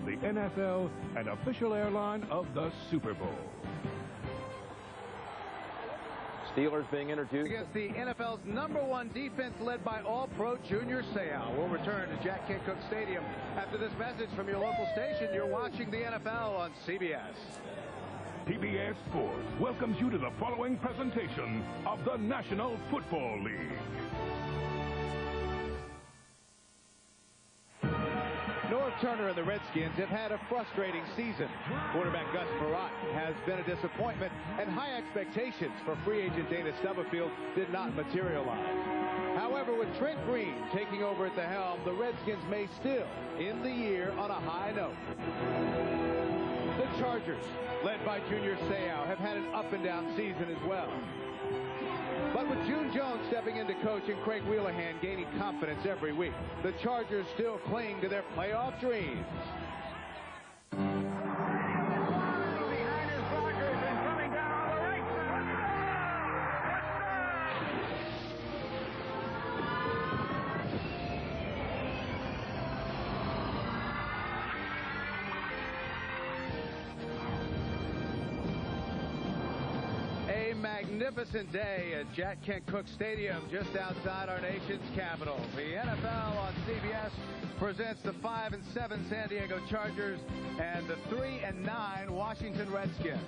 of the NFL and official airline of the Super Bowl. Steelers being introduced against the NFL's #1 defense led by All-Pro Junior Seau. We'll return to Jack Kent Cooke Stadium after this message from your local station. You're watching the NFL on CBS. PBS Sports welcomes you to the following presentation of the National Football League. Norv Turner and the Redskins have had a frustrating season. Quarterback Gus Frerotte has been a disappointment, and high expectations for free agent Dana Stubblefield did not materialize. However, with Trent Green taking over at the helm, the Redskins may still end the year on a high note. The Chargers, led by Junior Seau, have had an up-and-down season as well. But with June Jones stepping into coach and Craig Wheelahan gaining confidence every week, the Chargers still cling to their playoff dreams. Magnificent day at Jack Kent Cooke Stadium just outside our nation's capital. The NFL on CBS presents the 5-7 San Diego Chargers and the 3-9 Washington Redskins.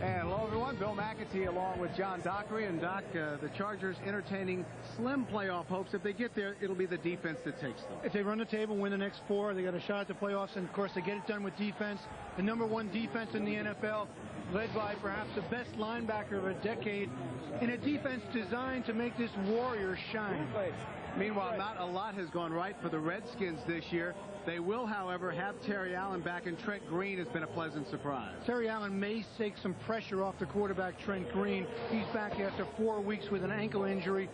And hello everyone, Bill McAtee along with John Dockery. And Doc, the Chargers entertaining slim playoff hopes. If they get there, it'll be the defense that takes them. If they run the table, win the next 4, they got a shot at the playoffs. And of course, they get it done with defense. The #1 defense in the NFL, led by perhaps the best linebacker of a decade, in a defense designed to make this warrior shine. Meanwhile, not a lot has gone right for the Redskins this year. They will, however, have Terry Allen back, and Trent Green has been a pleasant surprise. Terry Allen may take some pressure off the quarterback, Trent Green. He's back after 4 weeks with an ankle injury.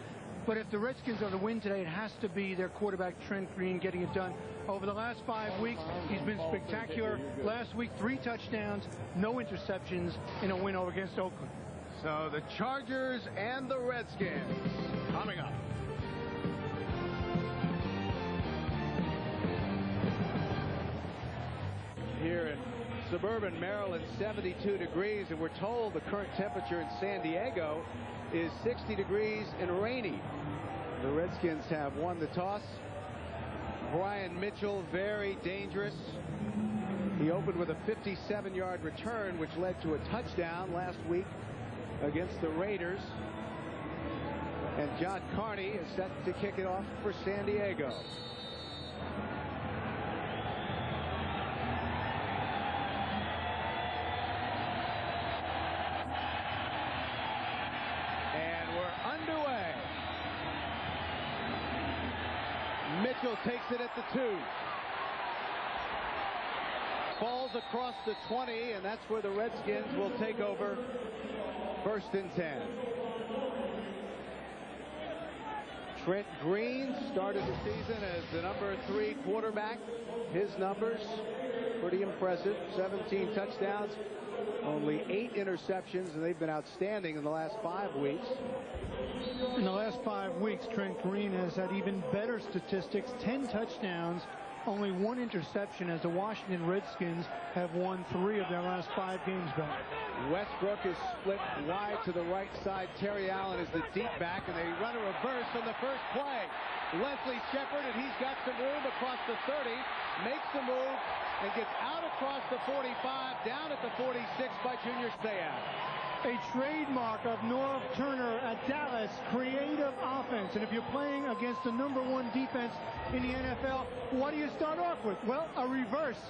But if the Redskins are to win today, it has to be their quarterback, Trent Green, getting it done. Over the last 5 weeks, he's been spectacular. Last week, 3 touchdowns, no interceptions in a win over against Oakland. So the Chargers and the Redskins coming up. Here in suburban Maryland, 72 degrees, and we're told the current temperature in San Diego is 60 degrees and rainy. The Redskins have won the toss. Brian Mitchell, very dangerous. He opened with a 57-yard return, which led to a touchdown last week against the Raiders. And John Carney is set to kick it off for San Diego. Mitchell takes it at the 2. Falls across the 20, and that's where the Redskins will take over 1st and 10. Trent Green started the season as the #3 quarterback. His numbers pretty impressive. 17 touchdowns, only 8 interceptions, and they've been outstanding in the last 5 weeks. In the last 5 weeks, Trent Green has had even better statistics, 10 touchdowns, only 1 interception, as the Washington Redskins have won 3 of their last 5 games back. Westbrook is split wide to the right side. Terry Allen is the deep back, and they run a reverse on the first play. Leslie Shepard, and he's got some room across the 30, makes the move, and gets out across the 45, down at the 46 by Junior Seau. A trademark of Norv Turner at Dallas, creative offense. And if you're playing against the #1 defense in the NFL, what do you start off with? Well, a reverse.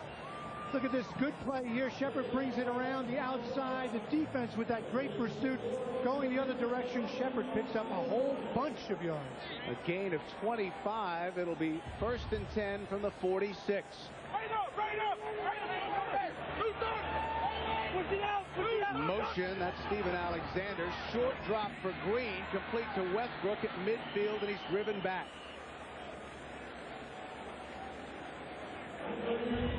Look at this good play here. Shepard brings it around the outside. The defense with that great pursuit going the other direction. Shepard picks up a whole bunch of yards. A gain of 25. It'll be 1st and 10 from the 46. Motion, that's Steven Alexander. Short drop for Green, complete to Westbrook at midfield, and he's driven back.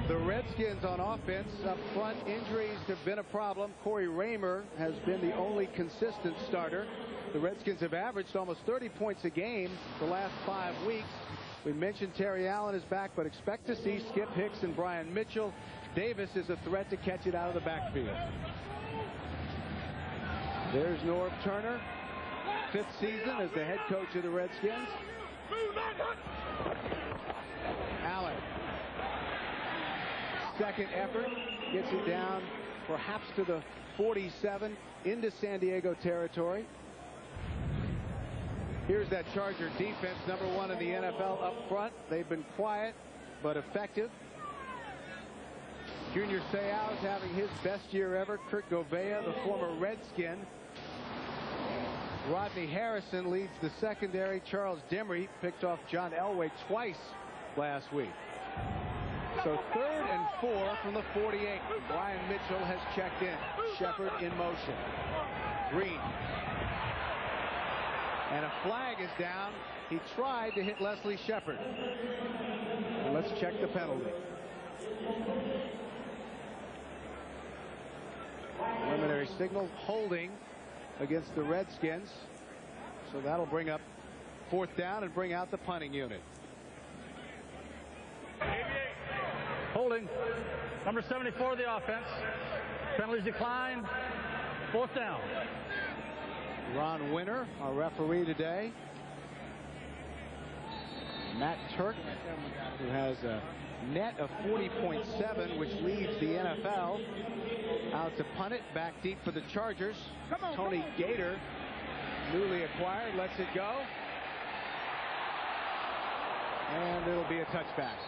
The Redskins on offense up front, injuries have been a problem. Corey Raymer has been the only consistent starter. The Redskins have averaged almost 30 points a game the last 5 weeks. We mentioned Terry Allen is back, but expect to see Skip Hicks and Brian Mitchell. Davis is a threat to catch it out of the backfield. There's Norv Turner, 5th season as the head coach of the Redskins. Allen, second effort, gets it down perhaps to the 47 into San Diego territory. Here's that Charger defense, number 1 in the NFL up front. They've been quiet but effective. Junior Seau is having his best year ever. Kurt Govea, the former Redskin. Rodney Harrison leads the secondary. Charles Demery picked off John Elway twice last week. So 3rd and 4 from the 48. Brian Mitchell has checked in. Shepard in motion. Green. And a flag is down. He tried to hit Leslie Shepard. Let's check the penalty. Preliminary signal holding against the Redskins. So that'll bring up 4th down and bring out the punting unit. Holding. Number 74 of the offense. Penalties declined. 4th down. Ron Winter, our referee today. Matt Turk, who has a net of 40.7, which leads the NFL. Out to punt it, back deep for the Chargers. Tony Gator, newly acquired, lets it go. And it'll be a touchback.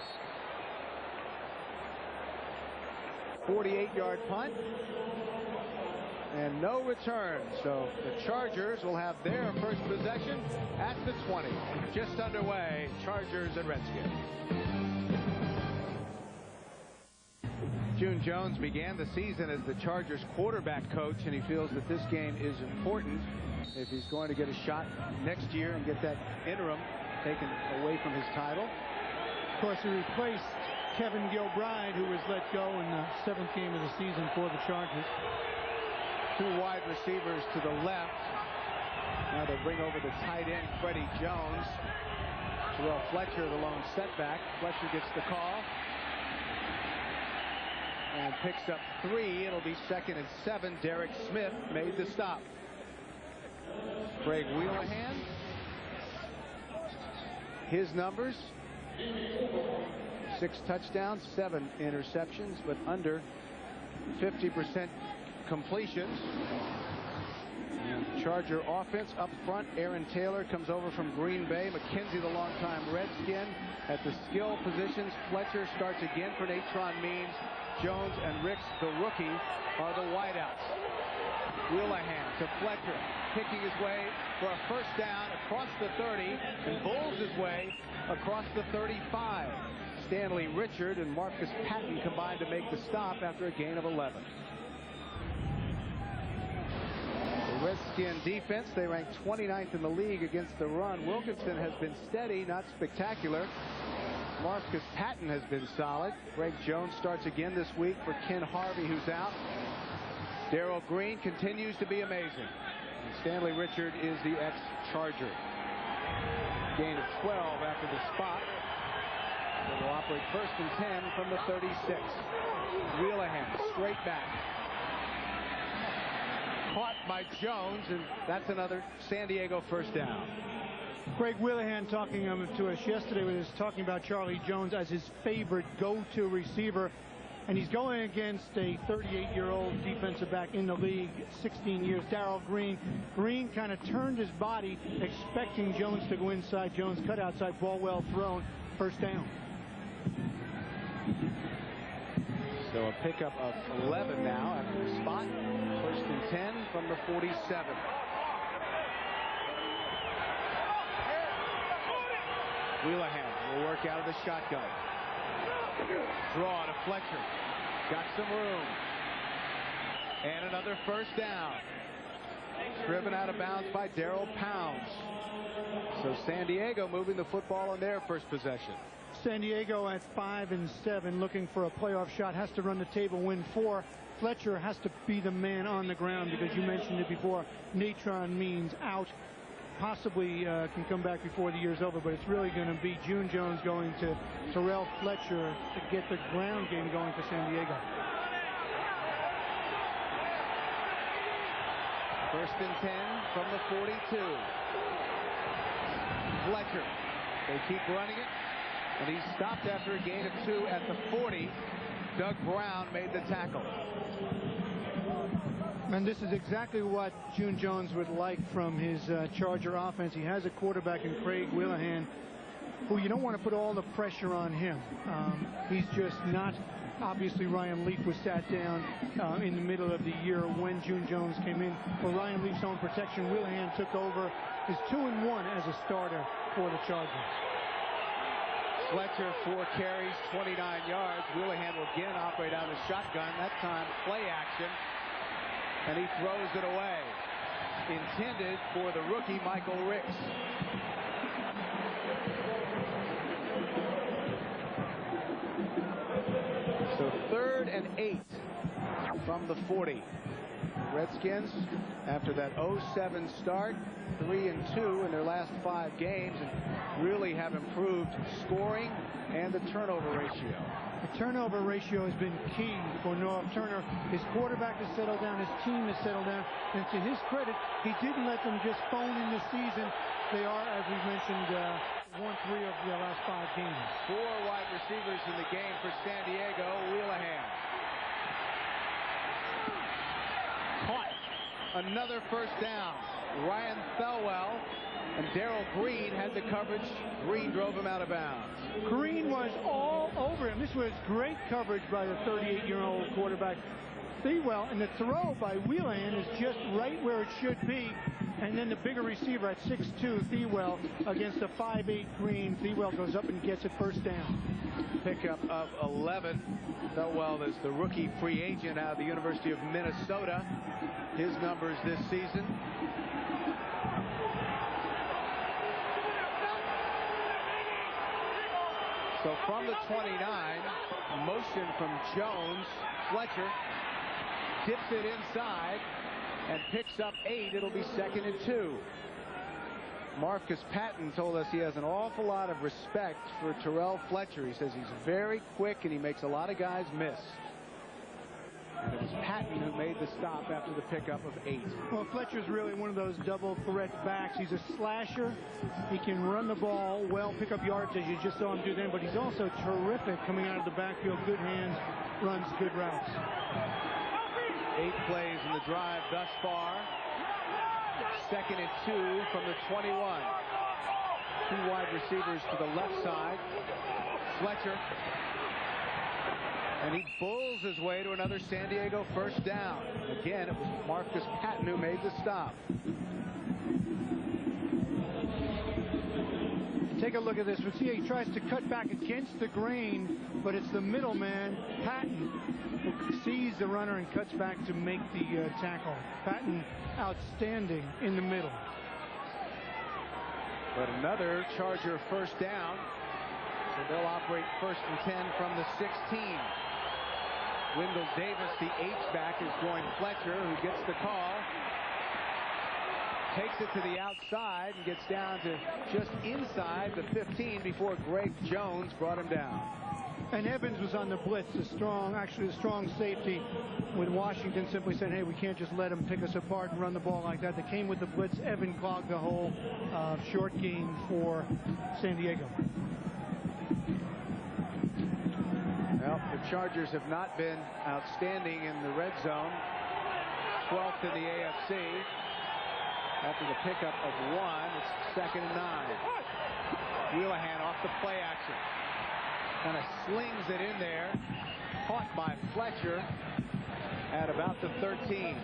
48-yard punt. And no return. So the Chargers will have their first possession at the 20. Just underway, Chargers and Redskins. June Jones began the season as the Chargers quarterback coach, and he feels that this game is important if he's going to get a shot next year and get that interim taken away from his title. Of course, he replaced Kevin Gilbride, who was let go in the 7th game of the season for the Chargers. 2 wide receivers to the left. Now they bring over the tight end, Freddie Jones. Terrell Fletcher, the lone setback. Fletcher gets the call and picks up 3. It'll be 2nd and 7. Derek Smith made the stop. Craig Wheelahan. His numbers: 6 touchdowns, 7 interceptions, but under 50% completions. And Charger offense up front. Aaron Taylor comes over from Green Bay. McKenzie, the longtime Redskin. At the skill positions, Fletcher starts again for Natron Means. Jones and Ricks, the rookie, are the wideouts. Wheelahan to Fletcher, picking his way for a first down across the 30, and bowls his way across the 35. Stanley Richard and Marcus Patton combined to make the stop after a gain of 11. The Redskin defense, they rank 29th in the league against the run. Wilkinson has been steady, not spectacular. Marcus Patton has been solid. Greg Jones starts again this week for Ken Harvey, who's out. Darrell Green continues to be amazing. And Stanley Richard is the ex-Charger. Gain of 12 after the spot. They will operate 1st and 10 from the 36. Wheelahan straight back. Caught by Jones, and that's another San Diego first down. Craig Wheelahan talking to us yesterday was talking about Charlie Jones as his favorite go-to receiver. And he's going against a 38-year-old defensive back in the league, 16 years, Darrell Green. Green kind of turned his body, expecting Jones to go inside. Jones cut outside, ball well thrown, first down. So a pickup of 11 now after the spot. 1st and 10 from the 47. Wheelahan will work out of the shotgun. Draw to Fletcher. Got some room. And another first down. Driven out of bounds by Darrell Pounds. So San Diego moving the football on their first possession. San Diego at 5 and 7, looking for a playoff shot, has to run the table, win 4. Fletcher has to be the man on the ground because you mentioned it before. Natron Means out. possibly can come back before the year's over, but it's really going to be June Jones going to Terrell Fletcher to get the ground game going for San Diego. First and 10 from the 42. Fletcher. They keep running it, and he's stopped after a gain of 2 at the 40. Doug Brown made the tackle. And this is exactly what June Jones would like from his Charger offense. He has a quarterback in Craig Willihan, who you don't want to put all the pressure on him. He's just not. Obviously, Ryan Leaf was sat down in the middle of the year when June Jones came in. For Ryan Leaf's own protection, Willihan took over his 2-1 as a starter for the Chargers. Fletcher, 4 carries, 29 yards. Willihan will again operate out of the shotgun. That time, play action. And he throws it away. Intended for the rookie, Michael Ricks. So 3rd and 8 from the 40. The Redskins, after that 0-7 start, 3-2 in their last 5 games, and really have improved scoring and the turnover ratio. The turnover ratio has been key for Norv Turner. His quarterback has settled down. His team has settled down. And to his credit, he didn't let them just phone in this season. They are, as we mentioned, won 3 of their last 5 games. 4 wide receivers in the game for San Diego. Willihan. Caught. Another first down. Ryan Thelwell and Darrell Green had the coverage. Green drove him out of bounds. Green was all over him. This was great coverage by the 38-year-old quarterback. Thewell, and the throw by Willihan is just right where it should be. And then the bigger receiver at 6'2", Thewell, against a 5'8" Green. Thewell goes up and gets it first down. Pickup of 11. Thewell is the rookie free agent out of the University of Minnesota. His numbers this season. So from the 29, motion from Jones. Fletcher dips it inside and picks up 8. It'll be 2nd and 2. Marcus Patton told us he has an awful lot of respect for Terrell Fletcher. He says he's very quick and he makes a lot of guys miss. And it was Patton who made the stop after the pickup of 8. Well, Fletcher's really one of those double threat backs. He's a slasher. He can run the ball well, pick up yards as you just saw him do then, but he's also terrific coming out of the backfield. Good hands, runs good routes. 8 plays in the drive thus far. 2nd and 2 from the 21. 2 wide receivers to the left side. Fletcher. And he bulls his way to another San Diego first down. Again, it was Marcus Patton who made the stop. Take a look at this. We see he tries to cut back against the grain, but it's the middleman, Patton, who sees the runner and cuts back to make the tackle. Patton outstanding in the middle. But another Charger first down. So they'll operate 1st and 10 from the 16. Wendell Davis, the H-back, is joined Fletcher, who gets the call. Takes it to the outside and gets down to just inside the 15 before Greg Jones brought him down. And Evans was on the blitz, actually a strong safety, with Washington simply said, hey, we can't just let him pick us apart and run the ball like that. They came with the blitz. Evan clogged the hole. Short gain for San Diego. Well, the Chargers have not been outstanding in the red zone. 12th in the AFC. After the pickup of 1, it's 2nd and 9. Willihan off the play action. Kind of slings it in there. Caught by Fletcher at about the 13.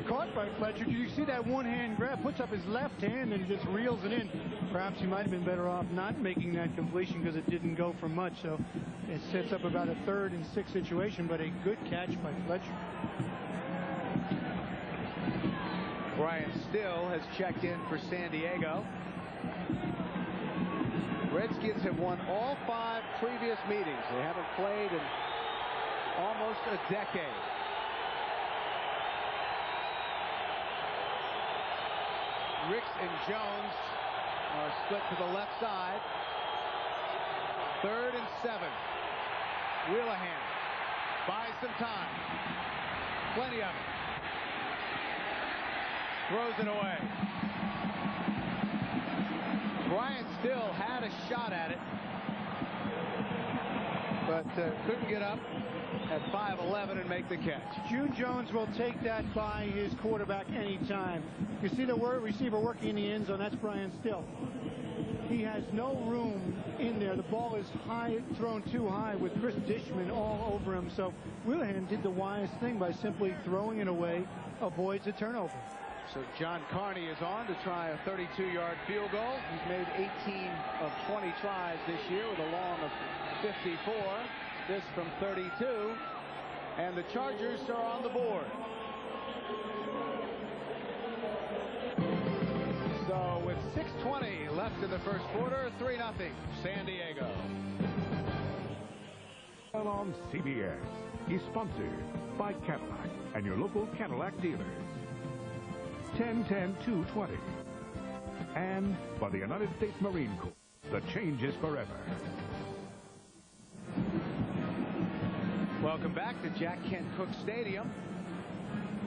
Caught by Fletcher. Did you see that one-hand grab? Puts up his left hand and just reels it in. Perhaps he might have been better off not making that completion because it didn't go for much. So it sets up about a 3rd and 6 situation, but a good catch by Fletcher. Brian Still has checked in for San Diego. Redskins have won all 5 previous meetings. They haven't played in almost a decade. Ricks and Jones are split to the left side. 3rd and 7. Wheelahan buys some time. Plenty of it. Throws it away. Bryant still had a shot at it, but couldn't get up at 5'11" and make the catch. June Jones will take that by his quarterback anytime. You see the receiver working in the end zone. That's Bryant Still. He has no room in there. The ball is high, thrown too high with Chris Dishman all over him. So Wheelahan did the wise thing by simply throwing it away, avoids a turnover. So John Carney is on to try a 32-yard field goal. He's made 18 of 20 tries this year with a long of 54. This from 32. And the Chargers are on the board. So with 6:20 left in the first quarter, 3-0 San Diego. On CBS is sponsored by Cadillac and your local Cadillac dealers. 10-10-220. And by the United States Marine Corps, the change is forever. Welcome back to Jack Kent Cooke Stadium.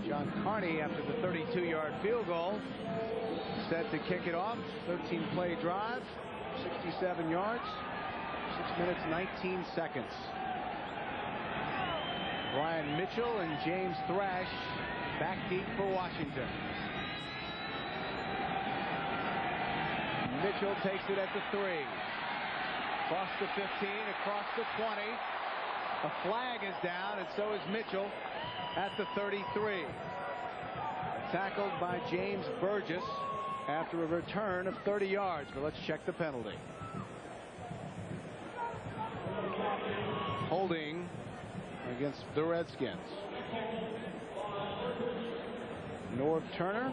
John Carney, after the 32-yard field goal, set to kick it off. 13-play drive, 67 yards, 6 minutes, 19 seconds. Brian Mitchell and James Thrash back deep for Washington. Mitchell takes it at the 3. Across the 15, across the 20. A flag is down, and so is Mitchell at the 33. Tackled by James Burgess after a return of 30 yards. But let's check the penalty. Holding against the Redskins. Norv Turner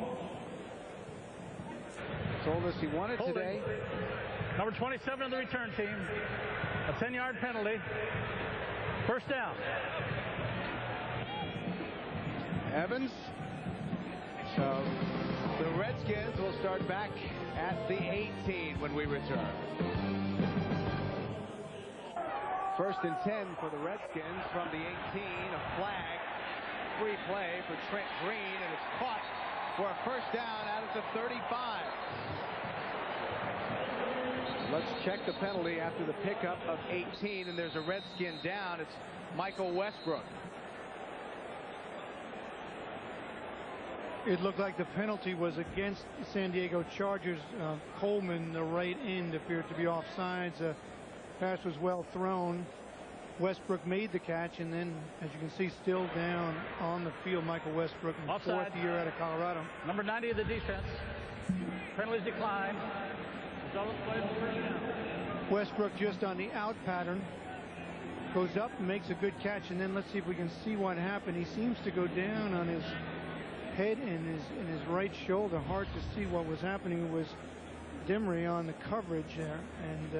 told us he wanted Holding. today. Number 27 of the return team. A 10-yard penalty. First down. Evans. So the Redskins will start back at the 18 when we return. 1st and 10 for the Redskins from the 18. A flag. Free play for Trent Green, and it's caught for a first down out at the 35. Let's check the penalty after the pickup of 18, and there's a Redskin down. It's Michael Westbrook. It looked like the penalty was against the San Diego Chargers. Coleman, the right end, appeared to be offsides. Pass was well thrown. Westbrook made the catch, and then, as you can see, still down on the field. Michael Westbrook, in Offside. 4th year out of Colorado. Number 90 of the defense. Penalties declined. Result plays the first down. Westbrook just on the out pattern. Goes up and makes a good catch, and then let's see if we can see what happened. He seems to go down on his head and his right shoulder. Hard to see what was happening. It was Dimry on the coverage there, and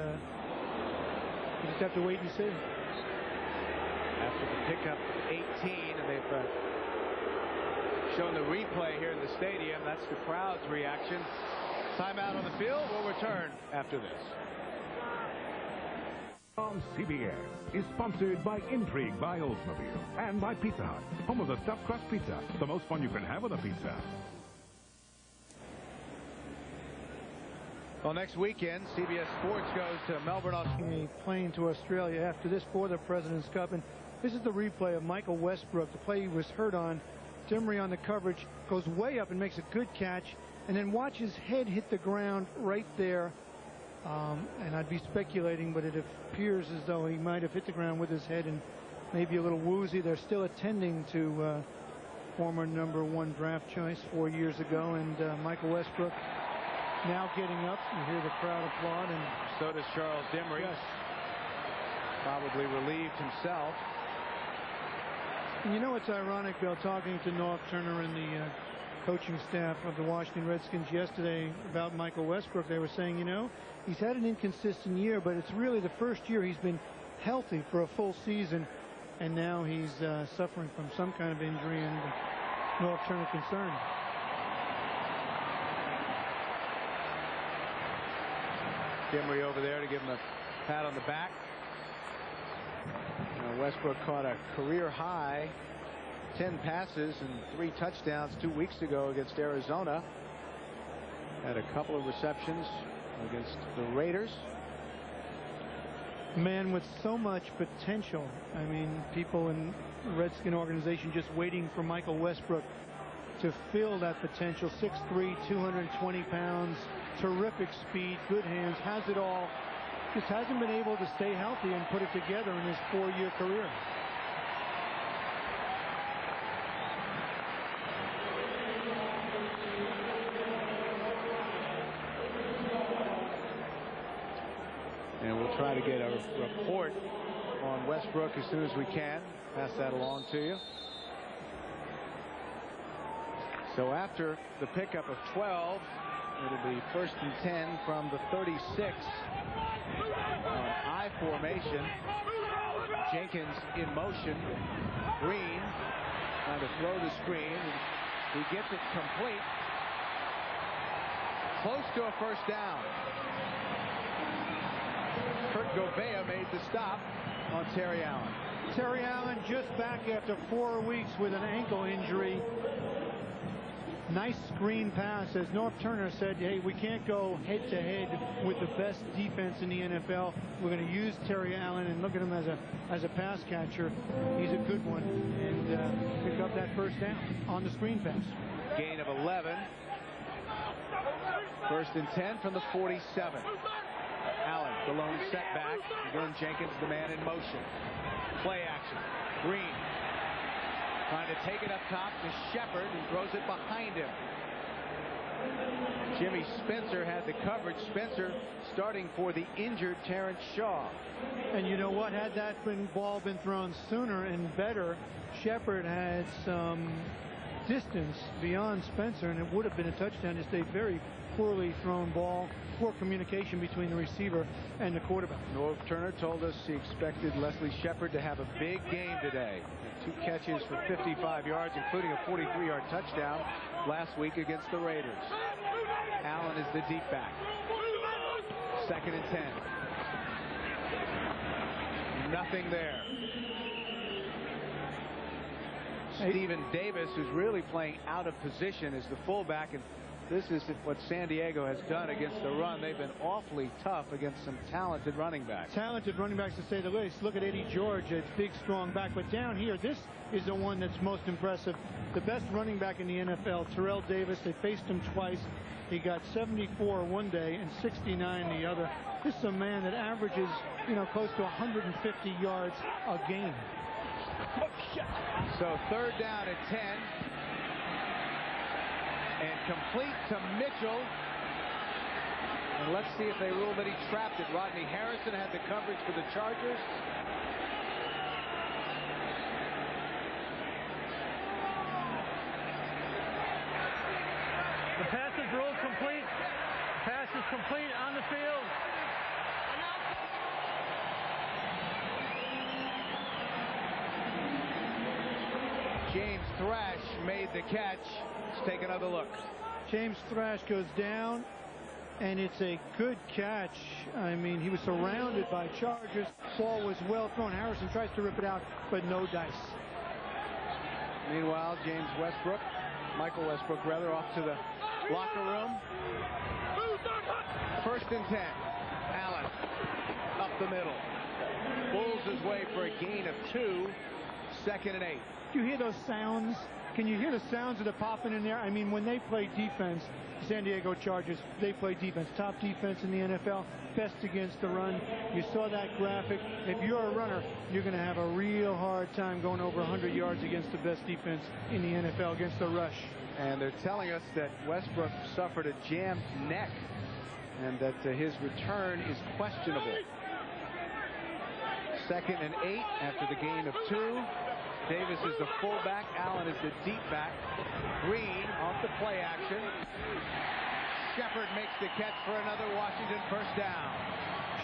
you just have to wait and see. After the pickup of 18, and they've shown the replay here in the stadium. That's the crowd's reaction. Timeout on the field. We'll return after this. On CBS is sponsored by Intrigue by Oldsmobile and by Pizza Hut, home of the stuffed crust pizza, the most fun you can have with a pizza. Well, next weekend, CBS Sports goes to Melbourne, Australia. A plane to Australia after this for the President's Cup, and this is the replay of Michael Westbrook. The play he was hurt on. Dimry on the coverage, goes way up and makes a good catch, and then watch his head hit the ground right there. And I'd be speculating, but it appears as though he might have hit the ground with his head and maybe a little woozy. They're still attending to former #1 draft choice 4 years ago, and Michael Westbrook now getting up. You hear the crowd applaud, and So does Charles Dimry. yes. Probably relieved himself. And you know, it's ironic, Bill, talking to Norv Turner and the coaching staff of the Washington Redskins yesterday about Michael Westbrook. They were saying, you know, he's had an inconsistent year, but it's really the first year he's been healthy for a full season, and now he's suffering from some kind of injury, and Norv Turner concerned. Kimry over there to give him a pat on the back. Westbrook caught a career high 10 passes and 3 touchdowns 2 weeks ago against Arizona. Had a couple of receptions against the Raiders. Man with so much potential. I mean, people in the Redskin organization just waiting for Michael Westbrook to fill that potential. 6'3", 220 pounds, terrific speed, good hands, has it all. Just hasn't been able to stay healthy and put it together in his 4-year career. And we'll try to get a report on Westbrook as soon as we can. Pass that along to you. So after the pickup of 12, it'll be 1st and 10 from the 36 on I formation. Jenkins in motion. Green trying to throw the screen. He gets it complete. Close to a 1st down. Kurt Gobea made the stop on Terry Allen. Terry Allen just back after 4 weeks with an ankle injury. Nice screen pass. As North Turner said, hey, we can't go head-to-head with the best defense in the NFL. We're going to use Terry Allen and look at him as a pass catcher. He's a good one. And pick up that 1st down on the screen pass. Gain of 11. 1st and 10 from the 47. Allen, the lone setback. Again, Jenkins, the man in motion. Play action. Green trying to take it up top to Shepard, and throws it behind him. Jimmy Spencer had the coverage. Spencer starting for the injured Terrence Shaw. And you know what? Had that ball been thrown sooner and better, Shepard had some distance beyond Spencer, and it would have been a touchdown. Just a very poorly thrown ball. Poor communication between the receiver and the quarterback. Norv Turner told us he expected Leslie Shepard to have a big game today. 2 catches for 55 yards, including a 43-yard touchdown last week against the Raiders. Allen is the deep back. 2nd and 10. Nothing there. Stephen Davis, who's really playing out of position, is the fullback, and this is what San Diego has done against the run. They've been awfully tough against some talented running backs. Talented running backs, to say the least. Look at Eddie George, a big, strong back. But down here, this is the one that's most impressive. The best running back in the NFL, Terrell Davis. They faced him twice. He got 74 one day and 69 the other. This is a man that averages, close to 150 yards a game. So 3rd down and 10. And complete to Mitchell. And let's see if they rule that he trapped it. Rodney Harrison had the coverage for the Chargers. The pass is ruled complete. Pass is complete on the field. James Thrash made the catch. Let's take another look. James Thrash goes down, and it's a good catch. I mean, he was surrounded by Chargers. Ball was well thrown. Harrison tries to rip it out, but no dice. Meanwhile, Michael Westbrook, off to the locker room. 1st and 10. Allen up the middle. Pulls his way for a gain of 2. 2nd and 8. Do you hear those sounds? Can you hear the sounds of the popping in there? I mean, when they play defense, San Diego Chargers, they play defense. Top defense in the NFL, best against the run. You saw that graphic. If you're a runner, you're going to have a real hard time going over 100 yards against the best defense in the NFL, against the rush. And they're telling us that Westbrook suffered a jammed neck and that his return is questionable. 2nd and 8 after the gain of 2. Davis is the fullback. Allen is the deep back. Green off the play action. Shepard makes the catch for another Washington 1st down.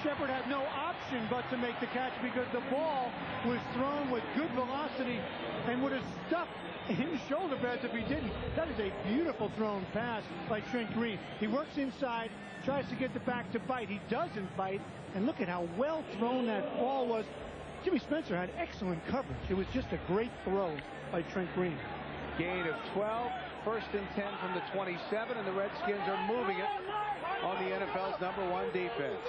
Shepard had no option but to make the catch because the ball was thrown with good velocity, and would have stuffed his shoulder pads if he didn't. That is a beautiful thrown pass by Trent Green. He works inside, tries to get the back to bite. He doesn't bite, and look at how well thrown that ball was. Jimmy Spencer had excellent coverage. It was just a great throw by Trent Green. Gain of 12, 1st and 10 from the 27, and the Redskins are moving it on the NFL's #1 defense.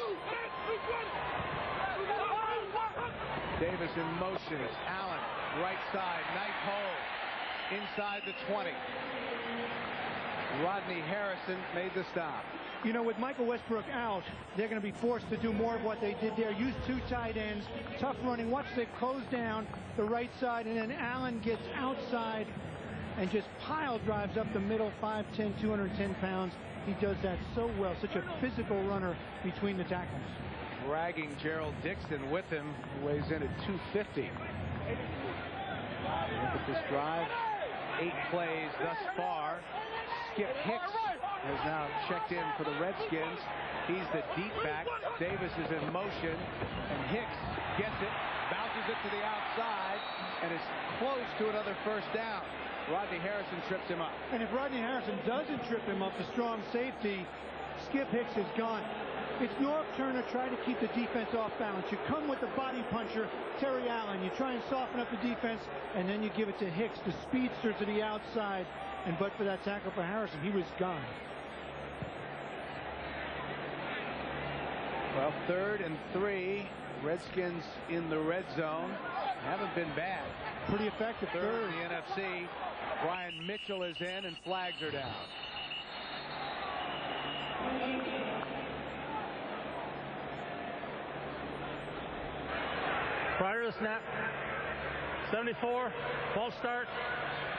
Davis in motion. It's Allen, right side, knife hole, inside the 20. Rodney Harrison made the stop. You know, with Michael Westbrook out, they're going to be forced to do more of what they did there. Use 2 tight ends, tough running. Watch they close down the right side, and then Allen gets outside and just pile drives up the middle, 5'10", 210 pounds. He does that so well. Such a physical runner between the tackles. Dragging Gerald Dixon with him, who weighs in at 250. Look at this drive. 8 plays thus far. Skip Hicks has now checked in for the Redskins. He's the deep back. Davis is in motion, and Hicks gets it, bounces it to the outside, and is close to another 1st down. Rodney Harrison trips him up. And if Rodney Harrison doesn't trip him up, the strong safety, Skip Hicks is gone. It's Norv Turner trying to keep the defense off balance. You come with the body puncher, Terry Allen. You try and soften up the defense, and then you give it to Hicks, the speedster, to the outside. And but for that tackle for Harrison, he was gone. Well, 3rd and 3. Redskins in the red zone. Haven't been bad. Pretty effective. 3rd in the NFC. Brian Mitchell is in, and flags are down. Prior to the snap, 74, false start,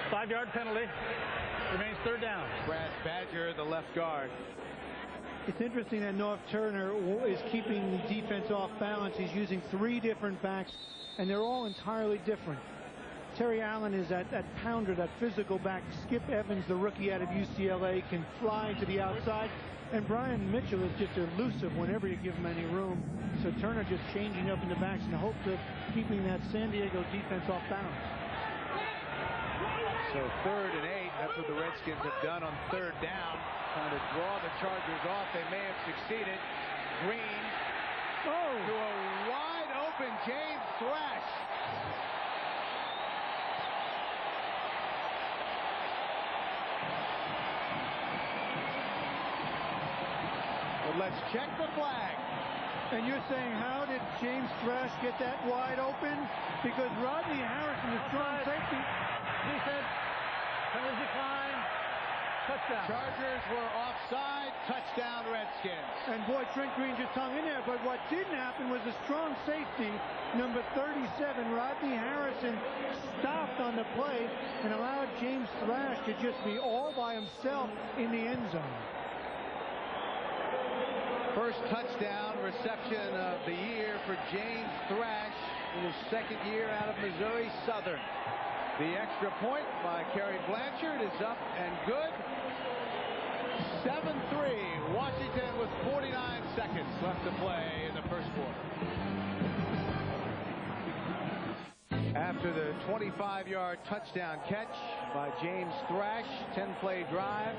5-yard penalty. Remains 3rd down. Brad Badger, the left guard. It's interesting that Norv Turner is keeping the defense off balance. He's using 3 different backs, and they're all entirely different. Terry Allen is that pounder, that physical back. Skip Evans, the rookie out of UCLA, can fly to the outside. And Brian Mitchell is just elusive whenever you give him any room. So Turner just changing up in the backs in the hopes of keeping that San Diego defense off balance. So 3rd and 8. That's what the Redskins have done on 3rd down. Trying to draw the Chargers off. They may have succeeded. Green to a wide open James Thrash. But let's check the flag. And you're saying, how did James Thrash get that wide open? Because Rodney Harrison, the strong safety. He said, penalty decline, touchdown. Chargers were offside, touchdown Redskins. And boy, Trent Green just hung in there. But what didn't happen was the strong safety, number 37, Rodney Harrison, stopped on the play and allowed James Thrash to just be all by himself in the end zone. First touchdown reception of the year for James Thrash in his 2nd year out of Missouri Southern. The extra point by Kerry Blanchard is up and good. 7-3. Washington with 49 seconds left to play in the 1st quarter. After the 25-yard touchdown catch by James Thrash, 10-play drive.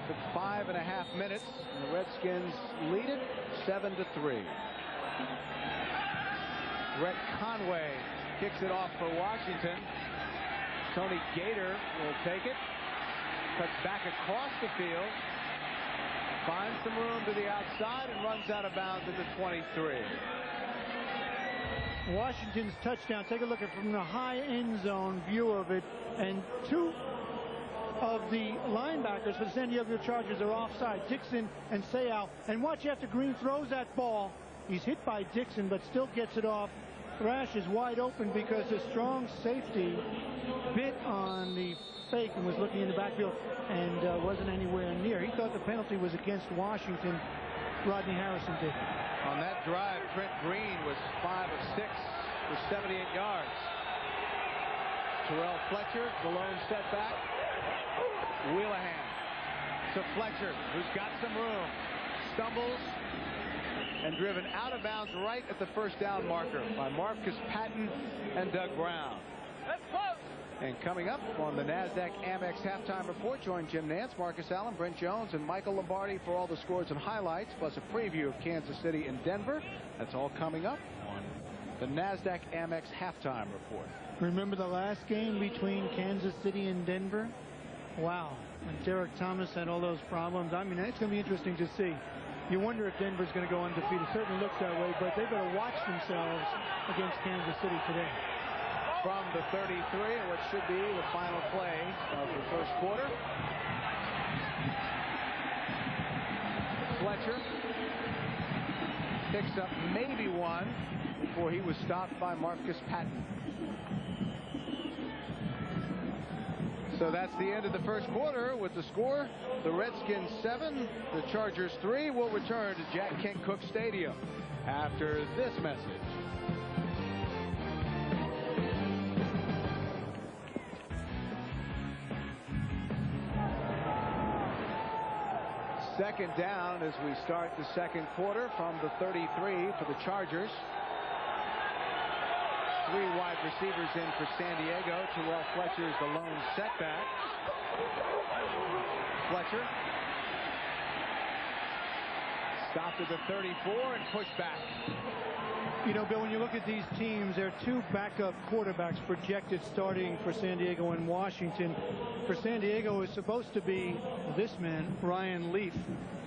Took 5.5 minutes, and the Redskins lead it 7-3. Brett Conway kicks it off for Washington. Tony Gator will take it. Cuts back across the field. Finds some room to the outside and runs out of bounds at the 23. Washington's touchdown. Take a look at from the high end zone view of it, and 2 of the linebackers for the San Diego Chargers are offside, Dixon and Sayal. And watch after Green throws that ball. He's hit by Dixon, but still gets it off. Thrash is wide open because the strong safety bit on the fake and was looking in the backfield and wasn't anywhere near. He thought the penalty was against Washington. Rodney Harrison did. On that drive, Trent Green was 5 of 6 for 78 yards. Terrell Fletcher, the lone setback. Wheelahan to Fletcher, who's got some room. Stumbles and driven out of bounds right at the 1st down marker by Marcus Patton and Doug Brown. That's close. And coming up on the NASDAQ Amex halftime report, join Jim Nantz, Marcus Allen, Brent Jones, and Michael Lombardi for all the scores and highlights, plus a preview of Kansas City and Denver. That's all coming up on the NASDAQ Amex halftime report. Remember the last game between Kansas City and Denver? Wow. When Derek Thomas had all those problems. I mean, it's going to be interesting to see. You wonder if Denver's going to go undefeated. It certainly looks that way, but they better watch themselves against Kansas City today. From the 33, what should be the final play of the first quarter. Fletcher picks up maybe one before he was stopped by Marcus Patton. So that's the end of the first quarter with the score. The Redskins 7, the Chargers 3. We'll return to Jack Kent Cooke Stadium after this message. Second down as we start the second quarter from the 33 for the Chargers. 3 wide receivers in for San Diego. Terrell Fletcher is the lone setback. Fletcher stopped at the 34 and pushed back. You know, Bill, when you look at these teams, there are 2 backup quarterbacks projected starting for San Diego and Washington. For San Diego, it's supposed to be this man, Ryan Leaf,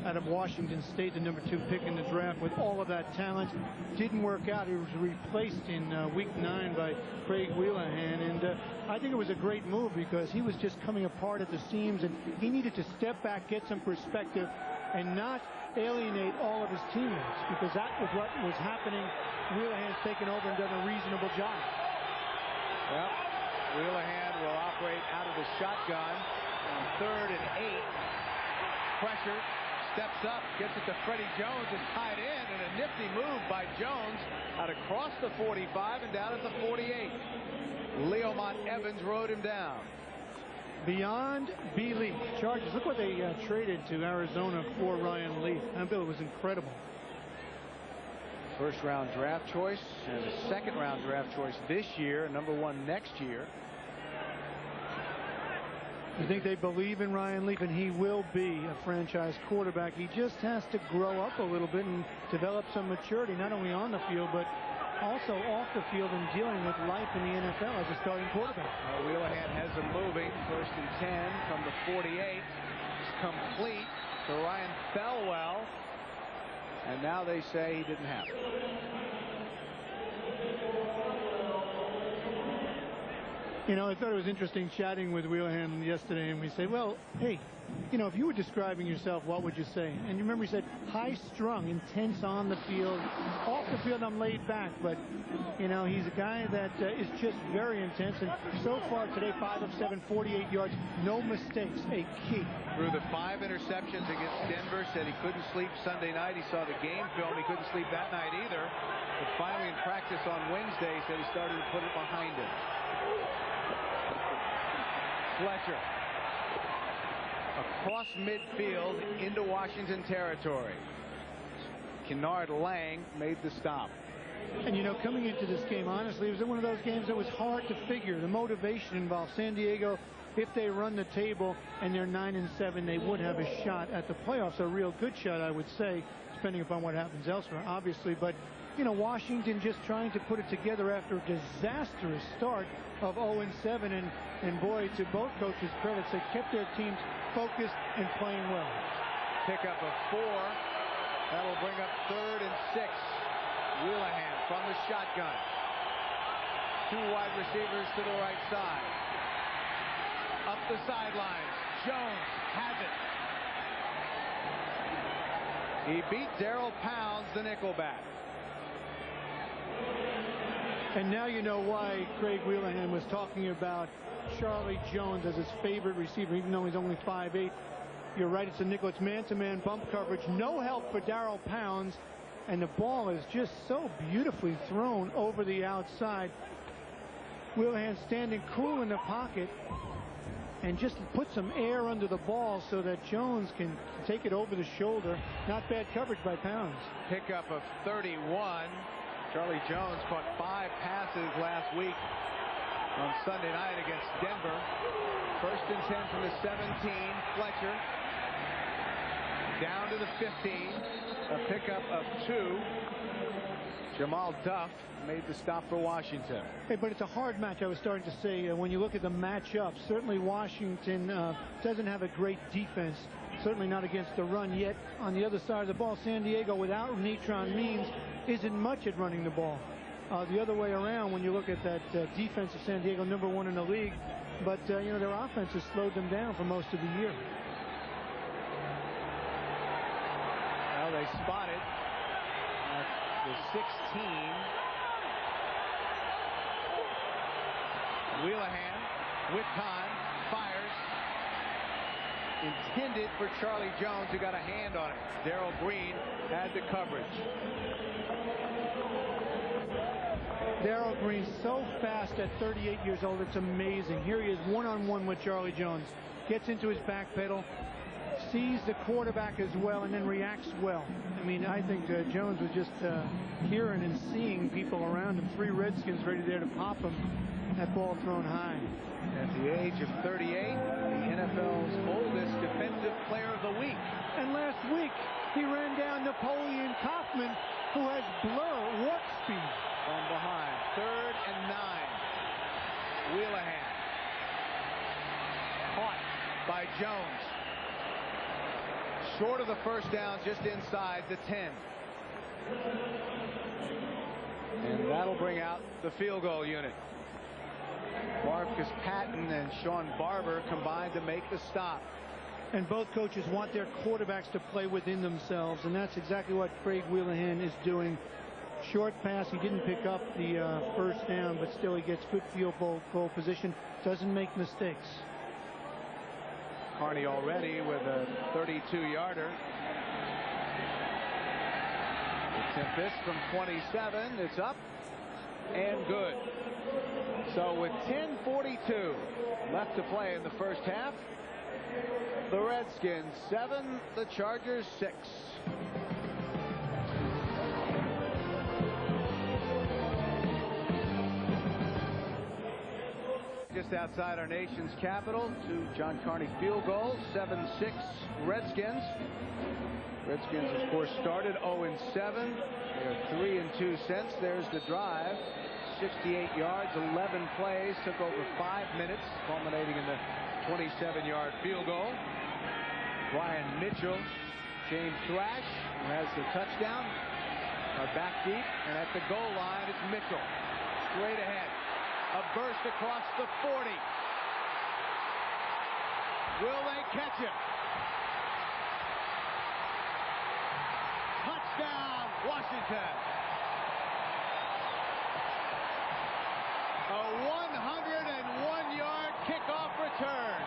out of Washington State, the number 2 pick in the draft, with all of that talent. Didn't work out. He was replaced in week 9 by Craig Wheelahan, and I think it was a great move because he was just coming apart at the seams, and he needed to step back, get some perspective, and not alienate all of his teammates, because that was what was happening. Wheelahan's taken over and done a reasonable job. Well, Wheelahan will operate out of the shotgun on 3rd and 8. Pressure, steps up, gets it to Freddie Jones, and tied in, and a nifty move by Jones out across the 45 and down at the 48. Leomont Evans rode him down. Beyond belief. Chargers, look what they traded to Arizona for Ryan Leaf. And Bill, it was incredible. First round draft choice and a second round draft choice this year, number 1 next year. I think they believe in Ryan Leaf, and he will be a franchise quarterback. He just has to grow up a little bit and develop some maturity, not only on the field, but also off the field and dealing with life in the NFL as a starting quarterback. Wheelahan has him moving. 1st and 10 from the 48. It's complete to Ryan Thelwell. And now they say he didn't have it. You know, I thought it was interesting chatting with Wheelahan yesterday, and we say, well, hey, you know, if you were describing yourself, what would you say? And you remember he said, high-strung, intense on the field. Off the field, I'm laid back, but, you know, he's a guy that is just very intense. And so far today, 5 of 7, 48 yards, no mistakes, a key. Through the 5 interceptions against Denver, said he couldn't sleep Sunday night. He saw the game film. He couldn't sleep that night either. But finally in practice on Wednesday, he said he started to put it behind him. Fletcher across midfield into Washington territory. Kennard Lang made the stop. And, you know, coming into this game, honestly, it was one of those games that was hard to figure. The motivation involved. San Diego, if they run the table and they're 9-7, they would have a shot at the playoffs. A real good shot, I would say, depending upon what happens elsewhere, obviously. But, you know, Washington just trying to put it together after a disastrous start of 0-7. And boy, to both coaches' credits, they kept their teams focused and playing well. Pickup of 4. That'll bring up 3rd and 6. Wheelahan from the shotgun. 2 wide receivers to the right side. Up the sidelines. Jones has it. He beat Darrell Pounds, the nickelback. And now you know why Craig Wheelahan was talking about Charlie Jones as his favorite receiver, even though he's only 5'8". You're right, it's a nickel. It's man-to-man bump coverage. No help for Darrell Pounds. And the ball is just so beautifully thrown over the outside. Wheelahan standing cool in the pocket and just put some air under the ball so that Jones can take it over the shoulder. Not bad coverage by Pounds. Pickup of 31. Charlie Jones caught 5 passes last week on Sunday night against Denver. 1st and 10 from the 17. Fletcher down to the 15. A pickup of 2. Jamal Duff made the stop for Washington. Hey, but it's a hard match. I was starting to say, when you look at the matchup, certainly Washington doesn't have a great defense. Certainly not against the run. Yet on the other side of the ball, San Diego without Natron Means isn't much at running the ball. The other way around, when you look at that defense of San Diego, #1 in the league, but you know, their offense has slowed them down for most of the year. Well, they spotted at the 16. Wheelahan with time fires. Intended for Charlie Jones, who got a hand on it. Darrell Green had the coverage. Darrell Green so fast at 38 years old, it's amazing. Here he is one-on-one with Charlie Jones. Gets into his back pedal, sees the quarterback as well, and then reacts well. I mean, I think Jones was just hearing and seeing people around him. 3 Redskins ready there to pop him. That ball thrown high. At the age of 38, the NFL's oldest defensive player of the week. And last week, he ran down Napoleon Kaufman, who has warp speed. From behind, 3rd and 9. Wheelahan. Caught by Jones. Short of the first down, just inside the 10. And that'll bring out the field goal unit. Marcus Patton and Sean Barber combined to make the stop. And both coaches want their quarterbacks to play within themselves, and that's exactly what Craig Wheelahan is doing. Short pass, he didn't pick up the first down, but still he gets good field goal position, doesn't make mistakes. Carney already with a 32-yarder. Attempt this from 27. It's up and good. So with 10:42 left to play in the first half, the Redskins 7, the Chargers 6. Just outside our nation's capital, 2 John Carney field goals, 7-6 Redskins. Redskins, of course, started 0-7. They're 3-2 since. There's the drive. 68 yards, 11 plays, took over 5 minutes, culminating in the 27-yard field goal. Brian Mitchell, James Thrash, who has the touchdown, are back deep, and at the goal line, it's Mitchell. Straight ahead. A burst across the 40. Will they catch him? Touchdown, Washington. A 101-yard kickoff return.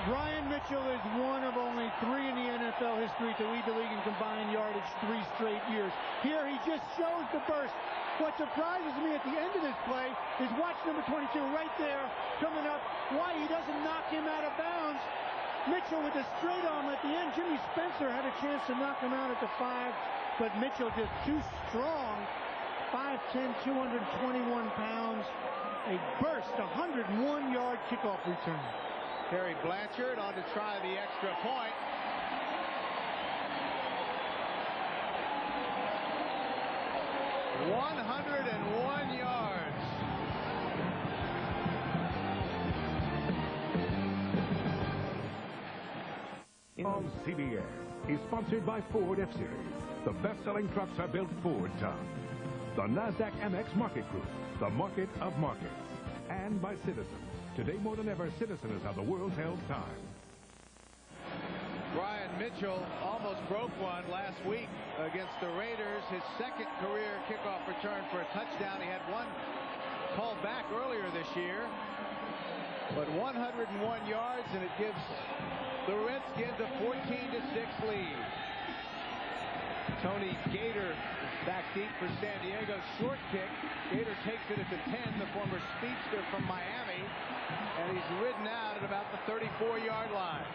Brian Mitchell is one of only 3 in the NFL history to lead the league in combined yardage 3 straight years. Here he just shows the burst. What surprises me at the end of this play is watch number 22 right there coming up. Why he doesn't knock him out of bounds. Mitchell with a straight arm at the end. Jimmy Spencer had a chance to knock him out at the 5, but Mitchell just too strong. 5'10", 221 pounds. A burst, 101-yard kickoff return. Terry Blanchard on to try the extra point. .101 yards. On CBS is sponsored by Ford F-Series. The best-selling trucks are built Ford tough. The NASDAQ MX Market Group, the market of markets. And by Citizens. Today more than ever, Citizens are the world's held time. Brian Mitchell almost broke one last week against the Raiders. His 2nd career kickoff return for a touchdown. He had one called back earlier this year. But 101 yards, and it gives the Redskins a 14-6 lead. Tony Gator back deep for San Diego. Short kick. Gator takes it at the 10, the former speedster from Miami. And he's ridden out at about the 34-yard line.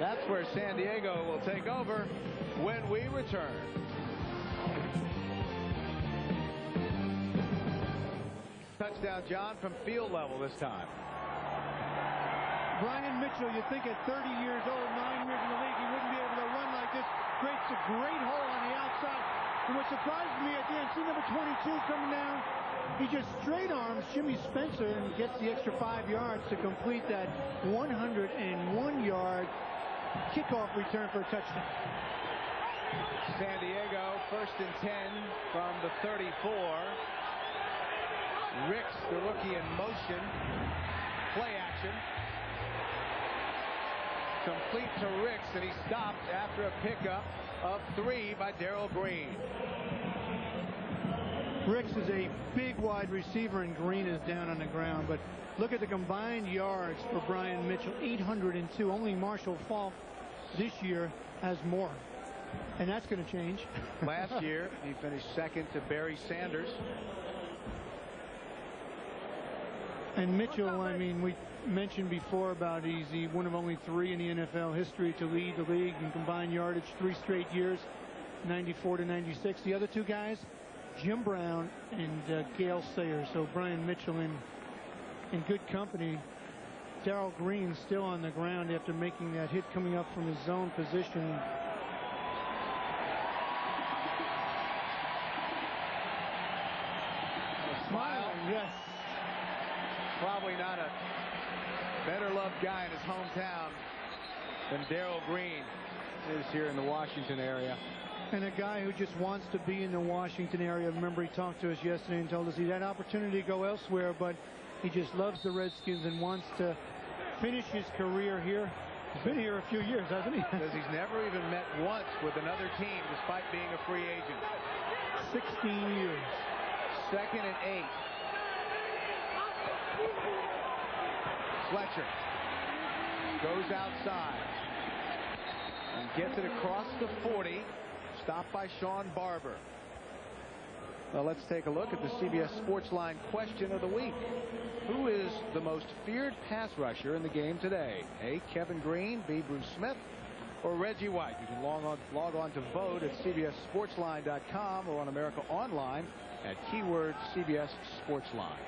That's where San Diego will take over when we return. Touchdown, John, from field level this time. Brian Mitchell, you think at 30 years old, 9 years in the league, he wouldn't be able to run like this. Creates a great hole on the outside. And what surprised me at the end, see number 22 coming down? He just straight arms Jimmy Spencer and gets the extra 5 yards to complete that 101-yard kickoff return for a touchdown. San Diego, 1st and 10 from the 34. Ricks, the rookie, in motion. Play action. Complete to Ricks, and he stopped after a pickup of 3 by Darrell Green. Ricks is a big wide receiver, and Green is down on the ground. But look at the combined yards for Brian Mitchell, 802. Only Marshall Faulk this year has more. And that's going to change. Last year, he finished 2nd to Barry Sanders. And Mitchell, I mean, we mentioned before about he's one of only 3 in the NFL history to lead the league in combined yardage 3 straight years, 94 to 96. The other 2 guys, Jim Brown and Gale Sayers. So Brian Mitchell in good company. Darrell Green still on the ground after making that hit coming up from his zone position. Smiling, yes. Probably not a better loved guy in his hometown than Darrell Green is here in the Washington area. And a guy who just wants to be in the Washington area. Remember, he talked to us yesterday and told us he had opportunity to go elsewhere, but he just loves the Redskins and wants to finish his career here. He's been here a few years, hasn't he? Because he's never even met once with another team despite being a free agent. 16 years. 2nd and 8. Fletcher goes outside and gets it across the 40. Stopped by Sean Barber. Well, let's take a look at the CBS Sportsline question of the week. Who is the most feared pass rusher in the game today? A, Kevin Green, B, Bruce Smith, or Reggie White? You can log on to vote at CBSSportsline.com or on America Online at keyword CBS Sportsline.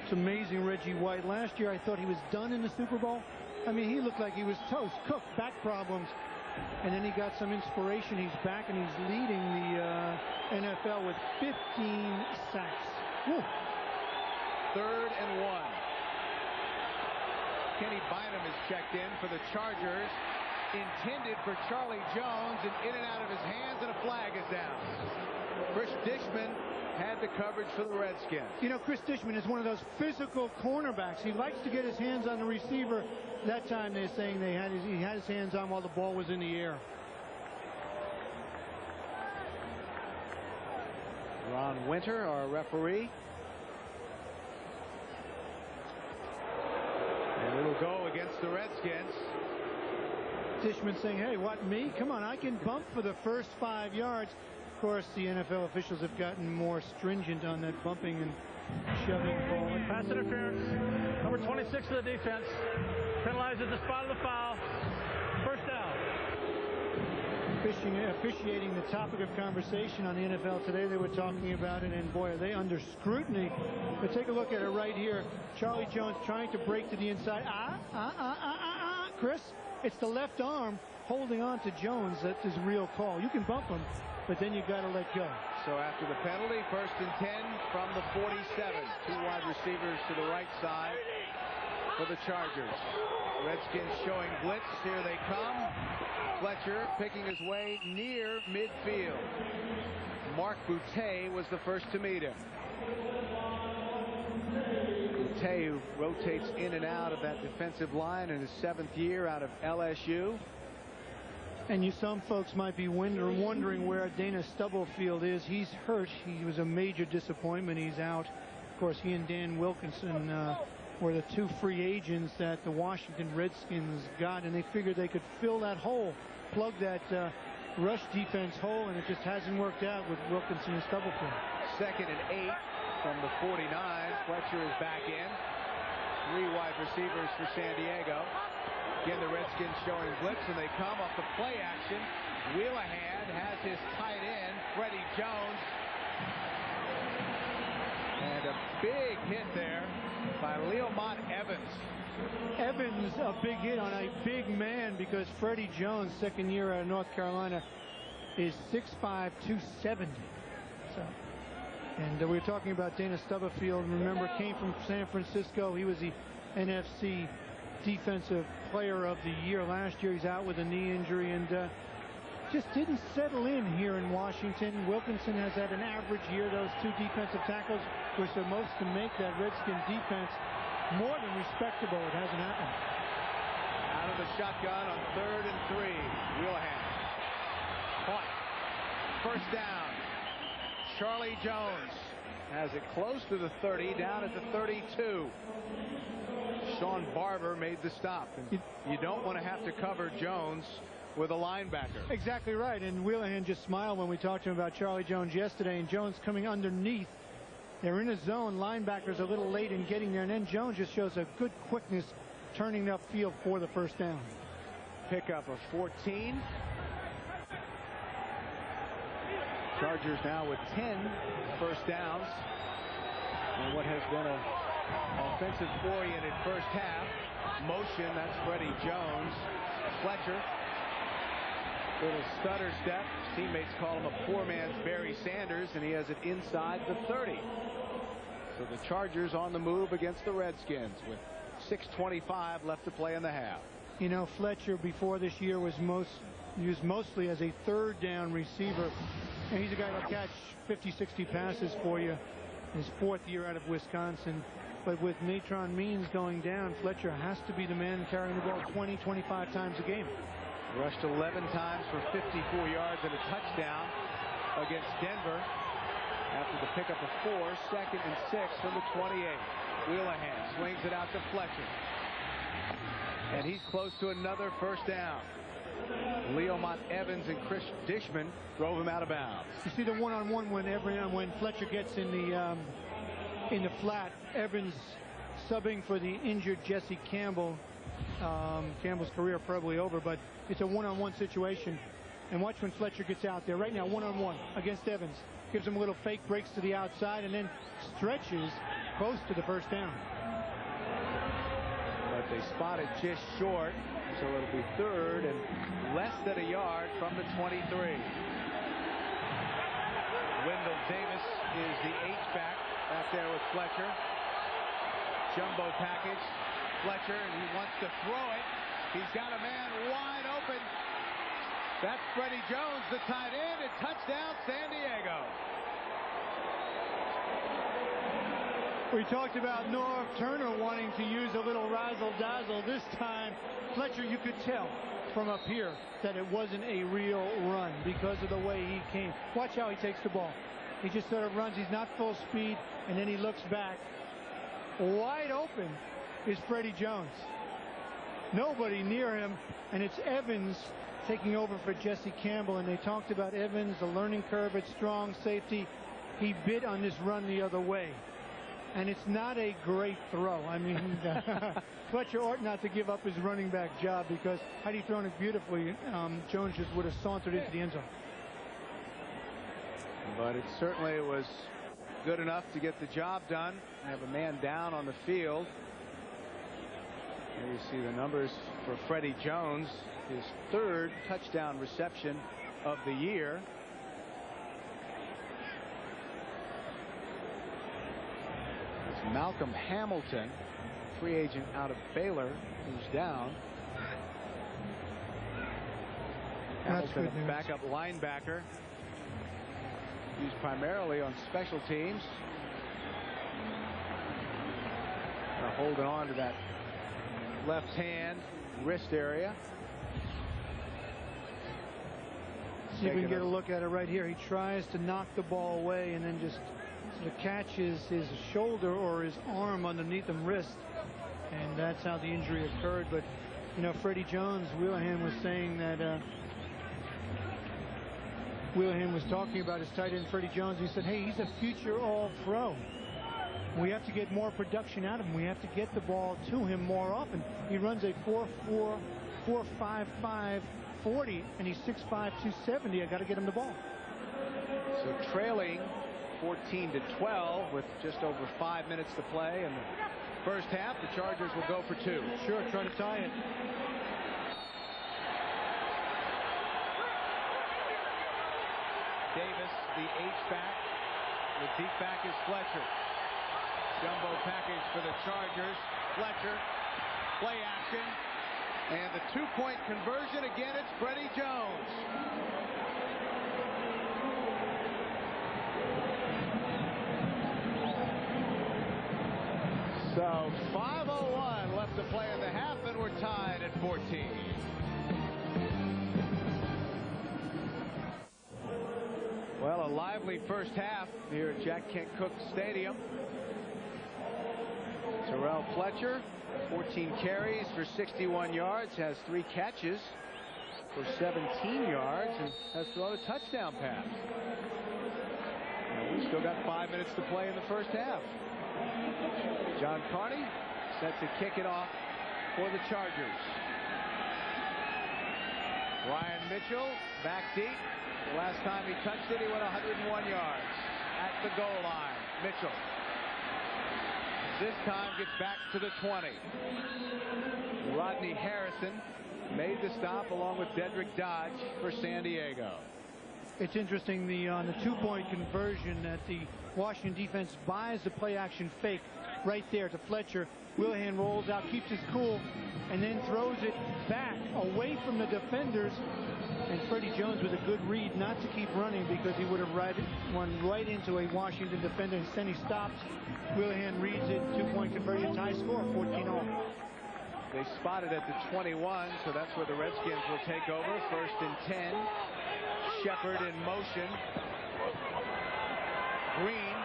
It's amazing, Reggie White. Last year I thought he was done in the Super Bowl. I mean, he looked like he was toast, cooked, back problems. And then he got some inspiration. He's back and he's leading the NFL with 15 sacks. Woo. 3rd and 1. Kenny Bynum is checked in for the Chargers. Intended for Charlie Jones, and in and out of his hands, and a flag is down. Chris Dishman had the coverage for the Redskins. You know, Chris Dishman is one of those physical cornerbacks. He likes to get his hands on the receiver. That time they're saying he had his hands on while the ball was in the air. Ron Winter, our referee. And it'll go against the Redskins. Dishman saying, hey, what, me? Come on, I can bump for the first 5 yards. Of course, the NFL officials have gotten more stringent on that bumping and shoving ball. Pass interference. Number 26 of the defense. Penalizes the spot of the foul. First down. Officiating the topic of conversation on the NFL today. They were talking about it, and boy, are they under scrutiny. But take a look at it right here. Charlie Jones trying to break to the inside. Chris, it's the left arm holding on to Jones. That's his real call. You can bump him, but then you got to let go. So after the penalty, 1st and 10 from the 47. 2 wide receivers to the right side for the Chargers. Redskins showing blitz. Here they come. Fletcher picking his way near midfield. Mark Boutte was the first to meet him. Boutte, who rotates in and out of that defensive line in his 7th year out of LSU. And some folks might be wondering where Dana Stubblefield is. He's hurt. He was a major disappointment. He's out. Of course, he and Dan Wilkinson were the 2 free agents that the Washington Redskins got, and they figured they could fill that hole, plug that rush defense hole, and it just hasn't worked out with Wilkinson and Stubblefield. 2nd and 8 from the 49. Fletcher is back in. 3 wide receivers for San Diego. Again, the Redskins showing blitz, and they come off the play action. Wheelahan has his tight end, Freddie Jones. And a big hit there by Leomont Evans. Evans, a big hit on a big man, because Freddie Jones, second year out of North Carolina, is 6'5", 270. So, and we were talking about Dana Stubblefield. Remember, came from San Francisco. He was the NFC Defensive Player of the Year last year. He's out with a knee injury and just didn't settle in here in Washington. Wilkinson has had an average year. Those two defensive tackles were supposed to make that Redskin defense more than respectable. It hasn't happened. Out of the shotgun on 3rd and 3. Wheelahan. Caught. First down. Charlie Jones has it close to the 30, down at the 32. Sean Barber made the stop. And you don't want to have to cover Jones with a linebacker. Exactly right. And Wheelahan just smiled when we talked to him about Charlie Jones yesterday, and Jones coming underneath. They're in a zone. Linebackers a little late in getting there, and then Jones just shows a good quickness turning upfield for the first down. Pickup of 14. Chargers now with 10 first downs. And what has been an offensive-oriented first half. Motion, that's Freddie Jones. Fletcher. Little stutter step. Teammates call him a poor man's Barry Sanders, and he has it inside the 30. So the Chargers on the move against the Redskins with 6:25 left to play in the half. You know, Fletcher before this year was used mostly as a third down receiver. And he's a guy that'll catch 50, 60 passes for you. His 4th year out of Wisconsin. But with Natron Means going down, Fletcher has to be the man carrying the ball 20, 25 times a game. Rushed 11 times for 54 yards and a touchdown against Denver. After the pickup of 4, 2nd and 6 from the 28. Wheelahan swings it out to Fletcher. And he's close to another first down. Leomont Evans and Chris Dishman drove him out of bounds. You see the one-on-one when Fletcher gets in the flat. Evans subbing for the injured Jesse Campbell. Campbell's career probably over, but it's a one-on-one situation. And watch when Fletcher gets out there right now, one-on-one against Evans. Gives him a little fake, breaks to the outside, and then stretches close to the first down. But they spotted just short, so it'll be 3rd and less than a yard from the 23. Wendell Davis is the H-back back there with Fletcher. Jumbo package. Fletcher, and he wants to throw it. He's got a man wide open. That's Freddie Jones, the tight end, and touchdown San Diego. We talked about Norv Turner wanting to use a little razzle-dazzle. This time, Fletcher, you could tell from up here that it wasn't a real run because of the way he came. Watch how he takes the ball. He just sort of runs. He's not full speed, and then he looks back. Wide open is Freddie Jones. Nobody near him, and it's Evans taking over for Jesse Campbell. And they talked about Evans, the learning curve at strong safety. He bit on this run the other way. And it's not a great throw. I mean, Fletcher ought not to give up his running back job, because had he thrown it beautifully, Jones just would have sauntered into the end zone. But it certainly was good enough to get the job done. Have a man down on the field. Here you see the numbers for Freddie Jones, his 3rd touchdown reception of the year. It's Malcolm Hamilton, free agent out of Baylor, who's down. Hamilton, a backup linebacker, used primarily on special teams. Holding on to that left hand wrist area. See if we can get a look at it right here. He tries to knock the ball away and then just sort of catches his shoulder or his arm underneath him, wrist. And that's how the injury occurred. But, you know, Freddie Jones, Wheelahan was saying that Wheelahan was talking about his tight end, Freddie Jones. He said, hey, he's a future All-Pro. We have to get more production out of him. We have to get the ball to him more often. He runs a 4.4, 4.55 40, and he's 6'5", 270. I got to get him the ball. So trailing 14-12 with just over 5 minutes to play in the first half. The Chargers will go for 2. Sure, try to tie it. Davis, the H-back. The deep back is Fletcher. Jumbo package for the Chargers. Fletcher, play action. And the two-point conversion. Again, it's Freddie Jones. So 5:01 left to play in the half, and we're tied at 14. Well, a lively first half here at Jack Kent Cooke Stadium. Terrell Fletcher, 14 carries for 61 yards, has 3 catches for 17 yards, and has thrown a touchdown pass. And we still got 5 minutes to play in the first half. John Carney set to kick it off for the Chargers. Ryan Mitchell back deep. The last time he touched it, he went 101 yards at the goal line. Mitchell this time gets back to the 20. Rodney Harrison made the stop along with Dedrick Dodge for San Diego. It's interesting on the two-point conversion that the Washington defense buys the play action fake right there to Fletcher. Willihan rolls out, keeps his cool, and then throws it back away from the defenders. And Freddie Jones with a good read not to keep running, because he would have run right into a Washington defender. Instead he stops. Willihan reads it. Two-point conversion, tie score, 14-all. They spotted at the 21, so that's where the Redskins will take over. 1st and 10. Shepard in motion. Green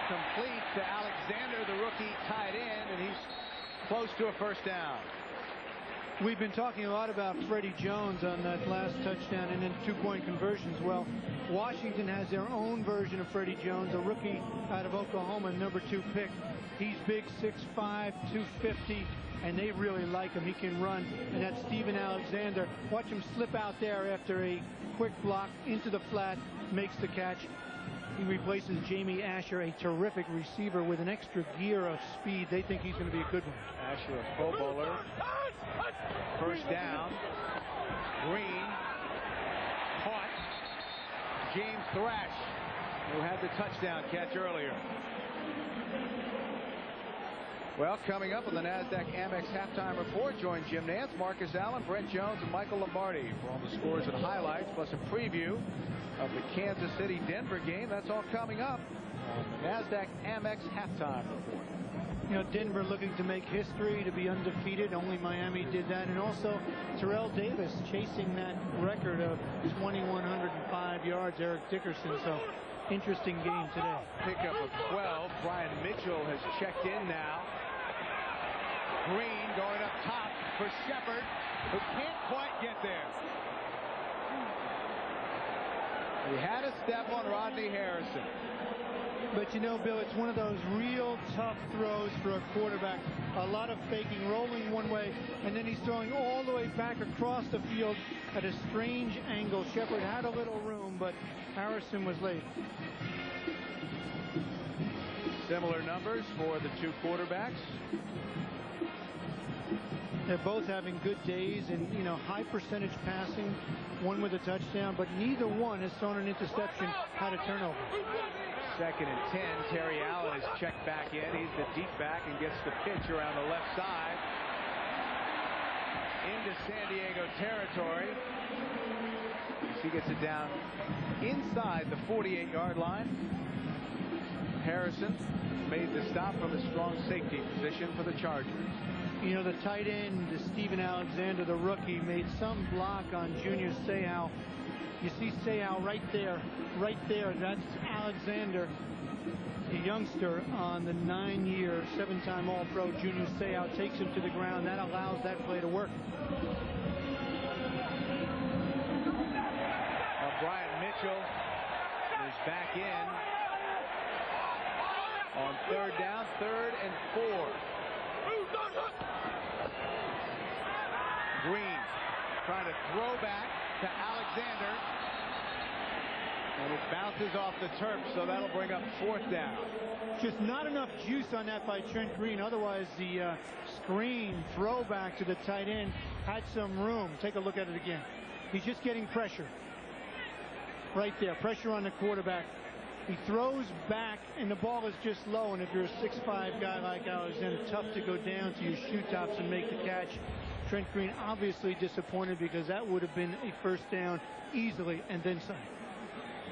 complete to Alexander, the rookie tight end, and he's close to a first down. We've been talking a lot about Freddie Jones on that last touchdown and then two-point conversions. Well, Washington has their own version of Freddie Jones, a rookie out of Oklahoma, number 2 pick. He's big, 6'5", 250, and they really like him. He can run. And that's Steven Alexander. Watch him slip out there after a quick block into the flat, makes the catch. He replaces Jamie Asher, a terrific receiver with an extra gear of speed. They think he's going to be a good one. Asher, a Pro Bowler. First down. Green. Caught. James Thrash, who had the touchdown catch earlier. Well, coming up on the NASDAQ Amex halftime report, join Jim Nance, Marcus Allen, Brent Jones, and Michael Lombardi for all the scores and highlights, plus a preview of the Kansas City-Denver game. That's all coming up on the NASDAQ Amex halftime report. You know, Denver looking to make history, to be undefeated. Only Miami did that. And also Terrell Davis chasing that record of 2,105 yards, Eric Dickerson. So interesting game today. Pickup of 12. Brian Mitchell has checked in now. Green going up top for Shepard, who can't quite get there. He had a step on Rodney Harrison. But you know, Bill, it's one of those real tough throws for a quarterback. A lot of faking, rolling one way, and then he's throwing all the way back across the field at a strange angle. Shepard had a little room, but Harrison was late. Similar numbers for the two quarterbacks. They're both having good days and, you know, high percentage passing, one with a touchdown, but neither one has thrown an interception, had a turnover. 2nd and 10. Terry Allen is checked back in. He's the deep back and gets the pitch around the left side into San Diego territory. He gets it down inside the 48-yard line. Harrison made the stop from a strong safety position for the Chargers. You know, the tight end, Steven Alexander, the rookie, made some block on Junior Seau. You see Seau right there, That's Alexander, the youngster on the 9-year, 7-time All-Pro. Junior Seau takes him to the ground. That allows that play to work. Brian Mitchell is back in on 3rd 4. Green trying to throw back to Alexander. And it bounces off the turf, so that'll bring up 4th down. Just not enough juice on that by Trent Green. Otherwise, the screen throwback to the tight end had some room. Take a look at it again. He's just getting pressure. Right there, pressure on the quarterback. He throws back, and the ball is just low. And if you're a 6'5" guy like Alexander, tough to go down to your shoe tops and make the catch. Trent Green obviously disappointed because that would have been a 1st down easily, and then some.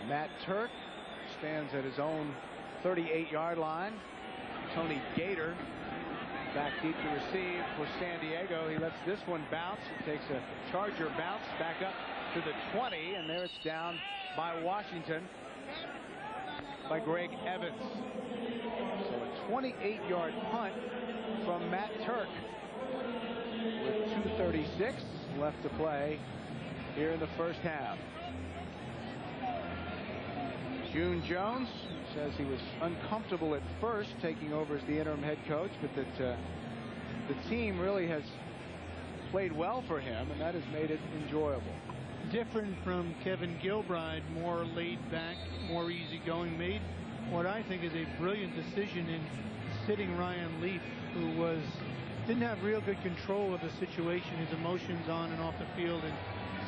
Matt Turk stands at his own 38-yard line. Tony Gator back deep to receive for San Diego. He lets this one bounce. He takes a Charger bounce back up to the 20, and there it's down by Washington by Greg Evans. So a 28-yard punt from Matt Turk with 2:36 left to play here in the 1st half. June Jones says he was uncomfortable at first taking over as the interim head coach, but that the team really has played well for him, and that has made it enjoyable. Different from Kevin Gilbride, more laid back, more easygoing, made what I think is a brilliant decision in sitting Ryan Leaf, who didn't have real good control of the situation, his emotions on and off the field, and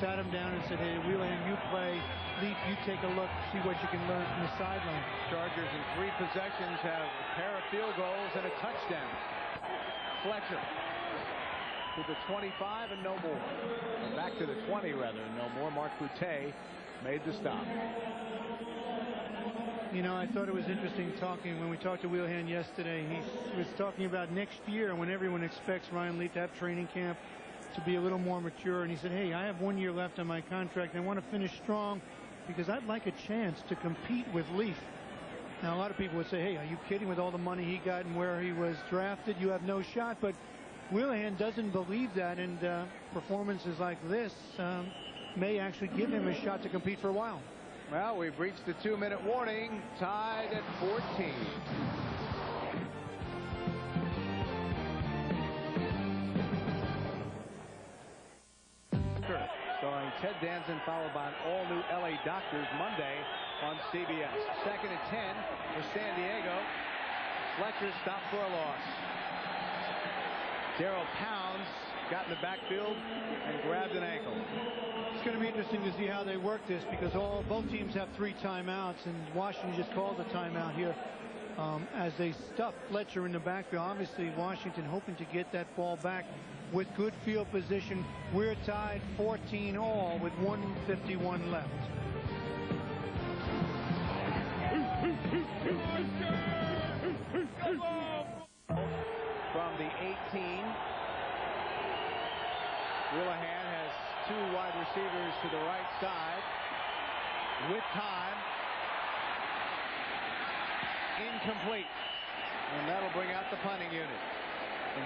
sat him down and said, hey, Wheelahan, you play. Leaf, you take a look, see what you can learn from the sideline. Chargers in 3 possessions have a pair of field goals and a touchdown. Fletcher to the 25 and no more. Or back to the 20 rather, and no more. Mark Boutte made the stop. You know, I thought it was interesting talking when we talked to Wheelahan yesterday. He was talking about next year when everyone expects Ryan Leaf to have training camp, to be a little more mature, and he said, hey, I have 1 year left on my contract and I want to finish strong because I'd like a chance to compete with Leaf. Now, a lot of people would say, hey, are you kidding? With all the money he got and where he was drafted, you have no shot. But Wheelahan doesn't believe that, and performances like this may actually give him a shot to compete for a while. Well, we've reached the 2-minute warning, tied at 14. Starring Ted Danson, followed by an all-new LA Doctors Monday on CBS. 2nd and 10 for San Diego. Fletcher stopped for a loss. Darrell Pounds got in the backfield and grabbed an ankle. It's going to be interesting to see how they work this, because both teams have 3 timeouts, and Washington just called a timeout here as they stuff Fletcher in the backfield. Obviously, Washington hoping to get that ball back with good field position. We're tied 14-all with 1:51 left. From the 18. Wheelahan has 2 wide receivers to the right side. With time. Incomplete. And that'll bring out the punting unit.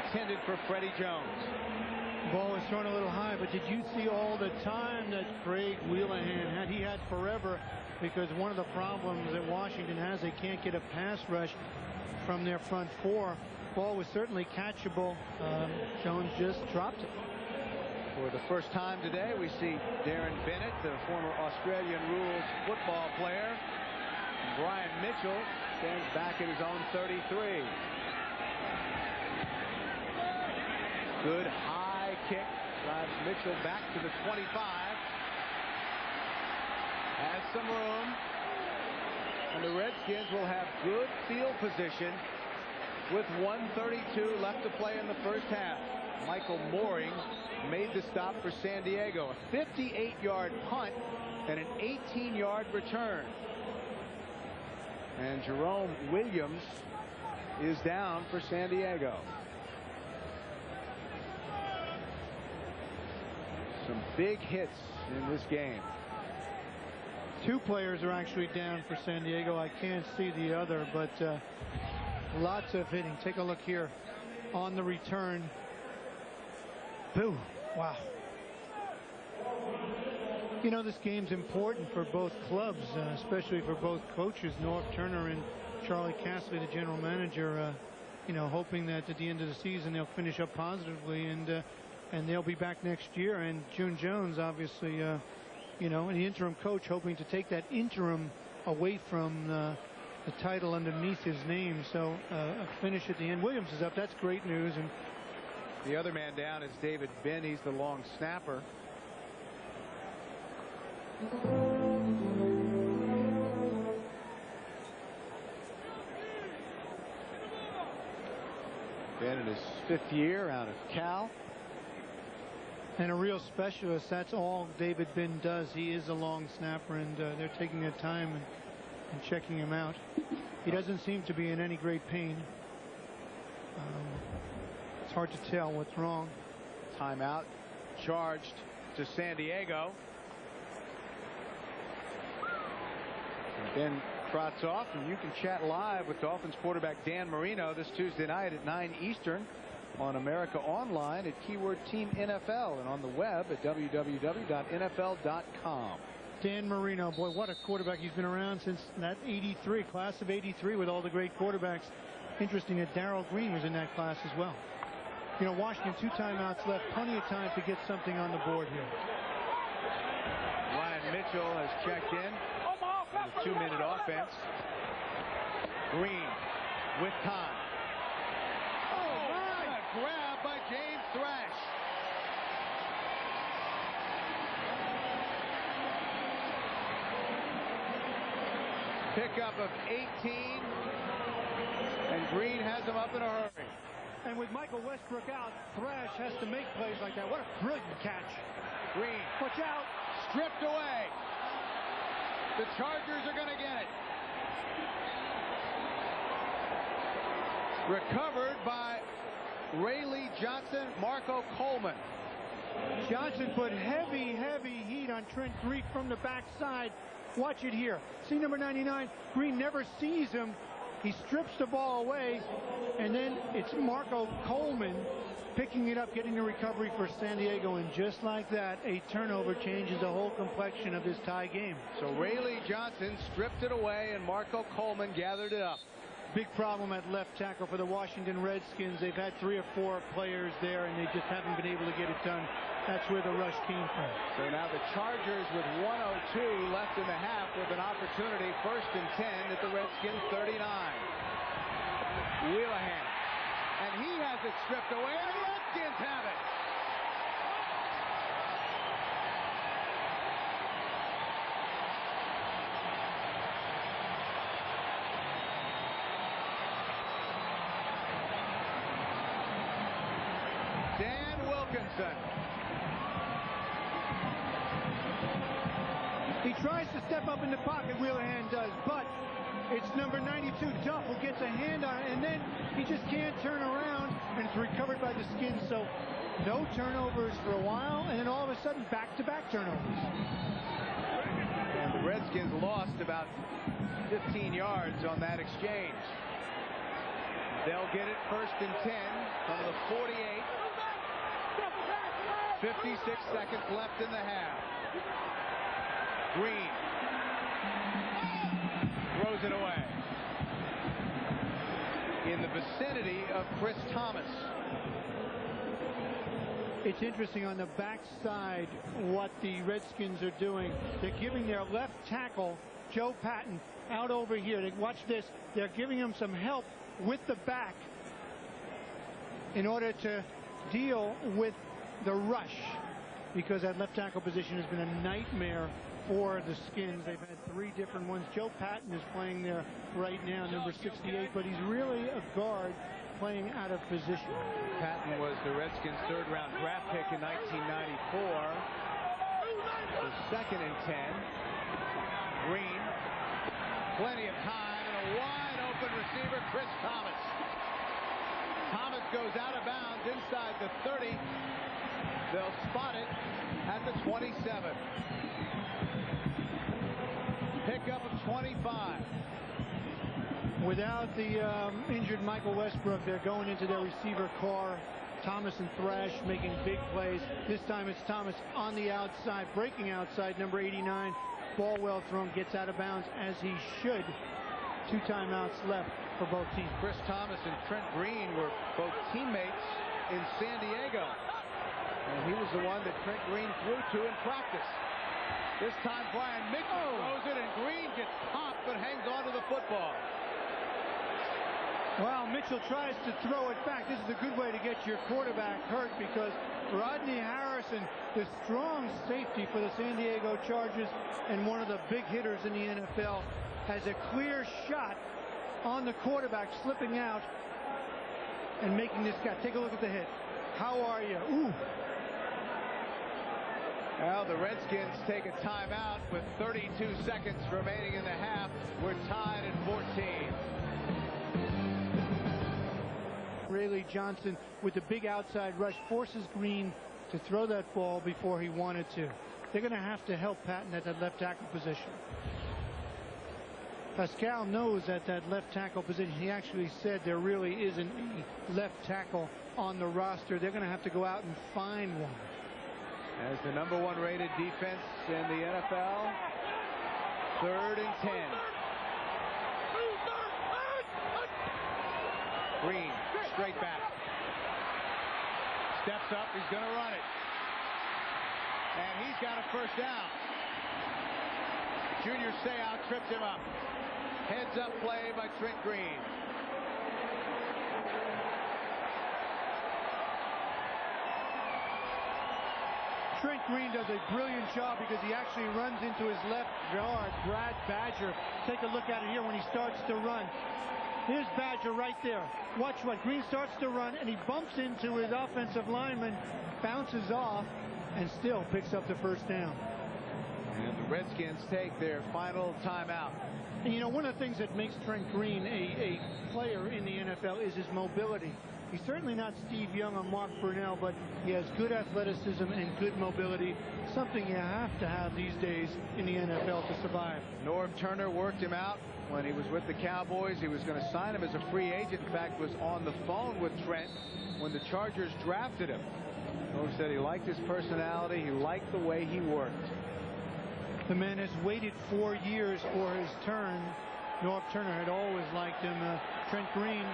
Intended for Freddie Jones. Ball was thrown a little high, but did you see all the time that Craig Wheelahan had? He had forever, because one of the problems that Washington has, they can't get a pass rush from their front 4. Ball was certainly catchable. Jones just dropped it. For the first time today, we see Darren Bennett, the former Australian rules football player. And Brian Mitchell stands back at his own 33. Good high kick drives Mitchell back to the 25. Has some room. And the Redskins will have good field position with 1:32 left to play in the 1st half. Michael Mooring made the stop for San Diego. A 58-yard punt and an 18-yard return. And Jerome Williams is down for San Diego. Some big hits in this game. 2 players are actually down for San Diego. I can't see the other, but lots of hitting. Take a look here on the return. Boom. Wow. You know, this game's important for both clubs, especially for both coaches, Norv Turner and Charlie Casserly, the general manager. you know, hoping that at the end of the season they'll finish up positively, and they'll be back next year. And June Jones, obviously, you know, an interim coach, hoping to take that interim away from the title underneath his name. So a finish at the end. Williams is up. That's great news. And the other man down is David Binn. He's the long snapper. Binn in his 5th year out of Cal. And a real specialist. That's all David Binn does. He is a long snapper, and they're taking their time and checking him out. He doesn't seem to be in any great pain. It's hard to tell what's wrong. Timeout charged to San Diego. And Ben trots off, and you can chat live with Dolphins quarterback Dan Marino this Tuesday night at 9 Eastern on America Online at keyword Team NFL and on the web at www.nfl.com. Dan Marino, boy, what a quarterback. He's been around since that '83 class of '83 with all the great quarterbacks. Interesting that Darrell Green was in that class as well. You know, Washington, 2 timeouts left, plenty of time to get something on the board here. Ryan Mitchell has checked in for the 2-minute offense. Green with time. Oh, my! A grab by James Thrash. Pickup of 18, and Green has him up in a hurry. And with Michael Westbrook out, Thrash has to make plays like that. What a brilliant catch. Green. Watch out. Stripped away. The Chargers are going to get it. Recovered by Rayleigh Johnson, Marco Coleman. Johnson put heavy heat on Trent Greek from the backside. Watch it here. See number 99. Green never sees him. He strips the ball away, and then it's Marco Coleman picking it up, getting the recovery for San Diego, and just like that, a turnover changes the whole complexion of this tie game. So Rayleigh Johnson stripped it away, and Marco Coleman gathered it up. Big problem at left tackle for the Washington Redskins. They've had 3 or 4 players there, and they just haven't been able to get it done. That's where the rush came from. So now the Chargers with 1:02 left in the half with an opportunity, 1st and 10 at the Redskins 39. Wheelahan. And he has it stripped away, and the Redskins have it. Dan Wilkinson. He tries to step up in the pocket, Wheelahan does, but it's number 92, Duff, who gets a hand on it, and then he just can't turn around, and it's recovered by the Skins. So no turnovers for a while, and then all of a sudden back-to-back turnovers. And the Redskins lost about 15 yards on that exchange. They'll get it 1st and 10 from the 48. 56 seconds left in the half. Green throws it away. In the vicinity of Chris Thomas. It's interesting on the backside what the Redskins are doing. They're giving their left tackle, Joe Patton, out over here. Watch this. They're giving him some help with the back in order to deal with the rush, because that left tackle position has been a nightmare for the Skins. They've had 3 different ones. Joe Patton is playing there right now, number 68, but he's really a guard playing out of position. Patton was the Redskins' 3rd-round draft pick in 1994. So 2nd and 10. Green. Plenty of time, and a wide-open receiver, Chris Thomas. Thomas goes out of bounds inside the 30. They'll spot it at the 27. Pickup of 25. Without the injured Michael Westbrook, they're going into their receiver core. Thomas and Thrash making big plays. This time it's Thomas on the outside, breaking outside, number 89. Ball well thrown, gets out of bounds as he should. 2 timeouts left. for both teams. Chris Thomas and Trent Green were both teammates in San Diego. And he was the one that Trent Green threw to in practice. This time Brian Mitchell throws it, and Green gets popped but hangs on to the football. Well, Mitchell tries to throw it back. This is a good way to get your quarterback hurt, because Rodney Harrison, the strong safety for the San Diego Chargers and one of the big hitters in the NFL, has a clear shot on the quarterback, slipping out and making this guy. Take a look at the hit. How are you? Ooh. Well, the Redskins take a timeout with 32 seconds remaining in the half. We're tied at 14. Rayleigh Johnson, with the big outside rush, forces Green to throw that ball before he wanted to. They're going to have to help Patton at that left tackle position. Pascal knows that left tackle position. He actually said there really isn't a left tackle on the roster. They're going to have to go out and find one. As the #1 rated defense in the NFL, 3rd and 10. Green, straight back. Steps up, he's going to run it. And he's got a first down. Junior Seau trips him up. Heads up play by Trent Green. Trent Green does a brilliant job because he actually runs into his left guard, Brad Badger. Take a look at it here when he starts to run. Here's Badger right there. Watch what Green starts to run, and he bumps into his offensive lineman, bounces off, and still picks up the first down. And the Redskins take their final timeout. And you know, one of the things that makes Trent Green a player in the NFL is his mobility. He's certainly not Steve Young or Mark Brunell, but he has good athleticism and good mobility, something you have to have these days in the NFL to survive. Norv Turner worked him out when he was with the Cowboys. He was going to sign him as a free agent. In fact, was on the phone with Trent when the Chargers drafted him. Norv said he liked his personality. He liked the way he worked. The man has waited 4 years for his turn. Norv Turner had always liked him. Trent Green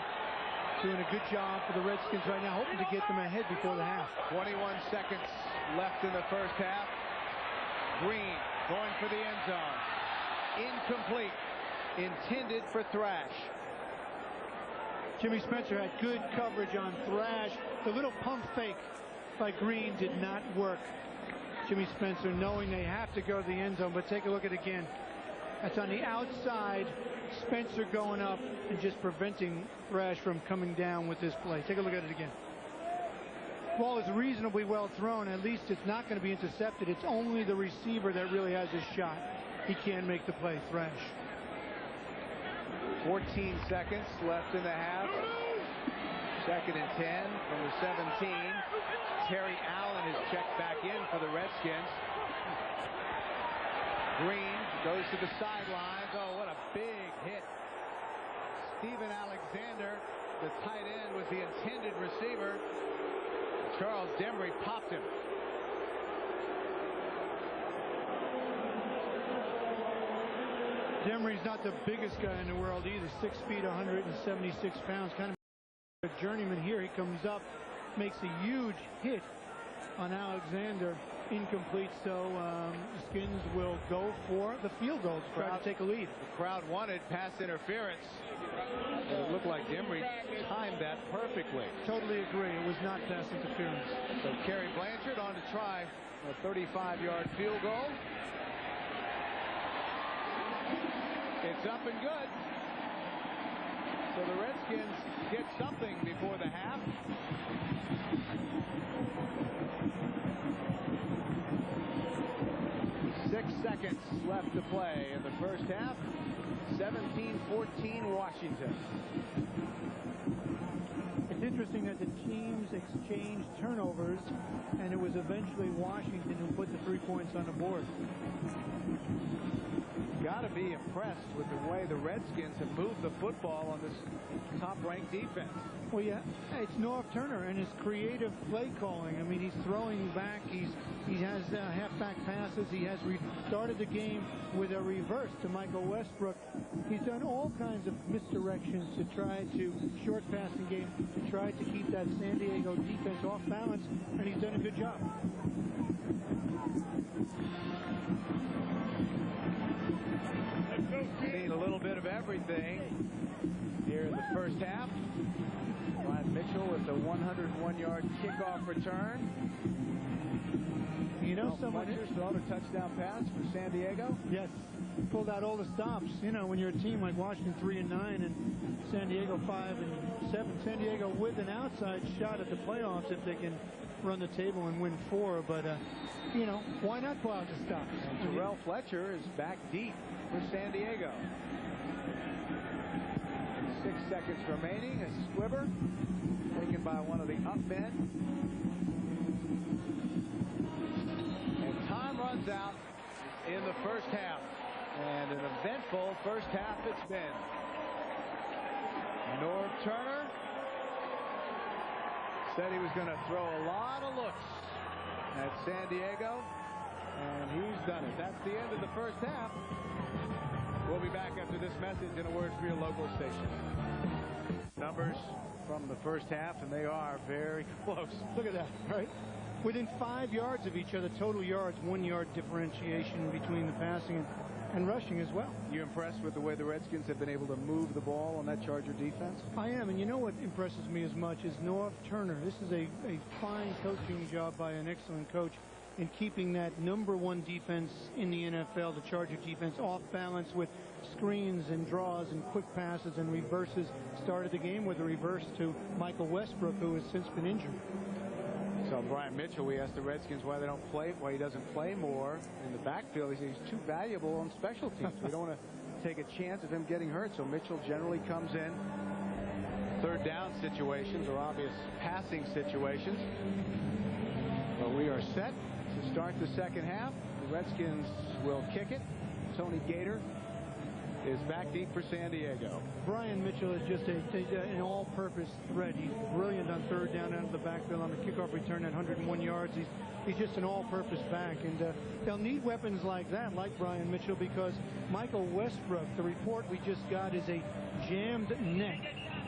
doing a good job for the Redskins right now, hoping to get them ahead before the half. 21 seconds left in the first half. Green going for the end zone. Incomplete. Intended for Thrash. Jimmy Spencer had good coverage on Thrash. The little pump fake by Green did not work. Jimmy Spencer knowing they have to go to the end zone, but take a look at it again. That's on the outside. Spencer going up and just preventing Thrash from coming down with this play. Take a look at it again. Ball is reasonably well thrown. At least it's not going to be intercepted. It's only the receiver that really has a shot. He can make the play, Thrash. 14 seconds left in the half. 2nd and 10 from the 17. Terry Allen is checked back in for the Redskins. Green goes to the sidelines. Oh, what a big hit. Steven Alexander, the tight end, was the intended receiver. Charles Demry popped him. Demry's not the biggest guy in the world either. 6 feet, 176 pounds. Kind of a journeyman here. He comes up, makes a huge hit on Alexander. Incomplete, so the Skins will go for the field goal to try to take a lead. The crowd wanted pass interference. It looked like Demry timed that perfectly. Totally agree. It was not pass interference. So Kerry Blanchard on to try a 35-yard field goal. It's up and good. So the Redskins get something before the half. Six seconds left to play in the first half. 17-14 Washington. It's interesting that the teams exchanged turnovers, and it was eventually Washington who put the 3 points on the board. got to be impressed with the way the Redskins have moved the football on this top-ranked defense. Well, yeah, it's Norv Turner and his creative play calling. I mean, he's throwing back. He has halfback passes. He has started the game with a reverse to Michael Westbrook. He's done all kinds of misdirections to try to short passing game to try to keep that San Diego defense off balance, and he's done a good job. Seen a little bit of everything here in the first half. Brian Mitchell with the 101-yard kickoff return. You know, someone Fletcher's thrown a touchdown pass for San Diego. Yes, pulled out all the stops. You know, when you're a team like Washington 3-9 and San Diego 5-7, San Diego with an outside shot at the playoffs if they can run the table and win 4. But you know, why not pull out the stops? And Terrell Fletcher is back deep for San Diego. 6 seconds remaining. A squibber taken by one of the up men. And time runs out in the first half. And an eventful first half it's been. Norv Turner said he was going to throw a lot of looks at San Diego. And he's done it. That's the end of the first half. We'll be back after this message and a word for your local station. Numbers from the first half, and they are very close. Look at that, right? Within 5 yards of each other, total yards, 1 yard differentiation between the passing and rushing as well. You impressed with the way the Redskins have been able to move the ball on that Charger defense? I am, and you know what impresses me as much is Norv Turner. This is a fine coaching job by an excellent coach in keeping that #1 defense in the NFL, the Charger defense, off balance with screens and draws and quick passes and reverses. Started the game with a reverse to Michael Westbrook, who has since been injured. So Brian Mitchell, we asked the Redskins why he doesn't play more in the backfield. He says he's too valuable on special teams. We don't want to take a chance of him getting hurt. So Mitchell generally comes in third down situations or obvious passing situations. But we are set to start the second half. The Redskins will kick it. Tony Gator is back deep for San Diego. Brian Mitchell is just an all-purpose threat. He's brilliant on third down out of the backfield on the kickoff return at 101 yards. He's just an all-purpose back, and they'll need weapons like that, like Brian Mitchell, because Michael Westbrook, the report we just got, is a jammed neck,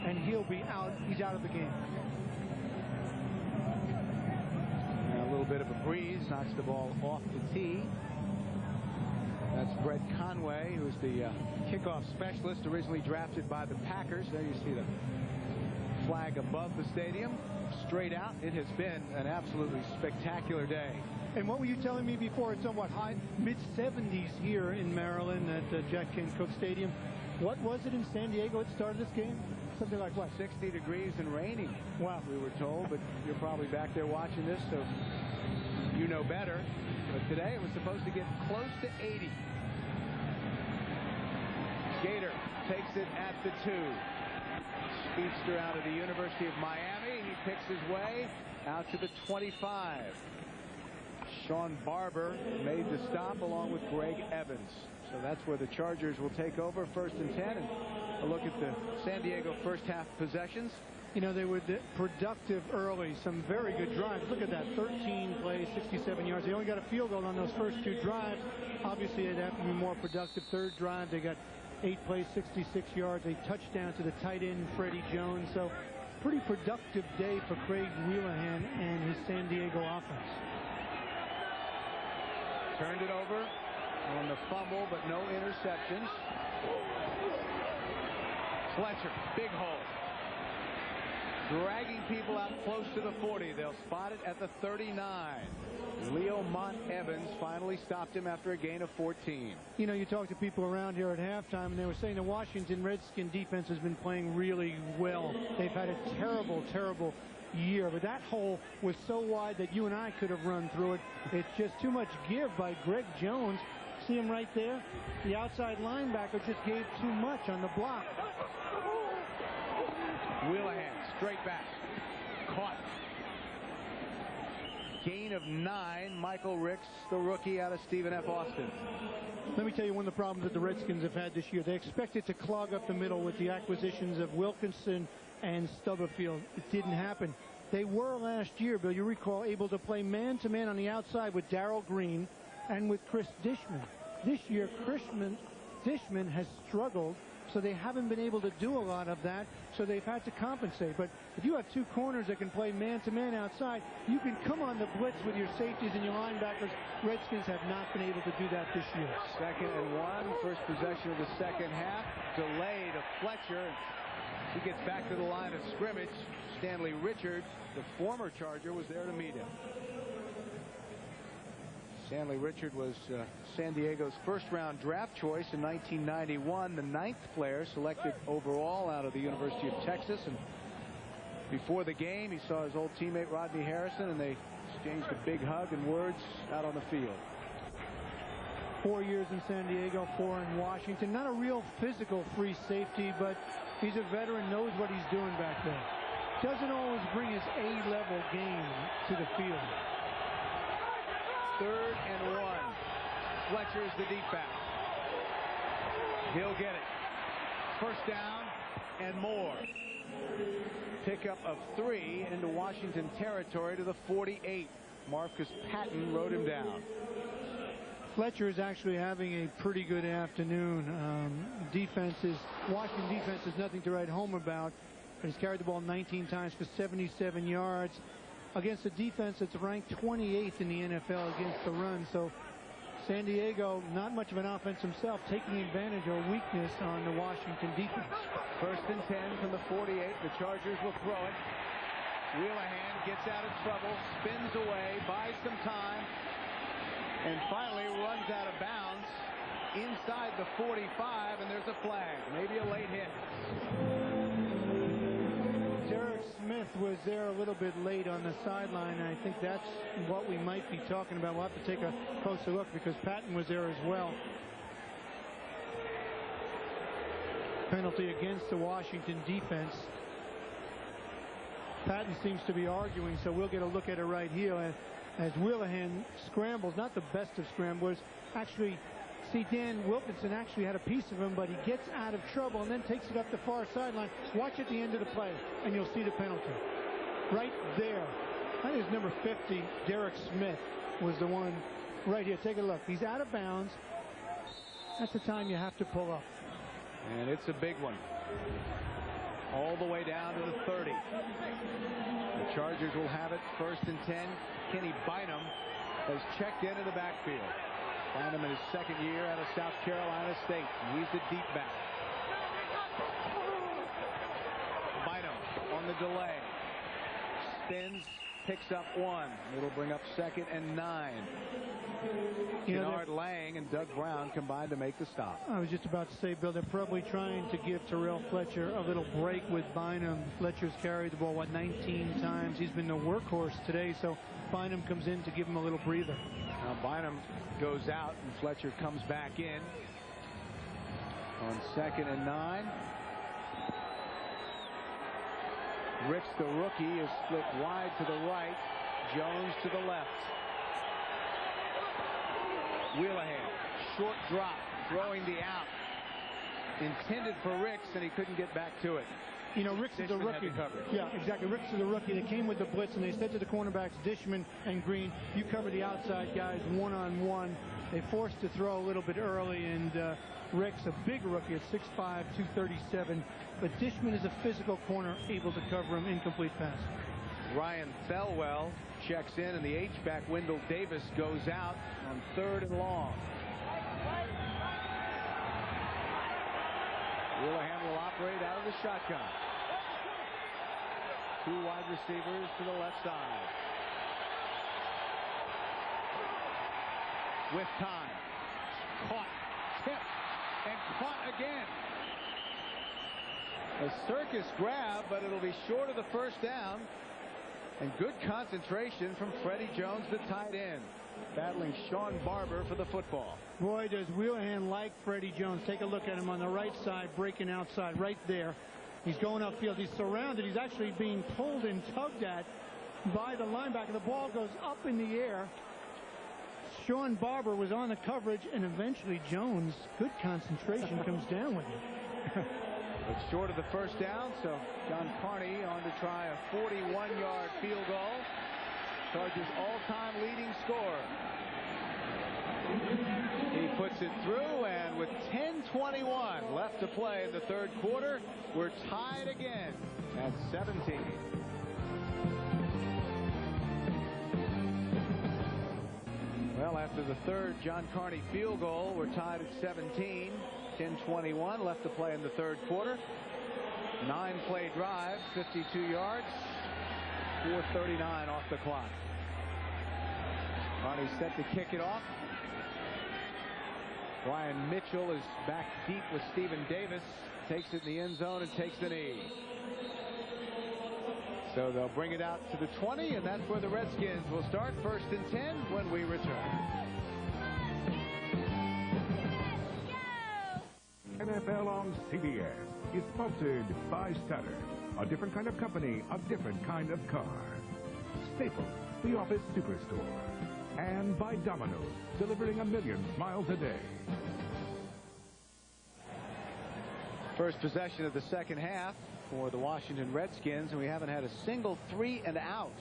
and he'll be out. He's out of the game. A little bit of a breeze knocks the ball off the tee. That's Brett Conway, who's the kickoff specialist, originally drafted by the Packers. There you see the flag above the stadium. Straight out. It has been an absolutely spectacular day. And what were you telling me before? It's somewhat high, mid-70s here in Maryland at Jack Kent Cooke Stadium. What was it in San Diego at the start of this game? Something like what? 60 degrees and raining. Wow. We were told, but you're probably back there watching this, so you know better. But today it was supposed to get close to 80. Gator takes it at the 2. Speedster out of the University of Miami. He picks his way out to the 25. Sean Barber made the stop along with Greg Evans. So that's where the Chargers will take over, 1st and 10. And a look at the San Diego first half possessions. You know, they were productive early. Some very good drives. Look at that. 13 plays, 67 yards. They only got a field goal on those first 2 drives. Obviously, they'd have to be more productive. 3rd drive, they got 8 plays, 66 yards. A touchdown to the tight end, Freddie Jones. So, pretty productive day for Craig Wheelahan and his San Diego offense. Turned it over on the fumble, but no interceptions. Fletcher, big hole. Dragging people out close to the 40. They'll spot it at the 39. Leo Mont Evans finally stopped him after a gain of 14. You know, you talk to people around here at halftime, and they were saying the Washington Redskin defense has been playing really well. They've had a terrible, terrible year, but that hole was so wide that you and I could have run through it. It's just too much give by Greg Jones. See him right there? The outside linebacker just gave too much on the block. Wheelahan straight back. Caught. gain of 9. Michael Ricks, the rookie out of Stephen F. Austin. Let me tell you one of the problems that the Redskins have had this year. They expected to clog up the middle with the acquisitions of Wilkinson and Stubblefield. It didn't happen. They were last year, Bill, you recall, able to play man-to-man on the outside with Darrell Green and with Chris Dishman. This year, Dishman has struggled, so they haven't been able to do a lot of that, so they've had to compensate. But if you have two corners that can play man-to-man outside, you can come on the blitz with your safeties and your linebackers. Redskins have not been able to do that this year. 2nd and 1, first possession of the second half. Delay to Fletcher. He gets back to the line of scrimmage. Stanley Richard, the former Charger, was there to meet him. Stanley Richard was San Diego's first-round draft choice in 1991, the 9th player selected overall out of the University of Texas. And before the game, he saw his old teammate Rodney Harrison, and they exchanged a big hug and words out on the field. 4 years in San Diego, 4 in Washington. Not a real physical free safety, but he's a veteran, knows what he's doing back there. Doesn't always bring his A-level game to the field. 3rd and 1. Fletcher's the deep back. He'll get it. First down and more. Pickup of 3 into Washington territory to the 48. Marcus Patton rode him down. Fletcher is actually having a pretty good afternoon. Washington defense is nothing to write home about. He's carried the ball 19 times for 77 yards against a defense that's ranked 28th in the NFL against the run. So San Diego, not much of an offense himself, taking advantage of a weakness on the Washington defense. 1st and 10 from the 48. The Chargers will throw it. Wheelahan gets out of trouble, spins away, buys some time, and finally runs out of bounds inside the 45, and there's a flag. Maybe a late hit. Derek Smith was there a little bit late on the sideline, and I think that's what we might be talking about. We'll have to take a closer look because Patton was there as well. Penalty against the Washington defense. Patton seems to be arguing, so we'll get a look at it right here as Wheelahan scrambles. Not the best of scramblers. Actually, see, Dan Wilkinson actually had a piece of him, but he gets out of trouble and then takes it up the far sideline. Watch at the end of the play, and you'll see the penalty. Right there. I think it's number 50, Derek Smith, was the one right here. Take a look. He's out of bounds. That's the time you have to pull up. And it's a big one. All the way down to the 30. The Chargers will have it 1st and 10. Kenny Bynum has checked into the backfield. Bynum in his 2nd year out of South Carolina State. He's the deep back. Bynum on the delay. Spins, picks up 1. It'll bring up 2nd and 9. Kennard Lang and Doug Brown combined to make the stop. I was just about to say, Bill, they're probably trying to give Terrell Fletcher a little break with Bynum. Fletcher's carried the ball, 19 times. He's been the workhorse today, so Bynum comes in to give him a little breather. Now Bynum goes out, and Fletcher comes back in on 2nd and 9. Ricks, the rookie, is split wide to the right. Jones to the left. Wheelahan, short drop, throwing the out. Intended for Ricks, and he couldn't get back to it. You know, Ricks is a rookie. Yeah, exactly. Ricks is a rookie. They came with the blitz, and they said to the cornerbacks, Dishman and Green, you cover the outside guys one-on-one. They forced to throw a little bit early, and Ricks, a big rookie at 6'5", 237. But Dishman is a physical corner, able to cover him. Incomplete pass. Ryan Thelwell checks in, and the H-back Wendell Davis goes out on 3rd and long. Wheelahan will operate out of the shotgun. 2 wide receivers to the left side. With time. Caught, tipped, and caught again. A circus grab, but it'll be short of the first down. And good concentration from Freddie Jones, the tight end, battling Sean Barber for the football. Boy, does Wheelahan like Freddie Jones. Take a look at him on the right side, breaking outside right there. He's going upfield. He's surrounded. He's actually being pulled and tugged at by the linebacker. The ball goes up in the air. Sean Barber was on the coverage, and eventually Jones, good concentration, comes down with it. But short of the first down, so John Carney on to try a 41-yard field goal. Chargers all-time leading scorer. He puts it through, and with 10:21 left to play in the third quarter, we're tied again at 17. Well, after the third John Carney field goal, we're tied at 17. 10:21 left to play in the third quarter. 9-play drive, 52 yards, 4:39 off the clock. Carney set to kick it off. Brian Mitchell is back deep with Stephen Davis. Takes it in the end zone and takes the knee. So they'll bring it out to the 20, and that's where the Redskins will start. 1st and 10 when we return. NFL on CBS is sponsored by Stutter, a different kind of company, a different kind of car. Staples, the office superstore. And by Domino's, delivering 1 million smiles a day. First possession of the second half for the Washington Redskins, and we haven't had a single 3-and-out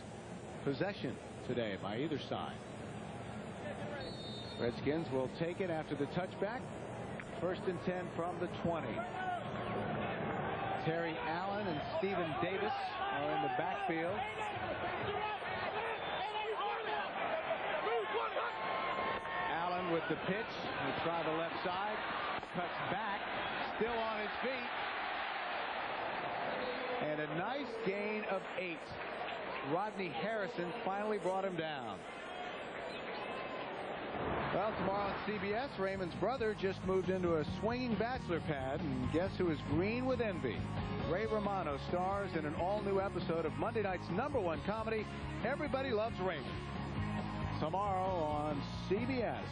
possession today by either side. Redskins will take it after the touchback. 1st and 10 from the 20. Terry Allen and Stephen Davis are in the backfield. Allen with the pitch. He'll try the left side. Cuts back. Still on his feet. And a nice gain of 8. Rodney Harrison finally brought him down. Well, tomorrow on CBS, Raymond's brother just moved into a swinging bachelor pad, and guess who is green with envy? Ray Romano stars in an all-new episode of Monday night's #1 comedy, Everybody Loves Raymond. Tomorrow on CBS.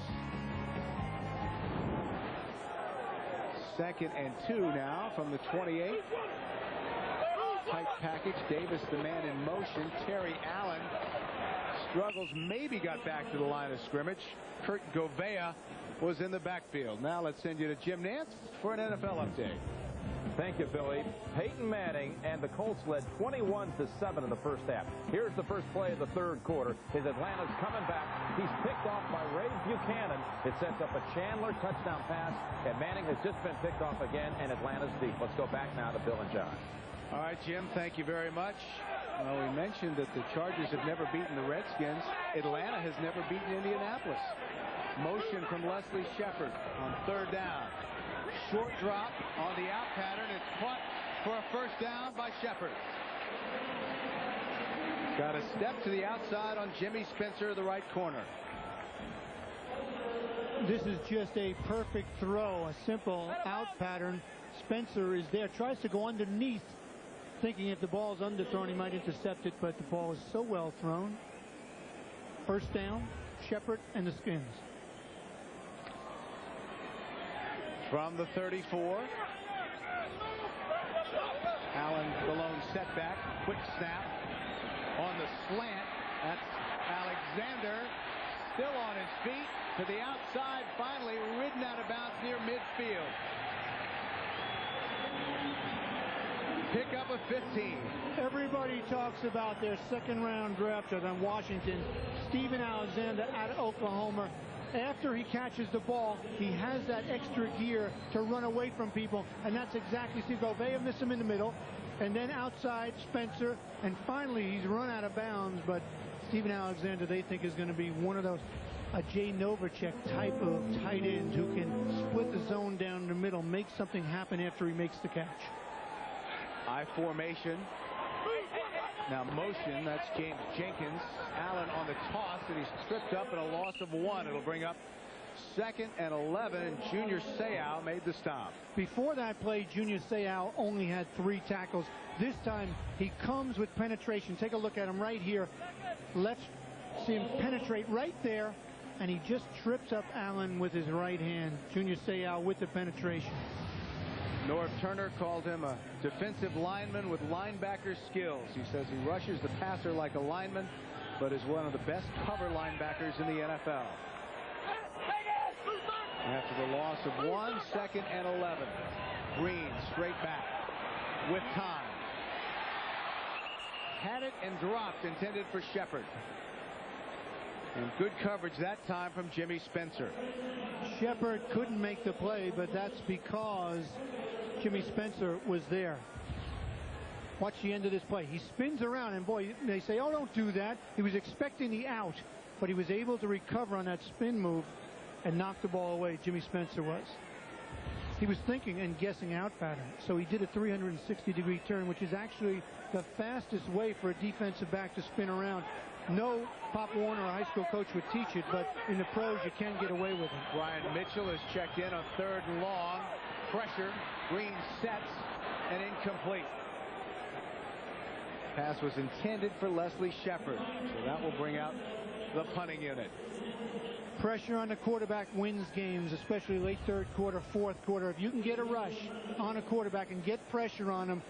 2nd and 2 now from the 28. Tight package. Davis, the man in motion. Terry Allen struggles, maybe got back to the line of scrimmage. Kurt Govea was in the backfield. Now let's send you to Jim Nance for an NFL update. Thank you, Billy. Peyton Manning and the Colts led 21-7 in the first half. Here's the first play of the third quarter. His Atlanta's coming back. He's picked off by Ray Buchanan. It sets up a Chandler touchdown pass, and Manning has just been picked off again, and Atlanta's deep. Let's go back now to Bill and John. All right, Jim, thank you very much. Well, we mentioned that the Chargers have never beaten the Redskins. Atlanta has never beaten Indianapolis. Motion from Leslie Shepard on 3rd down. Short drop on the out pattern. It's caught for a first down by Shepard. Got a step to the outside on Jimmy Spencer, the right corner. This is just a perfect throw, a simple out pattern. Spencer is there, tries to go underneath, thinking if the ball's underthrown he might intercept it, but the ball is so well thrown. First down, Shepard and the Skins. From the 34. Allen, the lone setback. Quick snap on the slant. That's Alexander. Still on his feet to the outside. Finally ridden out of bounds near midfield. Pick up a 15. Everybody talks about their second-round draft pick on Washington. Stephen Alexander out of Oklahoma. After he catches the ball, he has that extra gear to run away from people, and that's exactly Steve Govea missed him in the middle, and then outside Spencer, and finally he's run out of bounds. But Stephen Alexander, they think, is going to be one of those a Jay Novacek type of tight end who can split the zone down the middle, make something happen after he makes the catch. I formation. Now motion, that's James Jenkins. Allen on the toss, and he's tripped up and a loss of 1. It'll bring up 2nd and 11, and Junior Seau made the stop. Before that play, Junior Seau only had 3 tackles. This time he comes with penetration. Take a look at him right here. Let's see him penetrate right there, and he just trips up Allen with his right hand. Junior Seau with the penetration. Norv Turner called him a defensive lineman with linebacker skills. He says he rushes the passer like a lineman, but is one of the best cover linebackers in the NFL. After the loss of 1, 2nd and 11. Green straight back with time. Had it and dropped, intended for Shepard. And good coverage that time from Jimmy Spencer. Shepard couldn't make the play, but that's because Jimmy Spencer was there. Watch the end of this play. He spins around, and boy, they say, oh, don't do that. He was expecting the out, but he was able to recover on that spin move and knock the ball away. Jimmy Spencer was. He was thinking and guessing out pattern. So he did a 360-degree turn, which is actually the fastest way for a defensive back to spin around. No Pop Warner, a high school coach, would teach it, but in the pros, you can get away with it. Brian Mitchell is checked in on 3rd and long. Pressure. Green sets and incomplete. Pass was intended for Leslie Shepard, so that will bring out the punting unit. Pressure on the quarterback wins games, especially late 3rd quarter, 4th quarter. If you can get a rush on a quarterback and get pressure on him,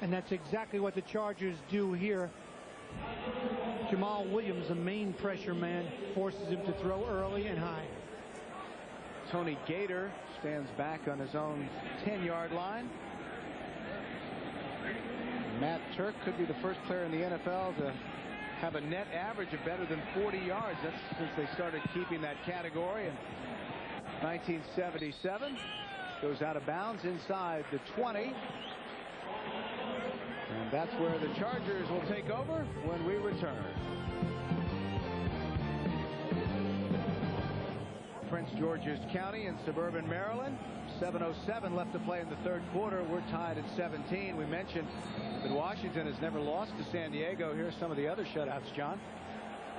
and that's exactly what the Chargers do here. Jamal Williams, the main pressure man, forces him to throw early and high. Tony Gator stands back on his own 10-yard line. Matt Turk could be the first player in the NFL to have a net average of better than 40 yards. That's since they started keeping that category in 1977. Goes out of bounds inside the 20. And that's where the Chargers will take over when we return. Prince George's County in suburban Maryland. 7:07 left to play in the 3rd quarter. We're tied at 17. We mentioned that Washington has never lost to San Diego. Here's some of the other shutouts, John.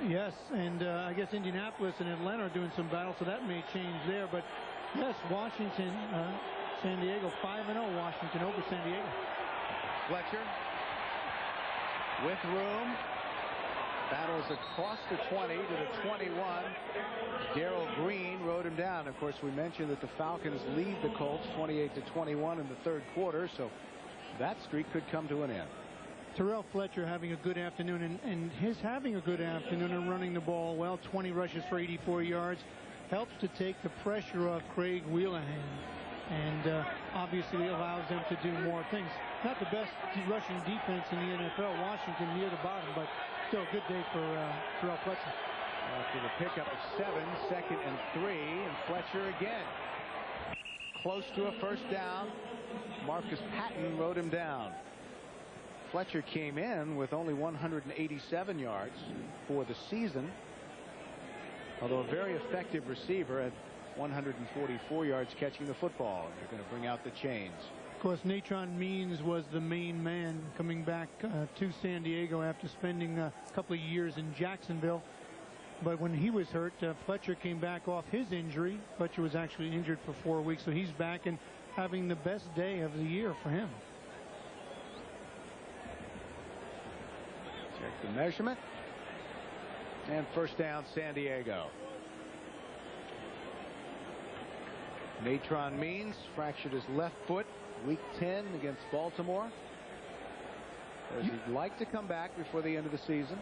Yes, and I guess Indianapolis and Atlanta are doing some battle, so that may change there. But yes, Washington, San Diego, 5-0 Washington over San Diego. Fletcher with room. Battles across the 20 to the 21. Darrell Green rode him down. Of course, we mentioned that the Falcons lead the Colts 28-21 in the 3rd quarter, so that streak could come to an end. Terrell Fletcher having a good afternoon, and his having a good afternoon and running the ball well. 20 rushes for 84 yards. Helps to take the pressure off Craig Wheelahan, and obviously allows them to do more things. Not the best rushing defense in the NFL. Washington near the bottom, but still a good day for Terrell Fletcher. After the pickup of 7, 2nd and 3, and Fletcher again. Close to a first down. Marcus Patton rode him down. Fletcher came in with only 187 yards for the season, although a very effective receiver at 144 yards catching the football. They're going to bring out the chains. Of course, Natron Means was the main man coming back to San Diego after spending a couple of years in Jacksonville. But when he was hurt, Fletcher came back off his injury. Fletcher was actually injured for 4 weeks, so he's back and having the best day of the year for him. Check the measurement. And first down, San Diego. Natron Means fractured his left foot week 10 against Baltimore. He'd like to come back before the end of the season.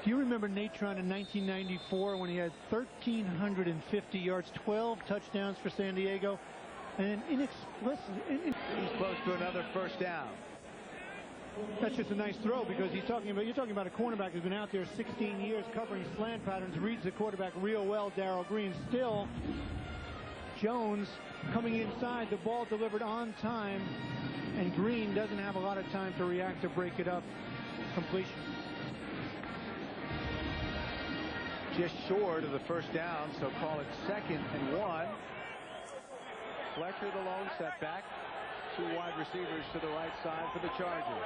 Do you remember Natron in 1994 when he had 1,350 yards, 12 touchdowns for San Diego, and inexplicable? He's close to another first down. That's just a nice throw, because you're talking about a cornerback who's been out there 16 years covering slant patterns, reads the quarterback real well. Darrell Green. Still, Jones coming inside, the ball delivered on time, and Green doesn't have a lot of time to react to break it up. Completion. Just short of the first down, so call it 2nd and 1. Fletcher the lone setback. 2 wide receivers to the right side for the Chargers.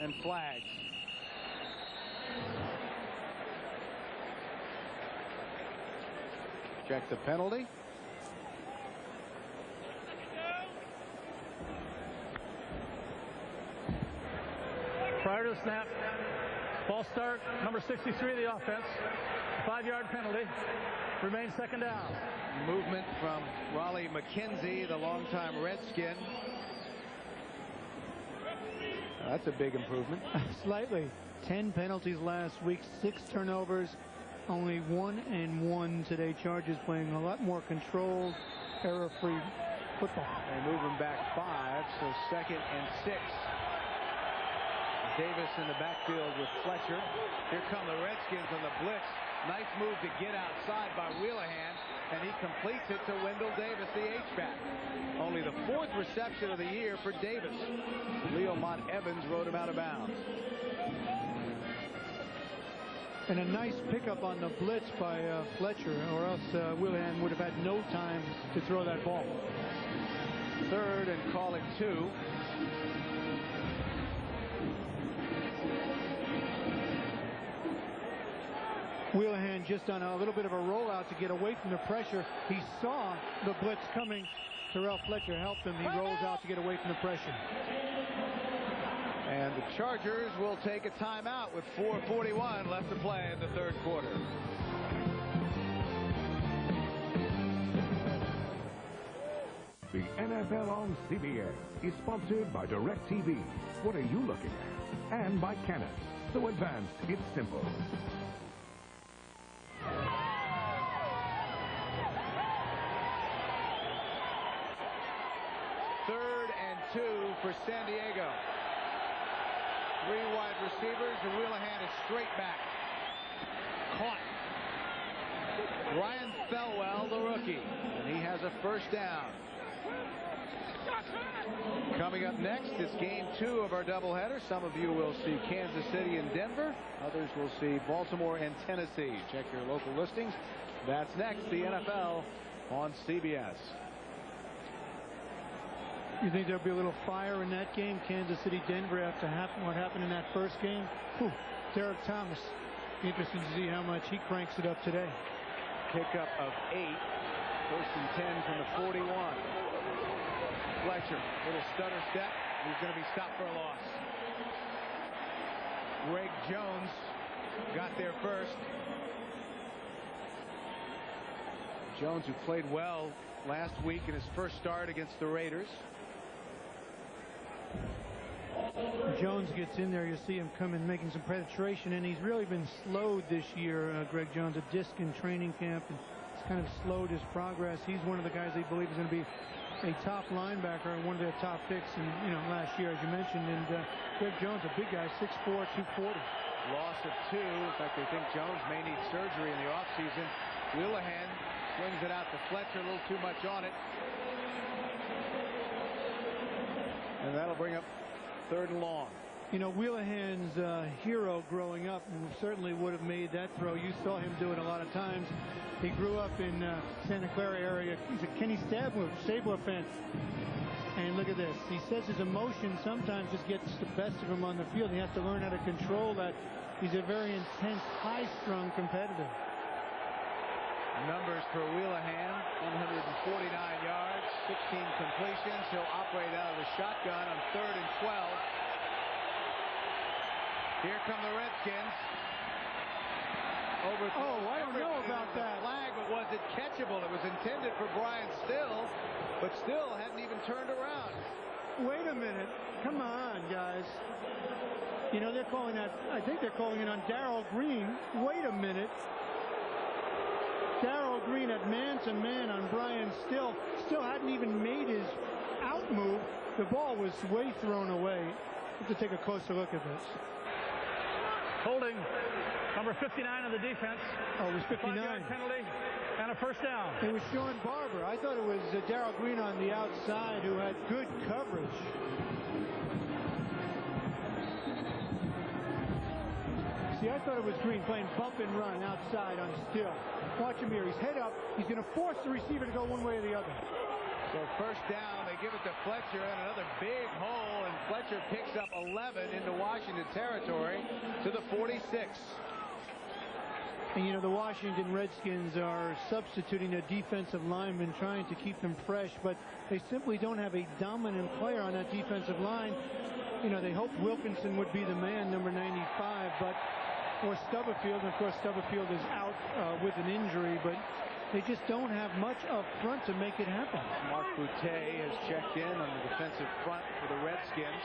And flags. Check the penalty. Prior to the snap, False start, number 63 of the offense. 5-yard penalty. Remains second down. Movement from Raleigh McKenzie, the longtime Redskin. That's a big improvement. Slightly. 10 penalties last week, 6 turnovers, only 1-1 today. Chargers playing a lot more controlled, error-free football. They move him back 5, so 2nd and 6. Davis in the backfield with Fletcher. Here come the Redskins on the blitz. Nice move to get outside by Wheelahan, and he completes it to Wendell Davis, the H-back. Only the 4th reception of the year for Davis. Leo Mont Evans rode him out of bounds. And a nice pickup on the blitz by Fletcher, or else Wheelahan would have had no time to throw that ball. 3rd and call it 2. Wheelahan just on a little bit of a rollout to get away from the pressure. He saw the blitz coming. Terrell Fletcher helped him. He rolls out to get away from the pressure. And the Chargers will take a timeout with 4:41 left to play in the 3rd quarter. The NFL on CBS is sponsored by DirecTV. What are you looking at? And by Canon. So advanced, it's simple. 3rd and 2 for San Diego. 3 wide receivers, and Wheelahan is straight back. Caught. Ryan Thelwell, the rookie, and he has a 1st down. Coming up next is game 2 of our doubleheader. Some of you will see Kansas City and Denver. Others will see Baltimore and Tennessee. Check your local listings. That's next, the NFL on CBS. You think there'll be a little fire in that game? Kansas City, Denver, after what happened in that first game? Whew. Derek Thomas. Interesting to see how much he cranks it up today. Pickup of 8. 1st and 10 from the 41. Fletcher, little stutter step. He's going to be stopped for a loss. Greg Jones got there first. Jones, who played well last week in his first start against the Raiders. Jones gets in there, you see him coming, making some penetration, and he's really been slowed this year. Greg Jones, a disc in training camp, and it's kind of slowed his progress. He's one of the guys they believe is going to be a top linebacker and one of their top picks in, last year, as you mentioned. And Greg Jones, a big guy, 6'4", 240. Loss of 2. In fact, they think Jones may need surgery in the offseason. Wheelahan swings it out to Fletcher, a little too much on it. And that'll bring up 3rd and long. Wheelahan's hero growing up certainly would have made that throw. You saw him do it a lot of times. He grew up in Santa Clara area. He's a Kenny Stabler fan. And look at this. He says his emotion sometimes just gets the best of him on the field. He has to learn how to control that. He's a very intense, high-strung competitor. Numbers for Wheelahan, 149 yards, 16 completions. He'll operate out of the shotgun on 3rd and 12. Here come the Redskins. Oh, I don't know about that. Flag, but was it catchable? It was intended for Brian Still, but Still hadn't even turned around. Wait a minute. Come on, guys. They're calling that. I think they're calling it on Darrell Green. Wait a minute. Darrell Green at man-to-man on Brian Still. Still hadn't even made his out move. The ball was way thrown away. Have to take a closer look at this. Holding number 59 of the defense. Oh, it was 59. 5-yard penalty and a 1st down. It was Sean Barber. I thought it was Darrell Green on the outside who had good coverage. See, I thought it was Green playing bump and run outside on Still. Watch him here. He's head up. He's going to force the receiver to go one way or the other. So 1st down, they give it to Fletcher, and another big hole, and Fletcher picks up 11 into Washington territory to the 46. And the Washington Redskins are substituting a defensive lineman, trying to keep them fresh, but they simply don't have a dominant player on that defensive line. You know, they hoped Wilkinson would be the man, number 95, but for Stubblefield, and of course Stubblefield is out with an injury, but they just don't have much up front to make it happen. Mark Boutte has checked in on the defensive front for the Redskins.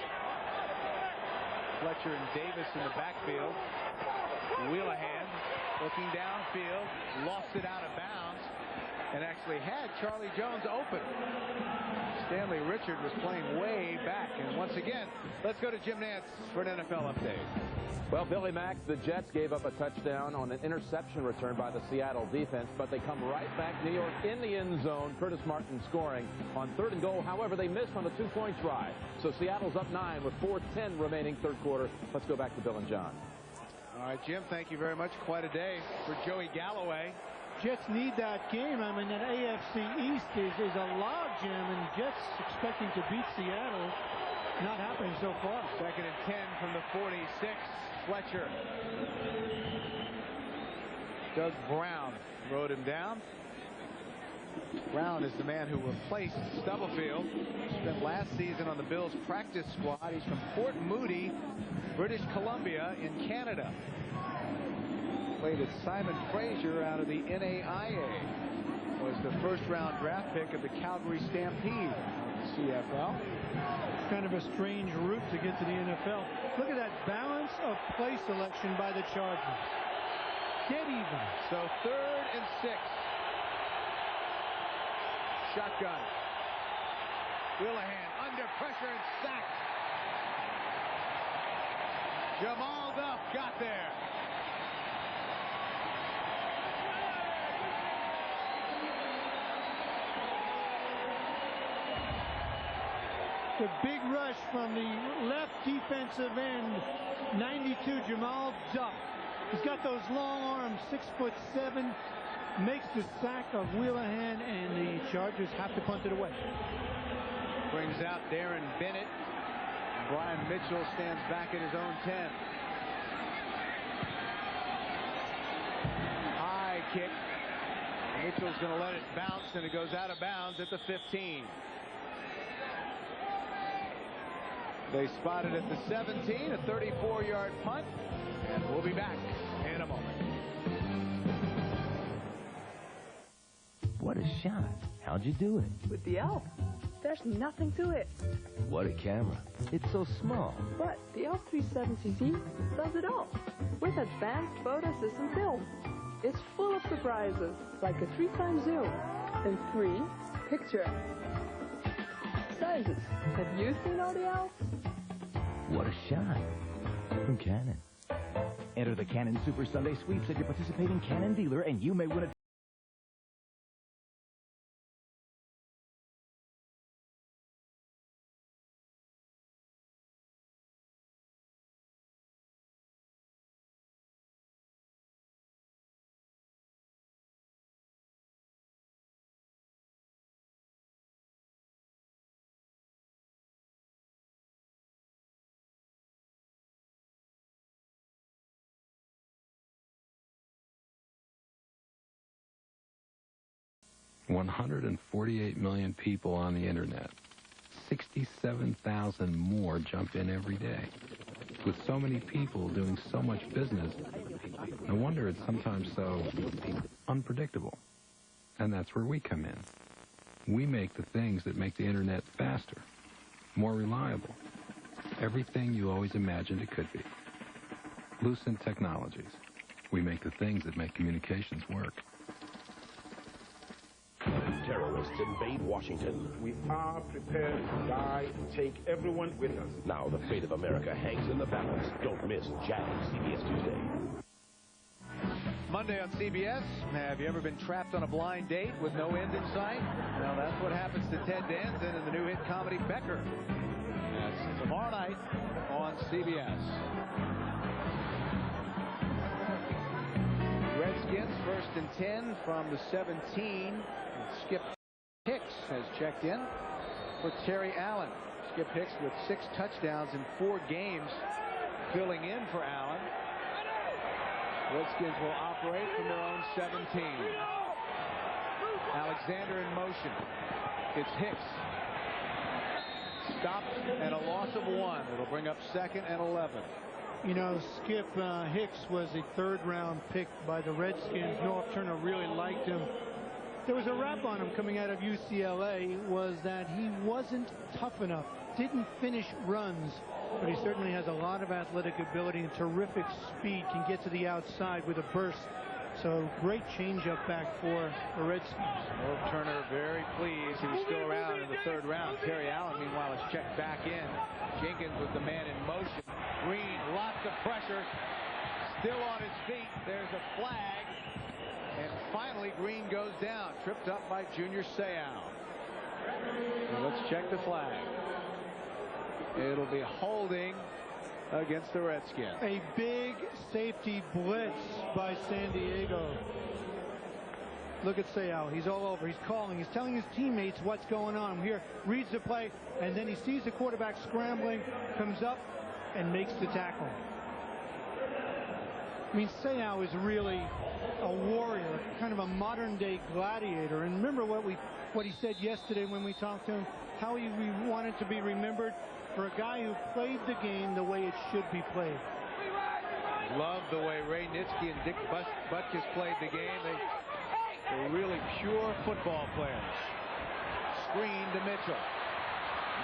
Fletcher and Davis in the backfield. Wheelahan looking downfield, lost it out of bounds, and actually had Charlie Jones open. Stanley Richard was playing way back. And once again, let's go to Jim Nantz for an NFL update. Well, Billy Mack, the Jets gave up a touchdown on an interception return by the Seattle defense, but they come right back. New York in the end zone. Curtis Martin scoring on 3rd and goal. However, they missed on the 2-point try. So Seattle's up 9 with 4:10 remaining 3rd quarter. Let's go back to Bill and John. All right, Jim, thank you very much. Quite a day for Joey Galloway. Jets need that game. I mean, that AFC East is a logjam, and Jets expecting to beat Seattle. Not happening so far. 2nd and 10 from the 46. Fletcher. Doug Brown rode him down. Brown is the man who replaced Stubblefield. Spent last season on the Bills practice squad. He's from Port Moody, British Columbia in Canada. Played at Simon Fraser out of the NAIA. Was the 1st-round draft pick of the Calgary Stampede. CFL. Kind of a strange route to get to the NFL. Look at that balance of play selection by the Chargers. Dead even. So 3rd and 6. Shotgun. Wheelahan under pressure and sacked. Jamal Duff got there. The big rush from the left defensive end, 92, Jamal Duff. He's got those long arms, 6'7", makes the sack of Wheelahan, and the Chargers have to punt it away. Brings out Darren Bennett. Brian Mitchell stands back at his own 10. High kick. Mitchell's going to let it bounce, and it goes out of bounds at the 15. They spot it at the 17, a 34-yard punt, and we'll be back in a moment. What a shot. How'd you do it? With the Elf. There's nothing to it. What a camera. It's so small. But the Elf 370Z does it all. With advanced photo system film. It's full of surprises, like a 3x zoom and 3 picture sizes. Have you seen all the Elves? What a shot. From Canon. Enter the Canon Super Sunday Sweeps at your participating Canon dealer, and you may win a $148 million people on the internet. 67,000 more jump in every day. With so many people doing so much business, no wonder it's sometimes so unpredictable. And that's where we come in. We make the things that make the internet faster, more reliable, everything you always imagined it could be. Lucent Technologies. We make the things that make communications work. Terrorists invade Washington. We are prepared to die and take everyone with us. Now the fate of America hangs in the balance. Don't miss Jag, CBS Tuesday. Monday on CBS. Have you ever been trapped on a blind date with no end in sight? Well, that's what happens to Ted Danson in the new hit comedy Becker. That's tomorrow night on CBS. Redskins 1st and 10 from the 17. Skip Hicks has checked in for Terry Allen. Skip Hicks with 6 touchdowns in 4 games, filling in for Allen. Redskins will operate from their own 17. Alexander in motion. It's Hicks. stop and a loss of 1. It'll bring up 2nd and 11. You know, Skip Hicks was a 3rd-round pick by the Redskins. Norv Turner really liked him. There was a rap on him coming out of UCLA, was that he wasn't tough enough, didn't finish runs, but he certainly has a lot of athletic ability and terrific speed, can get to the outside with a burst. So great changeup back for the Redskins. Norv Turner very pleased he was still around in the 3rd round. Terry Allen, meanwhile, is checked back in. Jenkins was the man in motion. Green, lots of pressure, still on his feet. There's a flag, and finally Green goes down, tripped up by Junior Seau. So let's check the flag. It'll be holding against the Redskins. A big safety blitz by San Diego. Look at Seau. He's all over. He's calling. He's telling his teammates what's going on. Here, reads the play, and then he sees the quarterback scrambling, comes up, and makes the tackle. I mean, Seau is really a warrior, kind of a modern-day gladiator. And remember what he said yesterday when we talked to him, how he wanted to be remembered for a guy who played the game the way it should be played. Love the way Ray Nitschke and Dick Butkus played the game. They're really pure football players. Screen to Mitchell.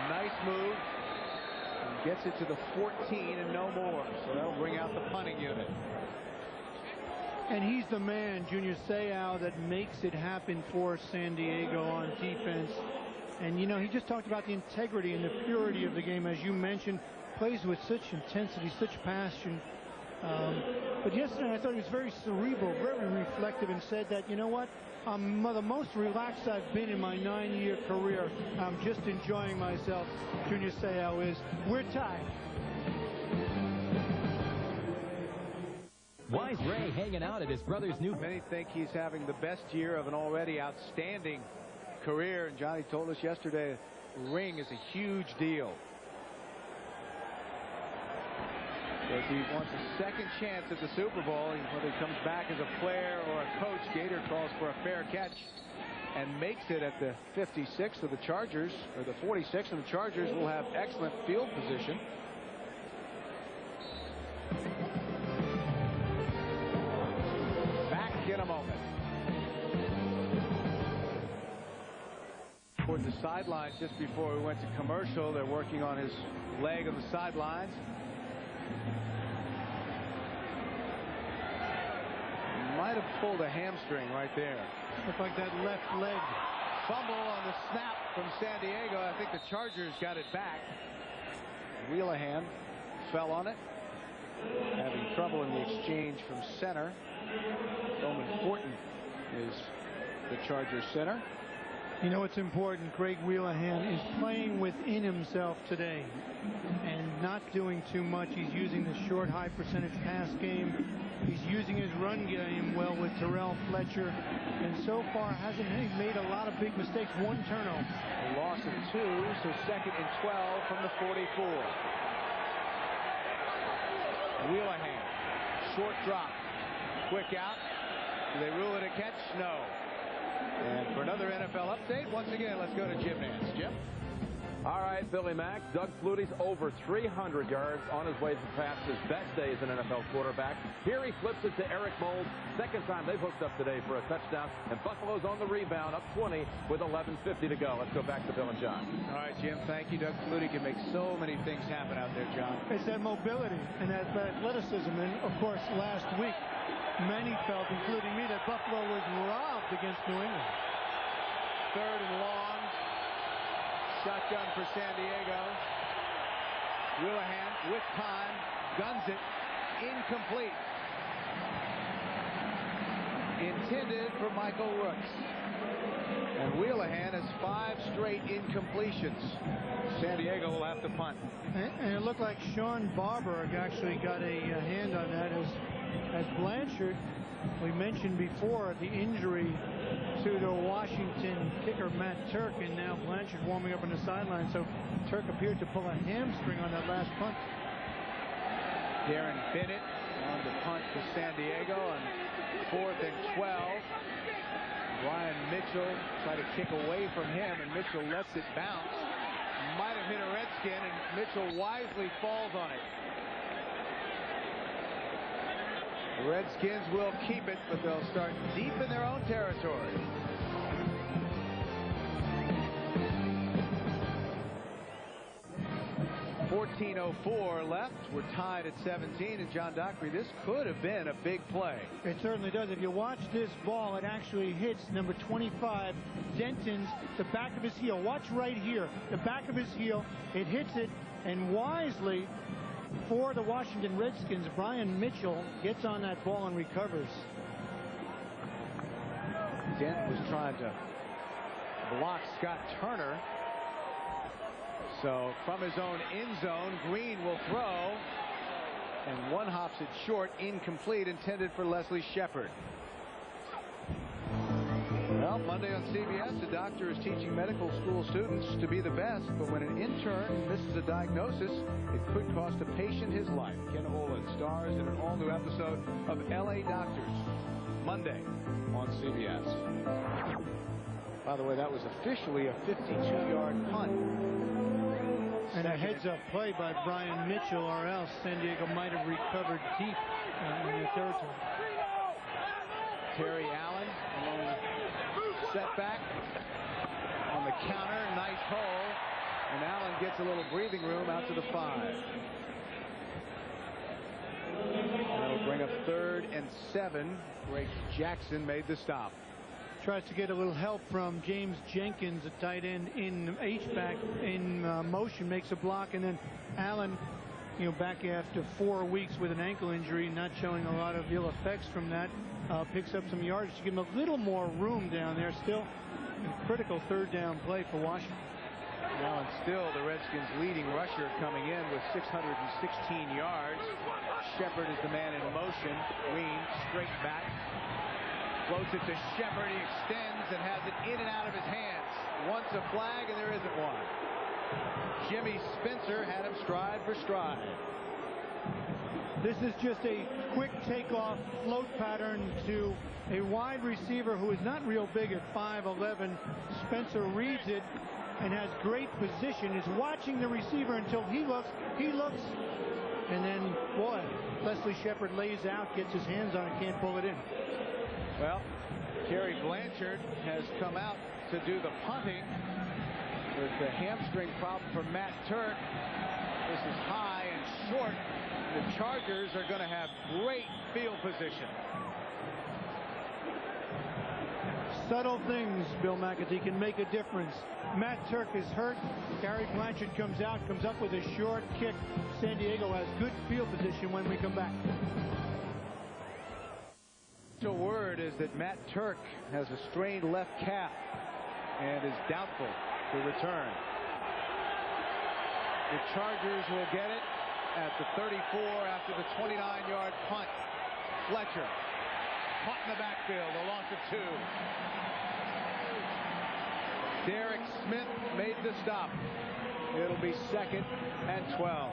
Nice move. And gets it to the 14 and no more. So that'll bring out the punting unit. And he's the man, Junior Seau, that makes it happen for San Diego on defense. And, you know, he just talked about the integrity and the purity of the game, as you mentioned. Plays with such intensity, such passion. But yesterday I thought he was very cerebral, very reflective, and said that, you know what, I'm the most relaxed I've been in my 9-year career. I'm just enjoying myself. Junior Seau is. We're tied. Why is Ray hanging out at his brother's new... Many think he's having the best year of an already outstanding career, and Johnny told us yesterday the ring is a huge deal. Because he wants a second chance at the Super Bowl, whether he comes back as a player or a coach. Gator calls for a fair catch and makes it at the 56 of the Chargers, or the 46, and the Chargers will have excellent field position. Back in a moment. Toward the sidelines just before we went to commercial. They're working on his leg on the sidelines. Might have pulled a hamstring right there. Looked like that left leg. Fumble on the snap from San Diego. I think the Chargers got it back. Wheelahan fell on it. Having trouble in the exchange from center. Bowman Fortin is the Chargers center. You know what's important? Craig Wheelahan is playing within himself today and not doing too much. He's using the short, high percentage pass game. He's using his run game well with Terrell Fletcher, and so far hasn't made a lot of big mistakes. One turnover. A loss of 2, so 2nd and 12 from the 44. Wheelahan, short drop, quick out. Do they rule it a catch? No. And for another NFL update, once again, let's go to Jim Nance. Jim? All right, Billy Mack. Doug Flutie's over 300 yards on his way to pass his best day as an NFL quarterback. Here he flips it to Eric Mould. Second time they've hooked up today for a touchdown. And Buffalo's on the rebound, up 20 with 11:50 to go. Let's go back to Bill and John. All right, Jim, thank you. Doug Flutie can make so many things happen out there, John. It's that mobility and that athleticism. And, of course, last week, many felt, including me, that Buffalo was robbed against New England. 3rd and long. Shotgun for San Diego. Wheelahan with time. Guns it. Incomplete. Intended for Michael Rooks. And Wheelahan has 5 straight incompletions. San Diego will have to punt. And it looked like Sean Barber actually got a hand on that as Blanchard. We mentioned before the injury to the Washington kicker Matt Turk, and now Blanchard warming up on the sideline. So Turk appeared to pull a hamstring on that last punt. Darren Bennett on the punt to San Diego on 4th and 12. Ryan Mitchell tried to kick away from him, and Mitchell lets it bounce. might have hit a Redskin, and Mitchell wisely falls on it. The Redskins will keep it, but they'll start deep in their own territory. .14:04 left. We're tied at 17, and John Dockery, this could have been a big play. It certainly does. If you watch this ball, it actually hits number 25, Denton's, the back of his heel. Watch right here, the back of his heel. It hits it, and wisely for the Washington Redskins, Brian Mitchell gets on that ball and recovers. Dent was trying to block Scott Turner. So from his own end zone, Green will throw, and one hops it short, incomplete, intended for Leslie Shepard. Well, Monday on CBS, a doctor is teaching medical school students to be the best, but when an intern misses a diagnosis, it could cost a patient his life. Ken Olin stars in an all-new episode of LA Doctors, Monday on CBS. By the way, that was officially a 52-yard punt. And a heads-up play by Brian Mitchell, or else San Diego might have recovered deep in their territory. Terry Allen, setback on the counter, nice hole, and Allen gets a little breathing room out to the 5. That'll bring up 3rd and 7. Greg Jackson made the stop. Tries to get a little help from James Jenkins, a tight end in H-back in motion, makes a block, and then Allen, back after 4 weeks with an ankle injury, not showing a lot of ill effects from that, picks up some yards to give him a little more room down there. Still a critical 3rd down play for Washington. Allen still the Redskins' leading rusher coming in with 616 yards. Shepard is the man in motion. Green straight back. Floats it to Shepard. He extends and has it in and out of his hands. Wants a flag, and there isn't one. Jimmy Spencer had him stride for stride. This is just a quick takeoff float pattern to a wide receiver who is not real big at 5'11". Spencer reads it and has great position, is watching the receiver until he looks, and then, boy, Leslie Shepard lays out, gets his hands on it, can't pull it in. Well, Kerry Blanchard has come out to do the punting with the hamstring problem for Matt Turk. This is high and short. The Chargers are going to have great field position. Subtle things, Bill McAtee, can make a difference. Matt Turk is hurt. Kerry Blanchard comes out, comes up with a short kick. San Diego has good field position when we come back. The word is that Matt Turk has a strained left calf and is doubtful to return. The Chargers will get it at the 34 after the 29-yard punt. Fletcher caught in the backfield, a loss of 2. Derek Smith made the stop. It'll be 2nd and 12.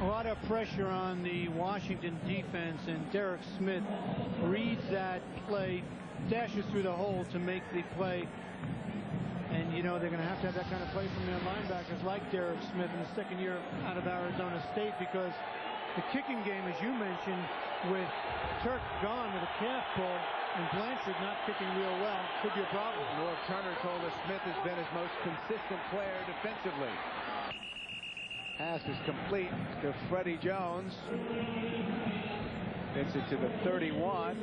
A lot of pressure on the Washington defense, and Derek Smith reads that play, dashes through the hole to make the play. And, they're going to have that kind of play from their linebackers like Derek Smith in the second year out of Arizona State, because the kicking game, as you mentioned, with Turk gone with a calf pull and Blanchard not kicking real well, could be a problem. Norv Turner told us Smith has been his most consistent player defensively. Pass is complete to Freddie Jones. Gets it to the 31.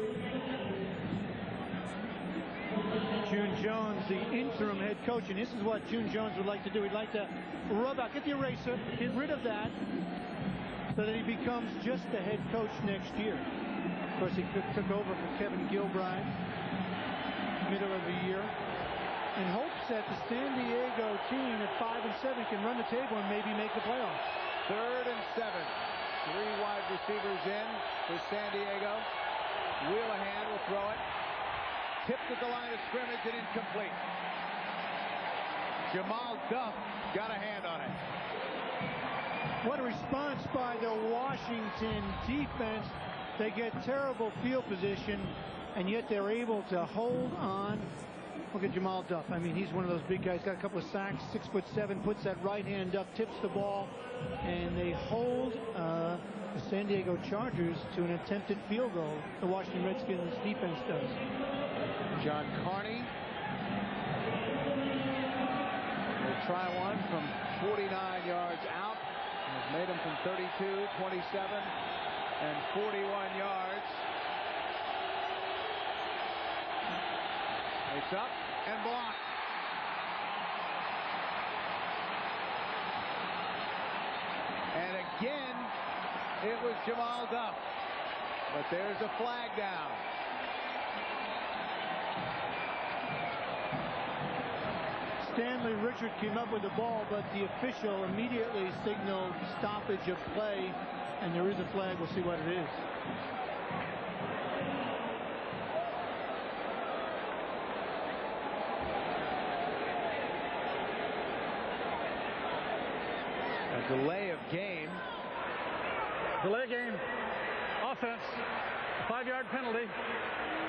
June Jones, the interim head coach, and this is what June Jones would like to do. He'd like to rub out, get the eraser, get rid of that, so that he becomes just the head coach next year. Of course, he took over for Kevin Gilbride middle of the year, and hopes that the San Diego team at 5 and 7 can run the table and maybe make the playoffs. 3rd and 7. 3 wide receivers in for San Diego. Wheelahan will throw it. Tipped at the line of scrimmage and incomplete. Jamal Duff got a hand on it. What a response by the Washington defense. They get terrible field position, and yet they're able to hold on Look at Jamal Duff. I mean, he's one of those big guys. Got a couple of sacks, 6'7", puts that right hand up, tips the ball, and they hold the San Diego Chargers to an attempted field goal. The Washington Redskins defense does. John Carney will try one from 49 yards out. Has made them from 32, 27, and 41 yards. It's up and blocked. And again, it was Jamal Duff. But there's a flag down. Stanley Richard came up with the ball, but the official immediately signaled stoppage of play, and there is a flag. We'll see what it is. A delay of game. Delay game. Offense. 5-yard penalty.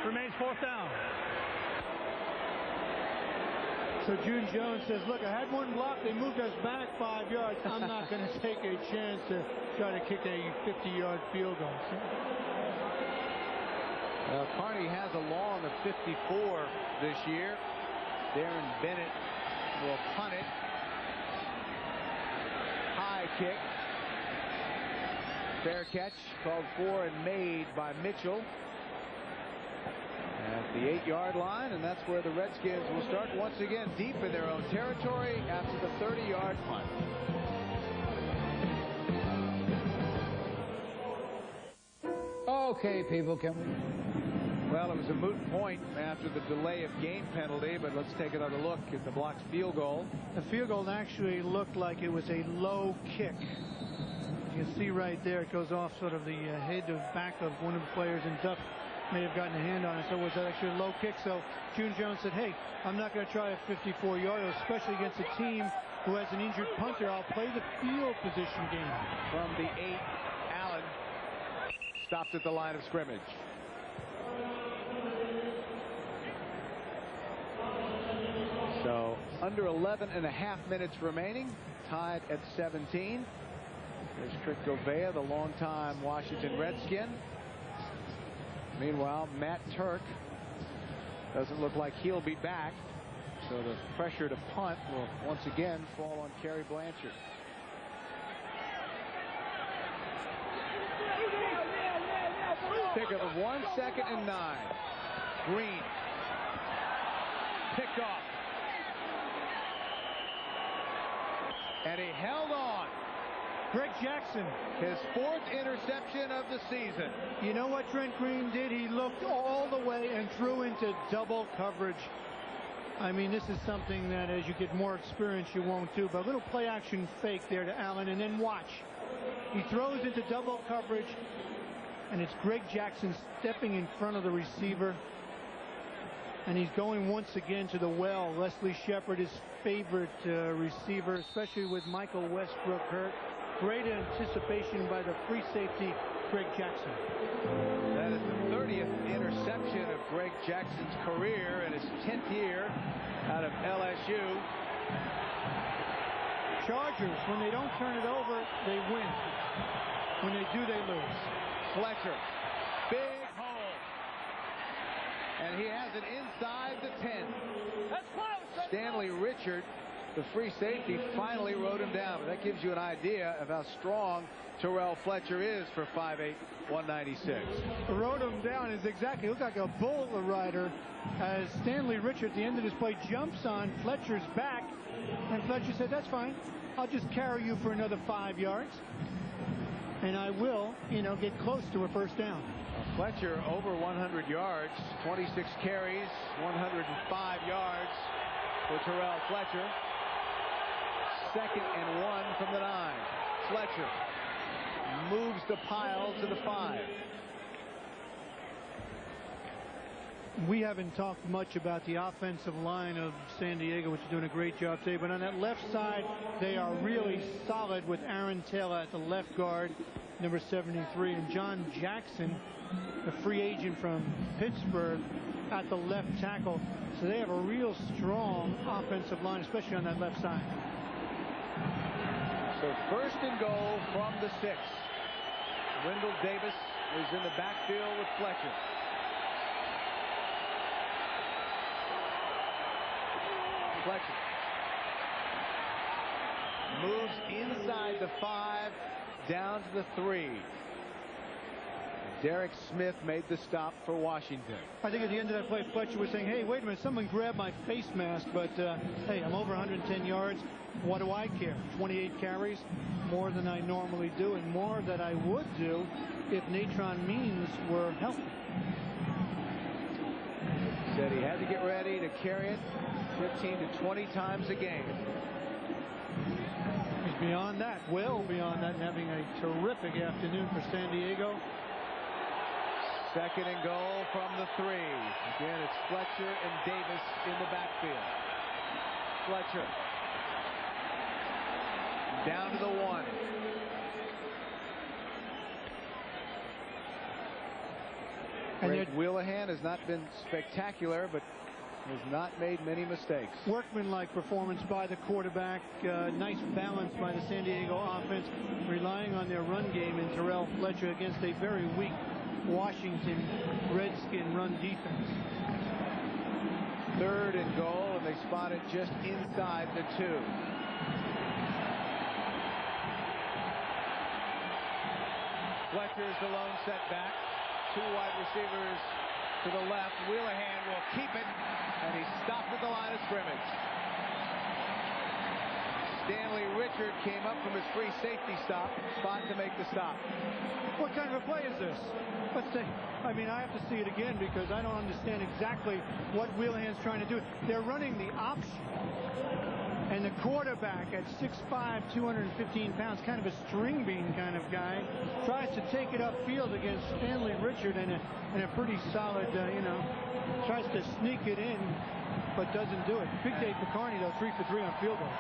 Remains 4th down. So June Jones says, look, I had one block. They moved us back 5 yards. I'm not going to take a chance to try to kick a 50-yard field goal. Carney has a long of 54 this year. Darren Bennett will punt it. High kick. Fair catch called for and made by Mitchell at the 8-yard line, and that's where the Redskins will start once again deep in their own territory after the 30-yard punt. Okay, people, can we? Well, it was a moot point after the delay of game penalty, but let's take another look at the blocked field goal. The field goal actually looked like it was a low kick. You can see right there, it goes off sort of the head or back of one of the players, and Duff may have gotten a hand on it, so it was actually a low kick. So June Jones said, hey, I'm not going to try a 54-yarder, especially against a team who has an injured punter. I'll play the field position game. From the 8, Allen stopped at the line of scrimmage. So under 11.5 minutes remaining, tied at 17. There's Trick Govea, the longtime Washington Redskin. Meanwhile, Matt Turk doesn't look like he'll be back. So the pressure to punt will once again fall on Kerry Blanchard. Pickup of 1 second and 9. Green. Picked off. And he held on. Greg Jackson. His 4th interception of the season. You know what Trent Green did? He looked all the way and threw into double coverage. I mean, this is something that as you get more experience you won't do, but a little play action fake there to Allen, and then watch. He throws into double coverage, and it's Greg Jackson stepping in front of the receiver, and he's going once again to the well. Leslie Shepard, his favorite receiver, especially with Michael Westbrook hurt. Great anticipation by the free safety, Greg Jackson. That is the 30th interception of Greg Jackson's career in his 10th year out of LSU. Chargers, when they don't turn it over, they win. When they do, they lose. Fletcher, big hole. And he has it inside the 10. That's close. Stanley Richard, the free safety, finally rode him down. But that gives you an idea of how strong Terrell Fletcher is for 5'8", 196. Rode him down is exactly, looks like a bull rider as Stanley Richard at the end of this play jumps on Fletcher's back, and Fletcher said, that's fine. I'll just carry you for another 5 yards, and I will, get close to a first down. Fletcher over 100 yards, 26 carries, 105 yards for Terrell Fletcher. 2nd and 1 from the 9. Fletcher moves the pile to the 5. We haven't talked much about the offensive line of San Diego, which is doing a great job today. But on that left side, they are really solid with Aaron Taylor at the left guard, number 73, and John Jackson, the free agent from Pittsburgh, at the left tackle. So they have a real strong offensive line, especially on that left side. So first and goal from the 6. Wendell Davis is in the backfield with Fletcher. Fletcher moves inside the 5, down to the 3. Derek Smith made the stop for Washington. I think at the end of that play, Fletcher was saying, hey, wait a minute, someone grabbed my face mask, but hey, I'm over 110 yards. What do I care? 28 carries, more than I normally do, and more than I would do if Natron Means were healthy. Said he had to get ready to carry it 15 to 20 times a game. He's beyond that, well beyond that, and having a terrific afternoon for San Diego. Second and goal from the 3. Again, it's Fletcher and Davis in the backfield. Fletcher down to the 1. Greg Wheelahan has not been spectacular, but has not made many mistakes. Workmanlike performance by the quarterback. Nice balance by the San Diego offense, relying on their run game in Terrell Fletcher against a very weak Washington Redskin run defense. Third and goal, and they spot it just inside the 2. Fletcher is the lone setback. 2 wide receivers to the left. Wheelahan will keep it, and he's stopped at the line of scrimmage. Stanley Richard came up from his free safety spot to make the stop. What kind of a play is this? Let's say, I mean, I have to see it again because I don't understand exactly what Wheelahan's trying to do. They're running the option, and the quarterback at 6'5", 215 pounds, kind of a string bean kind of guy, tries to take it upfield against Stanley Richard and a pretty solid, tries to sneak it in, but doesn't do it. Big Dave Picarni, though, 3 for 3 on field goals.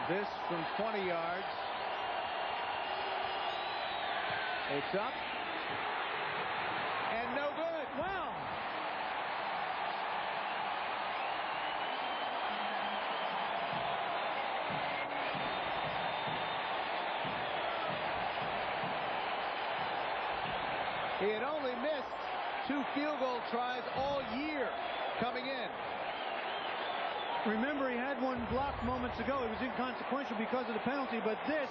This from 20 yards. It's up. And no good. Wow. He had only missed 2 field goal tries all year coming in. Remember, he had one blocked moments ago. It was inconsequential because of the penalty, but this,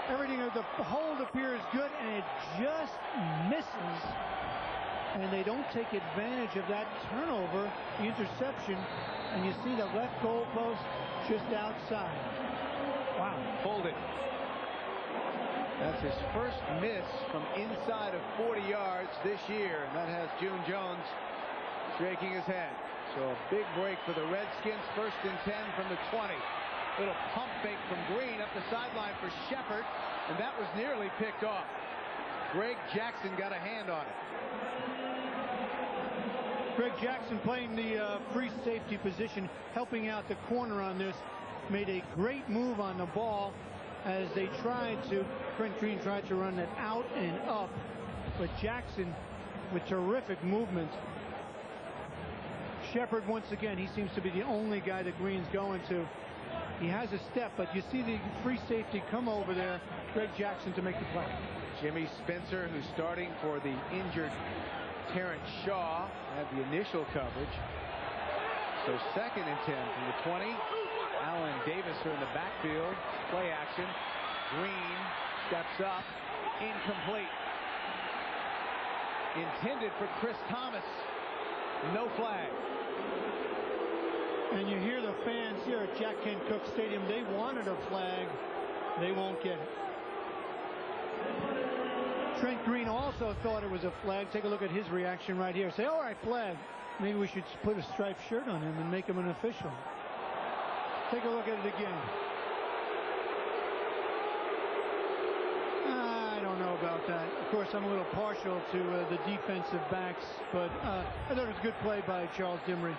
everything of the hold appears good, and it just misses. And they don't take advantage of that turnover, the interception, and you see the left goal post just outside. Wow. Hold it. That's his first miss from inside of 40 yards this year, and that has June Jones shaking his head. So a big break for the Redskins. First and 10 from the 20. Little pump fake from Green up the sideline for Shepard, and that was nearly picked off. Greg Jackson got a hand on it. Greg Jackson playing the free safety position, helping out the corner on this, made a great move on the ball as they tried to, Trent Green tried to run it out and up, but Jackson with terrific movement. Shepard, once again, he seems to be the only guy that Green's going to. He has a step, but you see the free safety come over there, Greg Jackson, to make the play. Jimmy Spencer, who's starting for the injured Terrence Shaw, had the initial coverage. So second and 10 from the 20. Allen Davis are in the backfield. Play action. Green steps up. Incomplete. Intended for Chris Thomas. No flag. And you hear the fans here at Jack Kent Cooke Stadium. They wanted a flag. They won't get it. Trent Green also thought it was a flag. Take a look at his reaction right here. Say, all right, flag. Maybe we should put a striped shirt on him and make him an official. Take a look at it again. I don't know about that. Of course, I'm a little partial to the defensive backs, but I thought it was a good play by Charles Dimry.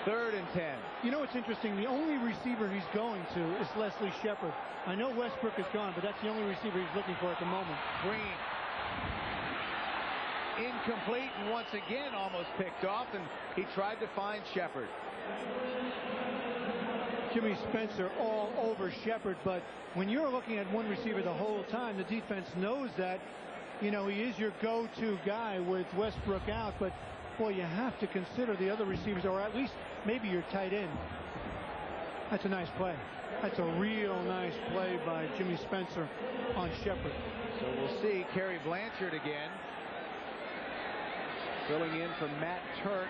Third and 10. You know what's interesting? The only receiver he's going to is Leslie Shepard. I know Westbrook is gone, but that's the only receiver he's looking for at the moment. Green. Incomplete, and once again almost picked off, and he tried to find Shepard. Jimmy Spencer all over Shepard, but when you're looking at one receiver the whole time, the defense knows that, you know, he is your go-to guy with Westbrook out, but boy, you have to consider the other receivers, or at least maybe your tight end. That's a nice play. That's a real nice play by Jimmy Spencer on Shepard. So we'll see Kerry Blanchard again. Filling in for Matt Turk.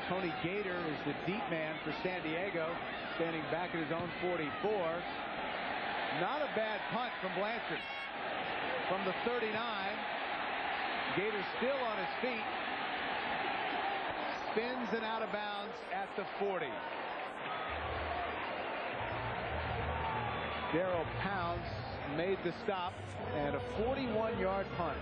Tony Gator is the deep man for San Diego, standing back at his own 44. Not a bad punt from Blanchard. From the 39, Gator still on his feet. Spins and out of bounds at the 40. Darryl Pounds made the stop, and a 41-yard punt.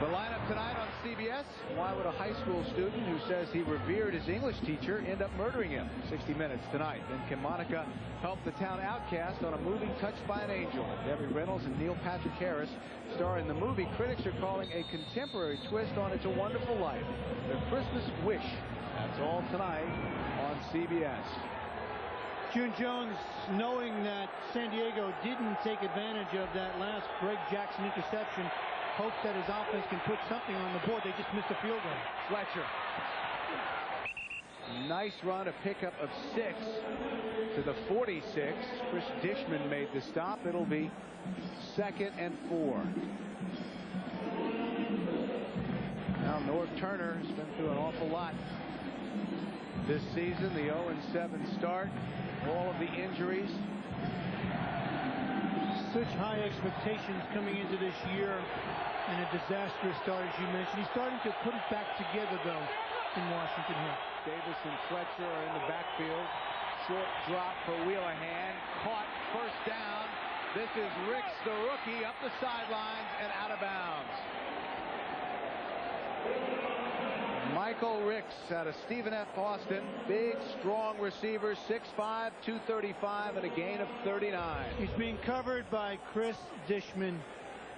The lineup tonight on CBS. Why would a high school student who says he revered his English teacher end up murdering him? 60 Minutes tonight. Then can Monica help the town outcast on a movie Touched by an Angel? Debbie Reynolds and Neil Patrick Harris star in the movie critics are calling a contemporary twist on It's a Wonderful Life. The Christmas Wish. That's all tonight on CBS. June Jones, knowing that San Diego didn't take advantage of that last Greg Jackson interception, hopes that his offense can put something on the board. They just missed a field goal. Fletcher. Nice run, a pickup of 6 to the 46. Chris Dishman made the stop. It'll be 2nd and 4. Now Norv Turner has been through an awful lot this season. The 0-7 start. All of the injuries. Such high expectations coming into this year, and a disastrous start, as you mentioned. He's starting to put it back together, though, in Washington here. Davis and Fletcher are in the backfield. Short drop for Wheelahan. Caught, first down. This is Ricks, the rookie, up the sidelines and out of bounds. Michael Ricks out of Stephen F. Austin. Big, strong receiver, 6'5", 235, and a gain of 39. He's being covered by Chris Dishman,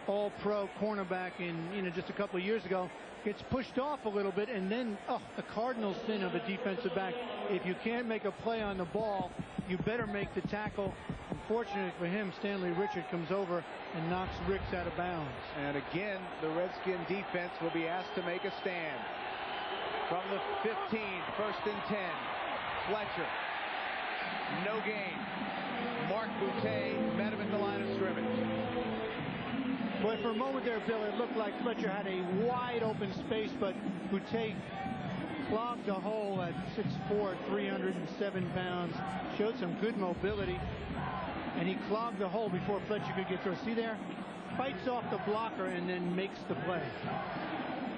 all-pro cornerback in just a couple of years ago. Gets pushed off a little bit, and then, the cardinal sin of a defensive back. If you can't make a play on the ball, you better make the tackle. Unfortunately for him, Stanley Richard comes over and knocks Ricks out of bounds. And again, the Redskin defense will be asked to make a stand. From the 15, 1st and 10. Fletcher. No gain. Mark Boutte met him at the line of scrimmage. Boy, for a moment there, Bill, it looked like Fletcher had a wide open space, but Boutte clogged the hole at 6'4", 307 pounds. Showed some good mobility, and he clogged the hole before Fletcher could get through. See there? Fights off the blocker and then makes the play.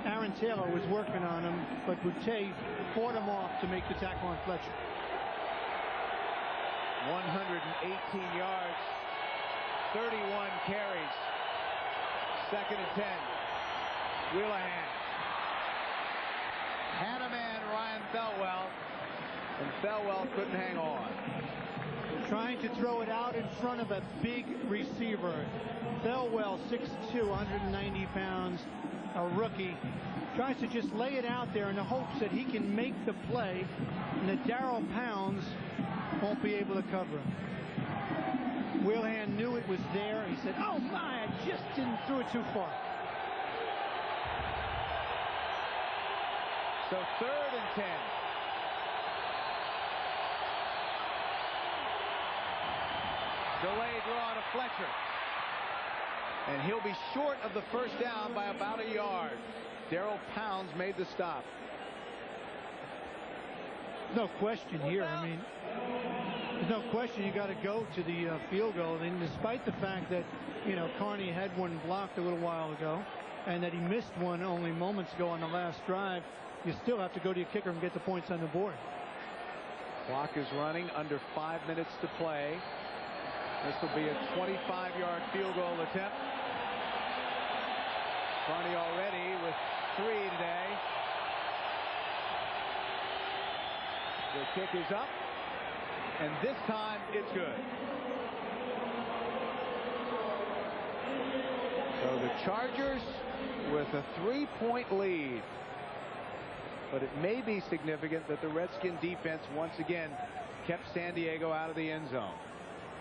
Aaron Taylor was working on him, but Boutte fought him off to make the tackle on Fletcher. 118 yards, 31 carries. 2nd and 10. Wheelahan. Had a man, Ryan Thelwell, and Thelwell couldn't hang on. Trying to throw it out in front of a big receiver. Thelwell, 6'2", 190 pounds. A rookie, tries to just lay it out there in the hopes that he can make the play and that Darryl Pounds won't be able to cover him. Wheelhand knew it was there. He said, oh my, I just didn't throw it too far. So 3rd and 10. Delayed draw to Fletcher. And he'll be short of the first down by about a yard. Darryl Pounds made the stop. No question here. I mean, there's no question you got to go to the field goal. And despite the fact that, Carney had one blocked a little while ago and that he missed one only moments ago on the last drive, you still have to go to your kicker and get the points on the board. Clock is running, under 5 minutes to play. This will be a 25-yard field goal attempt. Carney already with 3 today. The kick is up, and this time it's good. So the Chargers with a 3-point lead. But it may be significant that the Redskin defense once again kept San Diego out of the end zone.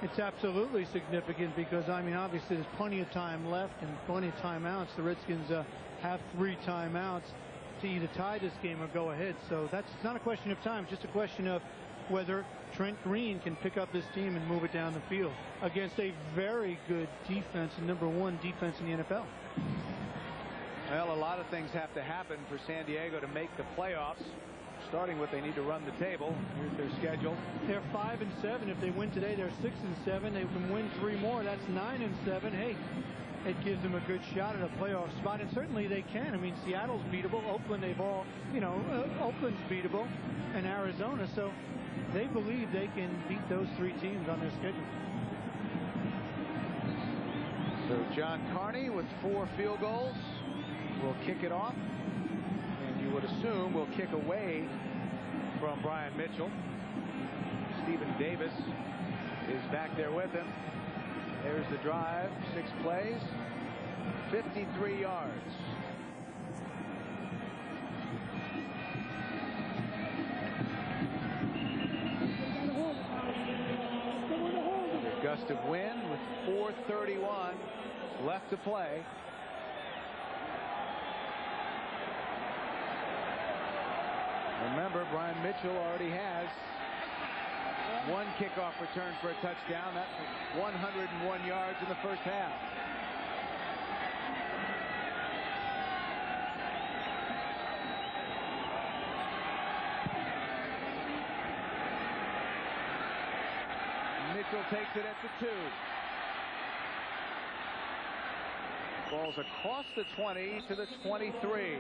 It's absolutely significant because, I mean, obviously there's plenty of time left and plenty of timeouts. The Redskins have 3 timeouts to either tie this game or go ahead. So it's not a question of time, it's just a question of whether Trent Green can pick up this team and move it down the field against a very good defense, and #1 defense in the NFL. Well, a lot of things have to happen for San Diego to make the playoffs, starting with they need to run the table. Here's their schedule. They're 5-7. If they win today, they're 6-7. They can win 3 more. That's 9-7. Hey, it gives them a good shot at a playoff spot, and certainly they can. I mean, Seattle's beatable. Oakland, they've all, Oakland's beatable, and Arizona. So they believe they can beat those 3 teams on their schedule. So John Carney with 4 field goals will kick it off, and you would assume will kick away from Brian Mitchell. Stephen Davis is back there with him. There's the drive, 6 plays, 53 yards. A gust of wind with 4:31 left to play. Remember, Brian Mitchell already has 1 kickoff return for a touchdown. That's 101 yards in the first half. Mitchell takes it at the 2. Balls across the 20 to the 23.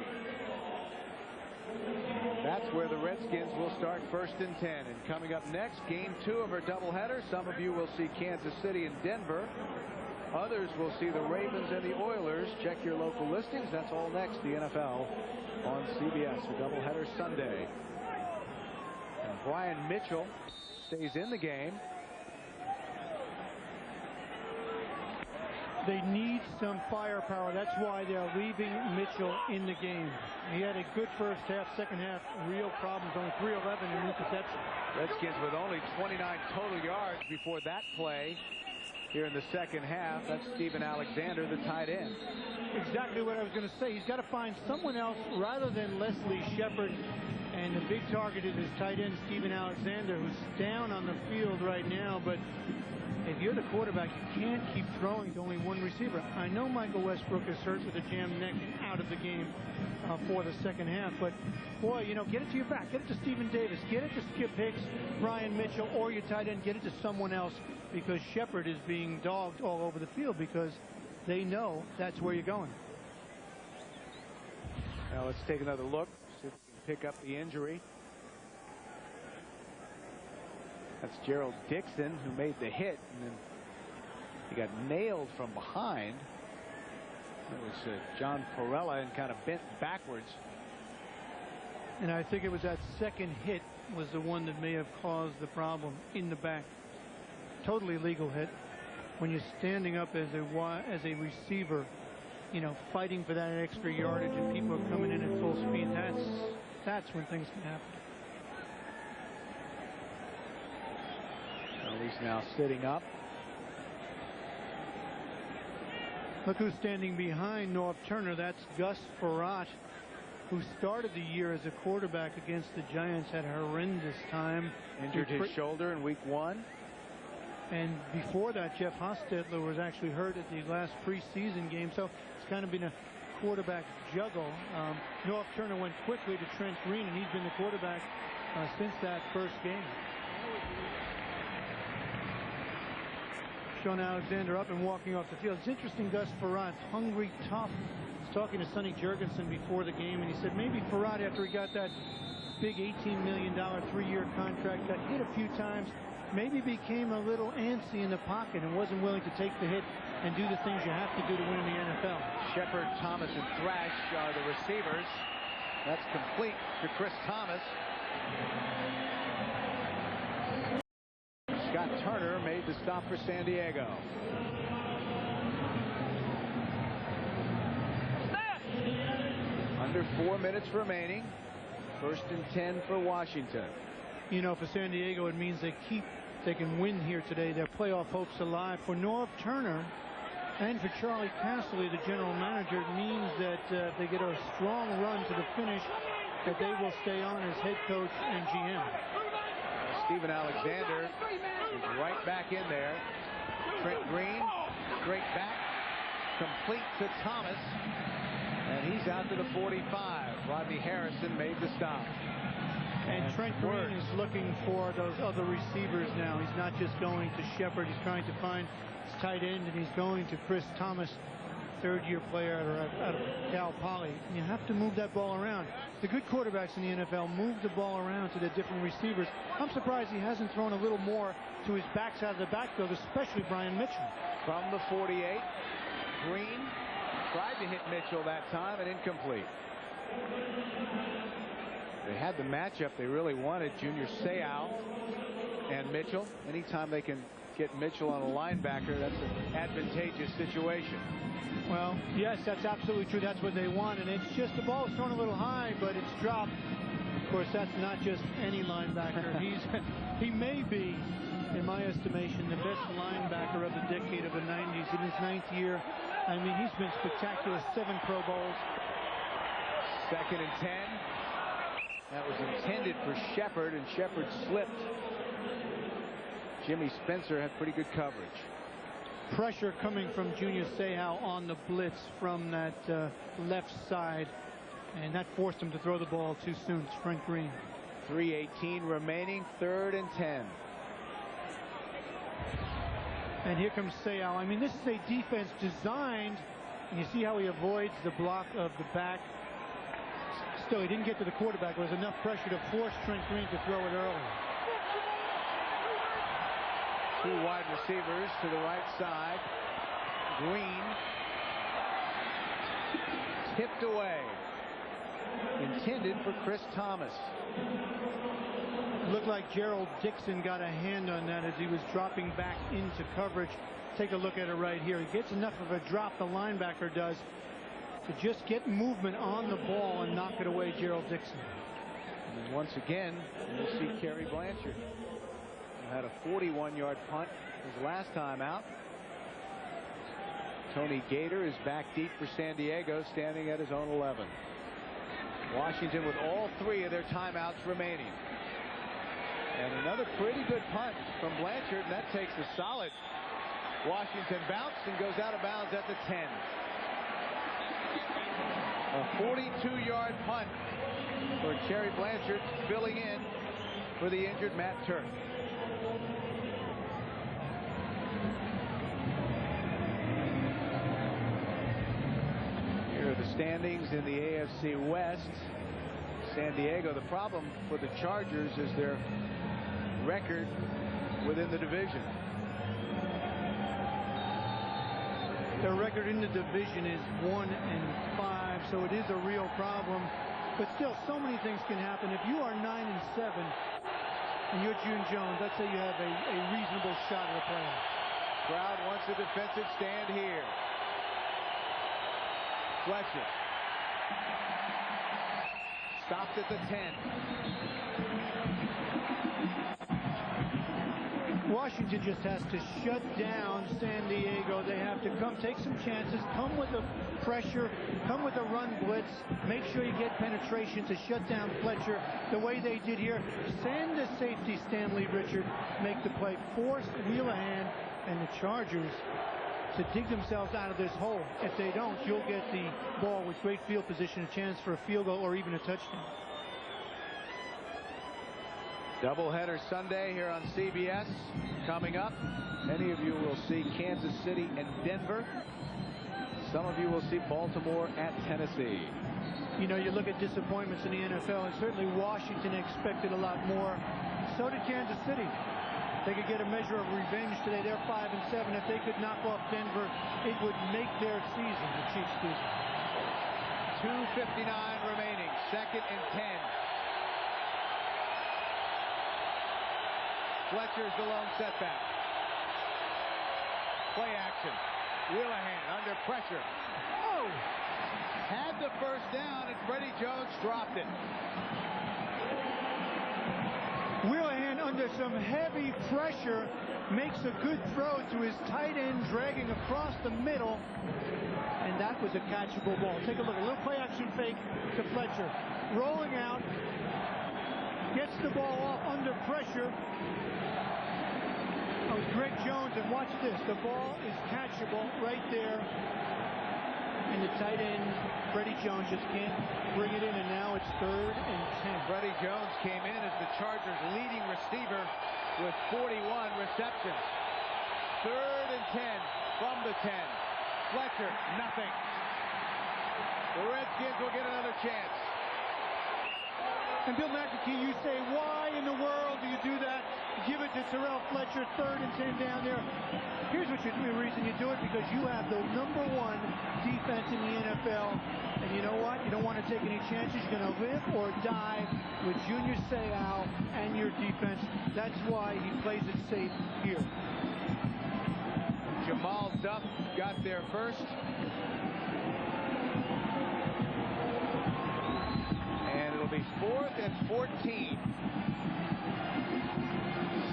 That's where the Redskins will start 1st and 10. And coming up next, game 2 of our doubleheader. Some of you will see Kansas City and Denver. Others will see the Ravens and the Oilers. Check your local listings. That's all next. The NFL on CBS. A doubleheader Sunday. And Brian Mitchell stays in the game. They need some firepower. That's why they're leaving Mitchell in the game. He had a good first half, second half, real problems. Only 311 in interception. Redskins with only 29 total yards before that play here in the second half. That's Steven Alexander, the tight end. Exactly what I was going to say. He's got to find someone else rather than Leslie Shepard. And the big target is his tight end, Steven Alexander, who's down on the field right now. But if you're the quarterback, you can't keep throwing to only 1 receiver. I know Michael Westbrook is hurt with a jammed neck and out of the game for the second half. But, boy, get it to your back. Get it to Stephen Davis. Get it to Skip Hicks, Brian Mitchell, or your tight end. Get it to someone else, because Shepard is being dogged all over the field because they know that's where you're going. Now let's take another look. See if we can pick up the injury. That's Gerald Dixon, who made the hit, and then he got nailed from behind. It was John Perella, and kind of bent backwards. And I think it was that second hit was the one that may have caused the problem in the back. Totally legal hit. When you're standing up as a receiver, fighting for that extra yardage, and people are coming in at full speed, that's when things can happen. He's now sitting up. Look who's standing behind North Turner. That's Gus Frerotte, who started the year as a quarterback against the Giants, had a horrendous time. Injured his shoulder in week 1. And before that, Jeff Hostetler was actually hurt at the last preseason game. So it's kind of been a quarterback juggle. North Turner went quickly to Trent Green, and he's been the quarterback since that first game. Sean Alexander up and walking off the field. It's interesting, Gus Frerotte, hungry, tough. I was talking to Sonny Jurgensen before the game, and he said maybe Frerotte, after he got that big $18 million 3-year contract, got hit a few times, maybe became a little antsy in the pocket and wasn't willing to take the hit and do the things you have to do to win in the NFL. Shepard, Thomas, and Thrash are the receivers. That's complete to Chris Thomas. Scott Turner made the stop for San Diego. Under 4 minutes remaining. 1st and 10 for Washington. You know, for San Diego, it means they can win here today. Their playoff hopes alive. For Norv Turner and for Charlie Casserly, the general manager, it means that if they get a strong run to the finish, that they will stay on as head coach and GM. Steven Alexander is right back in there. Trent Green, straight back, complete to Thomas, and he's out to the 45. Rodney Harrison made the stop. And Trent Green is looking for those other receivers now. He's not just going to Shepard. He's trying to find his tight end, and he's going to Chris Thomas, third-year player out of Cal Poly. And you have to move that ball around. The good quarterbacks in the NFL move the ball around to the different receivers. I'm surprised he hasn't thrown a little more to his backs out of the backfield, especially Brian Mitchell. From the 48, Green tried to hit Mitchell that time and incomplete. They had the matchup they really wanted, Junior Seau and Mitchell. Anytime they can get Mitchell on a linebacker, that's an advantageous situation. Well, yes, that's absolutely true. That's what they want, and it's just the ball is thrown a little high, but it's dropped. Of course, that's not just any linebacker. He may be, in my estimation, the best linebacker of the decade of the 90s. In his 9th year, I mean, he's been spectacular. 7 Pro Bowls. 2nd and 10. That was intended for Shepard, and Shepard slipped. Jimmy Spencer had pretty good coverage. Pressure coming from Junior Seau on the blitz from that left side, and that forced him to throw the ball too soon. It's Trent Green. 3:18 remaining, 3rd and 10. And here comes Seau. I mean, this is a defense designed, and you see how he avoids the block of the back. Still, he didn't get to the quarterback. There was enough pressure to force Trent Green to throw it early. 2 wide receivers to the right side. Green tipped away. Intended for Chris Thomas. Looked like Gerald Dixon got a hand on that as he was dropping back into coverage. Take a look at it right here. He gets enough of a drop, the linebacker does, to just get movement on the ball and knock it away, Gerald Dixon. And once again, we'll see Kerry Blanchard. Had a 41-yard punt his last time out. Tony Gator is back deep for San Diego, standing at his own 11. Washington with all 3 of their timeouts remaining. And another pretty good punt from Blanchard, and that takes a solid Washington bounce and goes out of bounds at the 10. A 42-yard punt for Kerry Blanchard, filling in for the injured Matt Turk. Here are the standings in the AFC West. San Diego, the problem for the Chargers is their record within the division. Their record in the division is 1-5, so it is a real problem. But still, so many things can happen. If you are 9-7 and you're June Jones, let's say you have a reasonable shot at a playoff. Crowd wants a defensive stand here. Fletcher stopped at the 10. Washington just has to shut down San Diego. They have to come take some chances, come with the pressure, come with a run blitz, make sure you get penetration to shut down Fletcher the way they did here. Send the safety Stanley Richard, make the play, force Wheelahan and the Chargers to dig themselves out of this hole. If they don't, you'll get the ball with great field position, a chance for a field goal or even a touchdown. Doubleheader Sunday here on CBS coming up. Many of you will see Kansas City and Denver. Some of you will see Baltimore at Tennessee. You know, you look at disappointments in the NFL, and certainly Washington expected a lot more. So did Kansas City. They could get a measure of revenge today. They're 5-7. If they could knock off Denver, it would make their season, the Chiefs' season. 2:59 remaining. 2nd and 10. Fletcher's the lone setback. Play action. Wheelahan under pressure. Oh! had the first down, and Freddie Jones dropped it. Wheelahan, under some heavy pressure, makes a good throw to his tight end, dragging across the middle, and that was a catchable ball. Take a look, a little play action fake to Fletcher, rolling out, gets the ball off under pressure. Oh, Greg Jones, and watch this, the ball is catchable right there, and the tight end, Freddie Jones, just can't bring it in, and now it's 3rd and 10. Freddie Jones came in as the Chargers' leading receiver with 41 receptions. 3rd and 10 from the 10. Fletcher, nothing. The Redskins will get another chance. And Bill McAkee, you say, why in the world do you do that? Give it to Terrell Fletcher, 3rd and 10 down there. Here's the reason you do it, because you have the #1 defense in the NFL. And you know what? You don't want to take any chances. You're going to live or die with Junior Seau and your defense. That's why he plays it safe here. Jamal Duff got there first. And it'll be 4th and 14.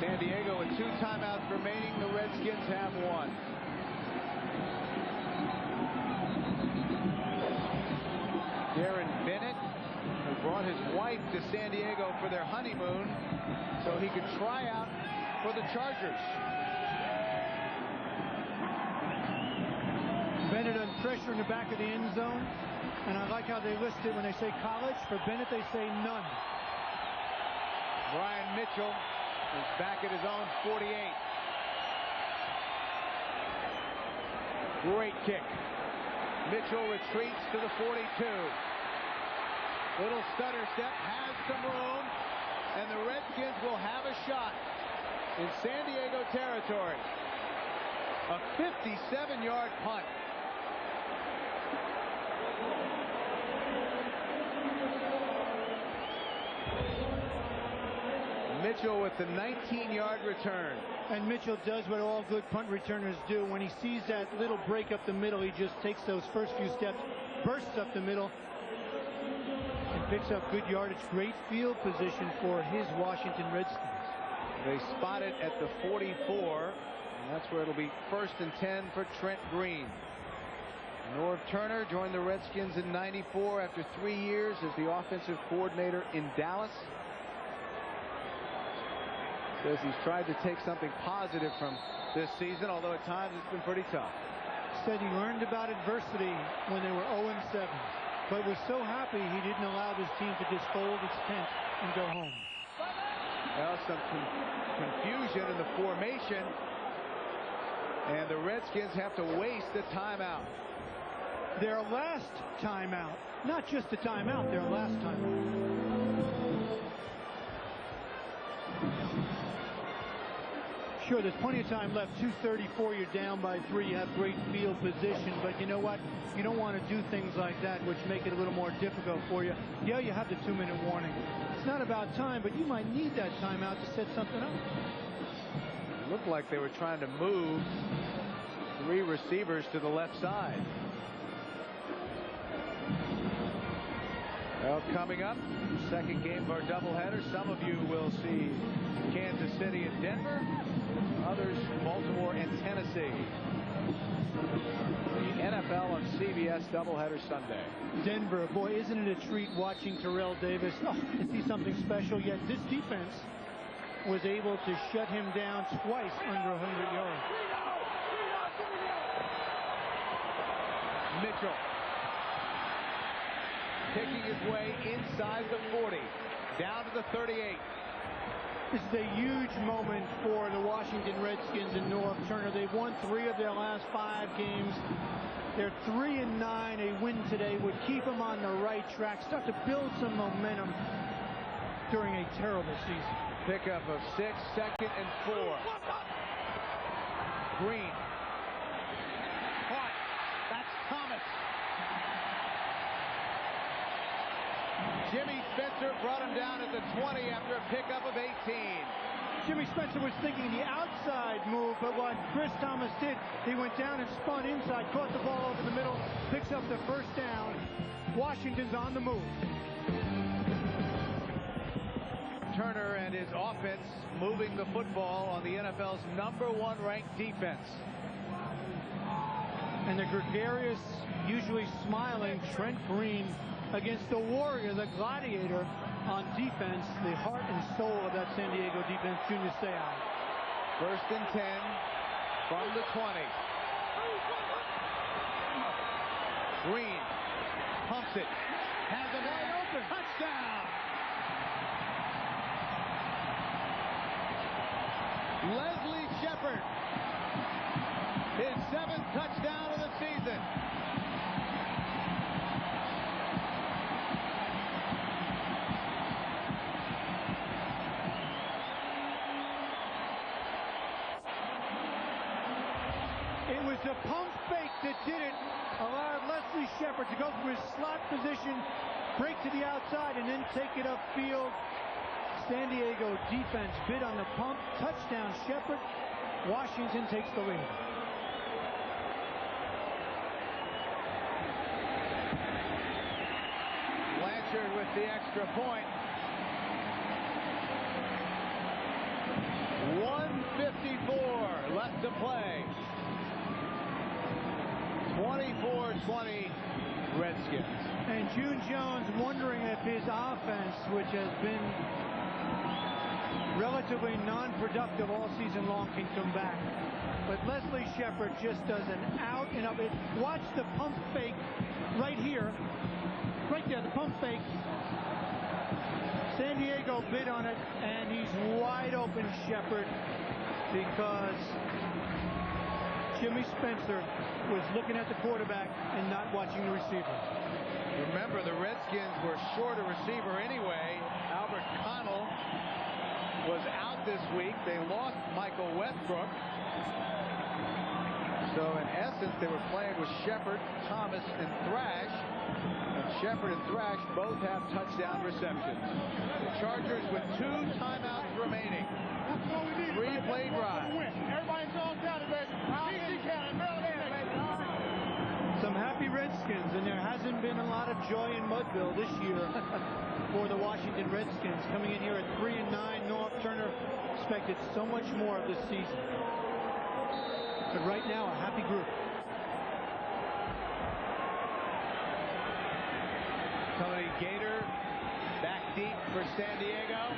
San Diego with 2 timeouts remaining. The Redskins have 1. Darren Bennett, who brought his wife to San Diego for their honeymoon so he could try out for the Chargers. Bennett under pressure in the back of the end zone. And I like how they list it when they say college. For Bennett, they say none. Brian Mitchell is back at his own 48. Great kick. Mitchell retreats to the 42. Little stutter step, has some room, and the Redskins will have a shot in San Diego territory. A 57-yard punt. Mitchell with the 19-yard return. And Mitchell does what all good punt returners do. When he sees that little break up the middle, he just takes those first few steps, bursts up the middle, and picks up good yardage. Great field position for his Washington Redskins. They spot it at the 44, and that's where it'll be 1st and 10 for Trent Green. Norv Turner joined the Redskins in '94 after 3 years as the offensive coordinator in Dallas. Says he's tried to take something positive from this season, although at times it's been pretty tough. Said he learned about adversity when they were 0-7, but was so happy he didn't allow this team to just fold its tent and go home. Well, some confusion in the formation, and the Redskins have to waste a timeout. Their last timeout, not just a timeout, their last timeout. Sure, there's plenty of time left. 2:34, you're down by 3. You have great field position, but you know what? You don't want to do things like that, which make it a little more difficult for you. Yeah, you have the 2-minute warning. It's not about time, but you might need that timeout to set something up. It looked like they were trying to move 3 receivers to the left side. Well, coming up, second game of our doubleheader. Some of you will see Kansas City and Denver. Others, Baltimore and Tennessee. The NFL on CBS doubleheader Sunday. Denver, boy, isn't it a treat watching Terrell Davis? Oh, is he something special? Yet this defense was able to shut him down twice under 100 yards. Mitchell taking his way inside the 40, down to the 38. This is a huge moment for the Washington Redskins and Norv Turner. They've won 3 of their last 5 games. They're 3-9. A win today would keep them on the right track, start to build some momentum during a terrible season. Pickup of 6, 2nd and 4. Green. Caught. That's Thomas. Jimmy Spencer brought him down at the 20 after a pickup of 18. Jimmy Spencer was thinking the outside move, but what Chris Thomas did, he went down and spun inside, caught the ball over the middle, picks up the first down. Washington's on the move. Turner and his offense moving the football on the NFL's #1 ranked defense. And the gregarious, usually smiling Trent Green against the warrior, the gladiator on defense, the heart and soul of that San Diego defense, Junior Seau. 1st and 10 from the 20. Green pumps it, has a wide open touchdown. Leslie Shepard, his 7th touchdown of the season. It was the pump fake that did it, allowed Leslie Shepard to go through his slot position, break to the outside, and then take it upfield. San Diego defense bid on the pump. Touchdown Shepard. Washington takes the lead. Blanchard with the extra point. 1:54 left to play. 24-20 Redskins. And June Jones wondering if his offense, which has been relatively non-productive all season long, can come back. But Leslie Shepard just does an out and up. Watch the pump fake right here. Right there, the pump fake. San Diego bid on it, and he's wide open, Shepard, because Jimmy Spencer was looking at the quarterback and not watching the receiver. Remember, the Redskins were short a receiver anyway. Albert Connell was out this week. They lost Michael Westbrook. So in essence, they were playing with Shepard, Thomas, and Thrash. And Shepard and Thrash both have touchdown receptions. The Chargers with 2 timeouts remaining. 3-play drive. Everybody's all down today. Some happy Redskins, and there hasn't been a lot of joy in Mudville this year for the Washington Redskins. Coming in here at 3-9, North Turner expected so much more of this season. But right now, a happy group. Tony Gator back deep for San Diego.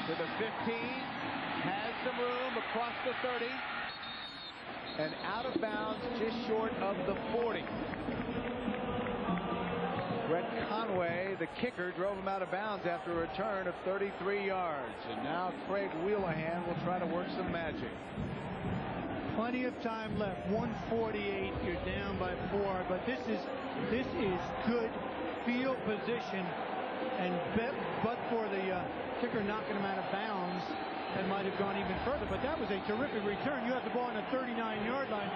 To the 15, has some room across the 30. And out of bounds just short of the 40. Brett Conway, the kicker, drove him out of bounds after a return of 33 yards. And now Craig Wheelahan will try to work some magic. Plenty of time left. 1:48. You're down by 4. But this is good field position. And but for the kicker knocking him out of bounds, that might have gone even further. But that was a terrific return. You have the ball on the 39-yard line.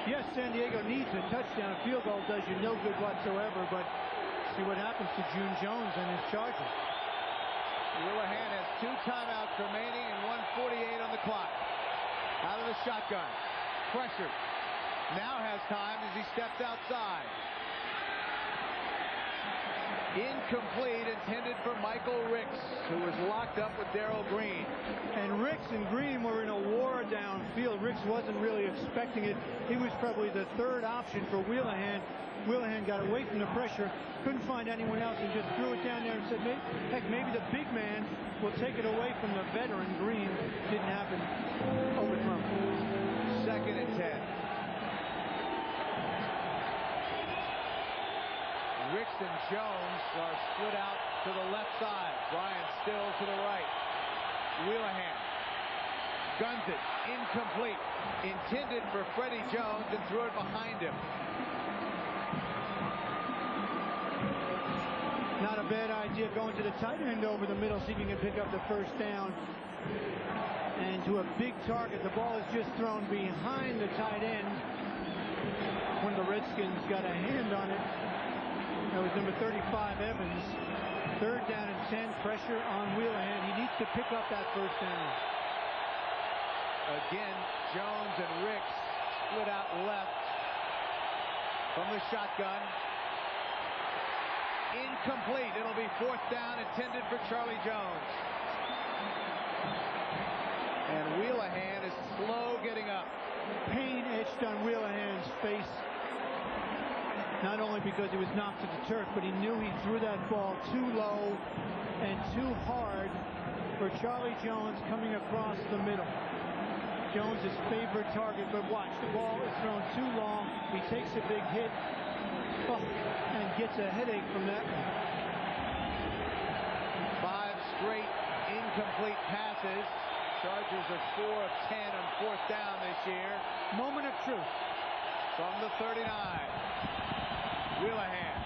Yes, San Diego needs a touchdown. A field goal does you no good whatsoever. But see what happens to June Jones and his Chargers. Wheelahan has 2 timeouts remaining and 1:48 on the clock. Out of the shotgun. Pressure. Now has time as he steps outside. Incomplete, intended for Michael Ricks, who was locked up with Darrell Green. And Ricks and Green were in a war downfield. Ricks wasn't really expecting it. He was probably the 3rd option for Wheelahan. Wheelahan got away from the pressure, couldn't find anyone else, and just threw it down there and said, heck, maybe the big man will take it away from the veteran. Green. Didn't happen. Overthrown. 2nd and 10. Ricks and Jones are split out to the left side. Brian Still to the right. Wheelahan guns it. Incomplete. Intended for Freddie Jones and threw it behind him. Not a bad idea going to the tight end over the middle, see if you can pick up the first down. And to a big target. The ball is just thrown behind the tight end. One of the Redskins got a hand on it. That was number 35, Evans. Third down and 10, pressure on Wheelahan. He needs to pick up that first down. Again, Jones and Ricks split out left from the shotgun. Incomplete. It'll be fourth down intended for Charlie Jones. And Wheelahan is slow getting up. Pain etched on Wheelahan's face. Not only because he was knocked to the turf, but he knew he threw that ball too low and too hard for Charlie Jones coming across the middle. Jones' favorite target, but watch, the ball is thrown too long. He takes a big hit and gets a headache from that one. 5 straight incomplete passes. Chargers are 4 of 10 on fourth down this year. Moment of truth. From the 39. Wheelahan.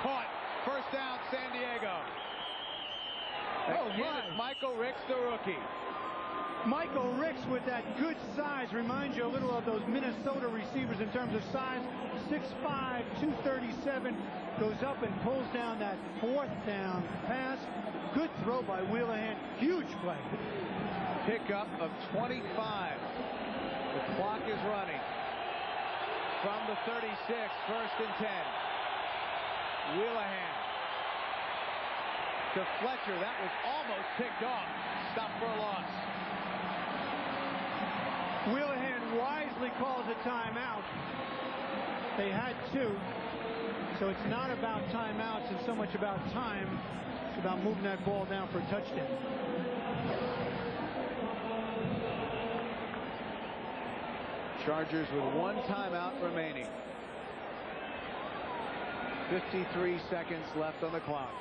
Caught. First down, San Diego. Again, it's Michael Ricks, the rookie. Michael Ricks with that good size reminds you a little of those Minnesota receivers in terms of size. 6'5", 237, goes up and pulls down that fourth down pass. Good throw by Wheelahan. Huge play. Pickup of 25. The clock is running. From the 36, first and 10. Wheelahan to Fletcher. That was almost picked off. Stop for a loss. Wheelahan wisely calls a timeout. They had 2. So it's not about timeouts and so much about time. It's about moving that ball down for a touchdown. Chargers with 1 timeout remaining. 53 seconds left on the clock.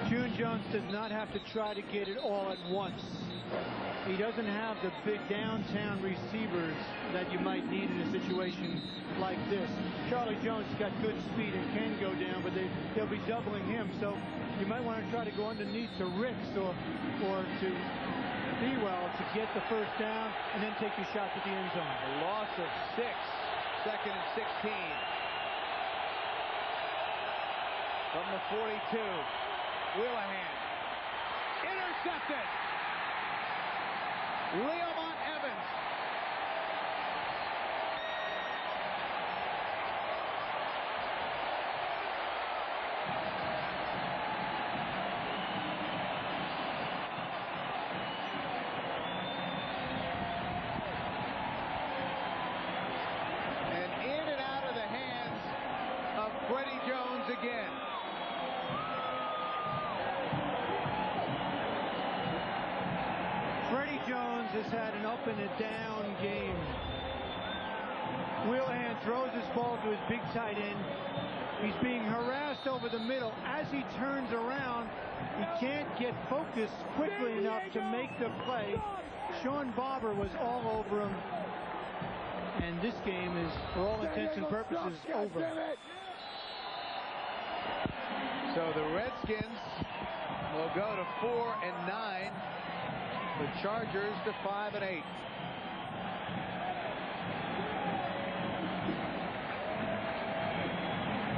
June Jones does not have to try to get it all at once. He doesn't have the big downtown receivers that you might need in a situation like this. Charlie Jones has got good speed and can go down, but they'll be doubling him. So you might want to try to go underneath to Ricks or to Bewell to get the first down and then take your shot at the end zone. A loss of 6. Second and 16. From the 42. Wheelahan. Intercepted. Leomont Evans. And in and out of the hands of Freddie Jones again. Freddie Jones has had an up and a down game. Wheelahan throws his ball to his big tight end. He's being harassed over the middle. As he turns around, he can't get focused quickly enough to make the play. Sean Barber was all over him. And this game is, for all intents and purposes, over. So the Redskins will go to 4 and 9. The Chargers to 5 and 8.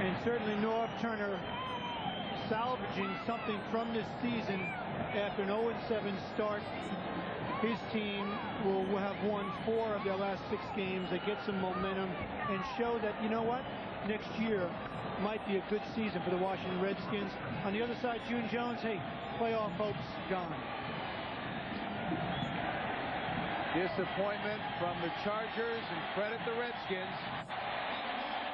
And certainly Norv Turner salvaging something from this season after an 0-7 start. His team will have won 4 of their last 6 games. They get some momentum and show that, you know what, next year might be a good season for the Washington Redskins. On the other side, June Jones, hey, playoff hopes gone. Disappointment from the Chargers, and credit the Redskins.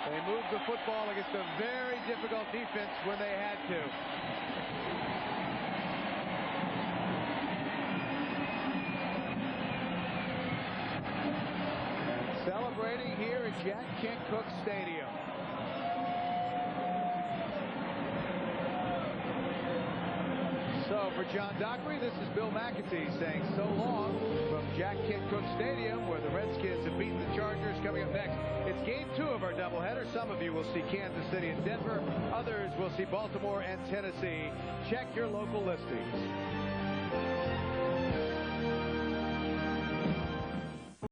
They moved the football against a very difficult defense when they had to. And celebrating here at Jack Kent Cooke Stadium. So for John Dockery, this is Bill McAtee saying so long from Jack Kent Cooke Stadium, where the Redskins have beaten the Chargers. Coming up next, it's game 2 of our doubleheader. Some of you will see Kansas City and Denver. Others will see Baltimore and Tennessee. Check your local listings.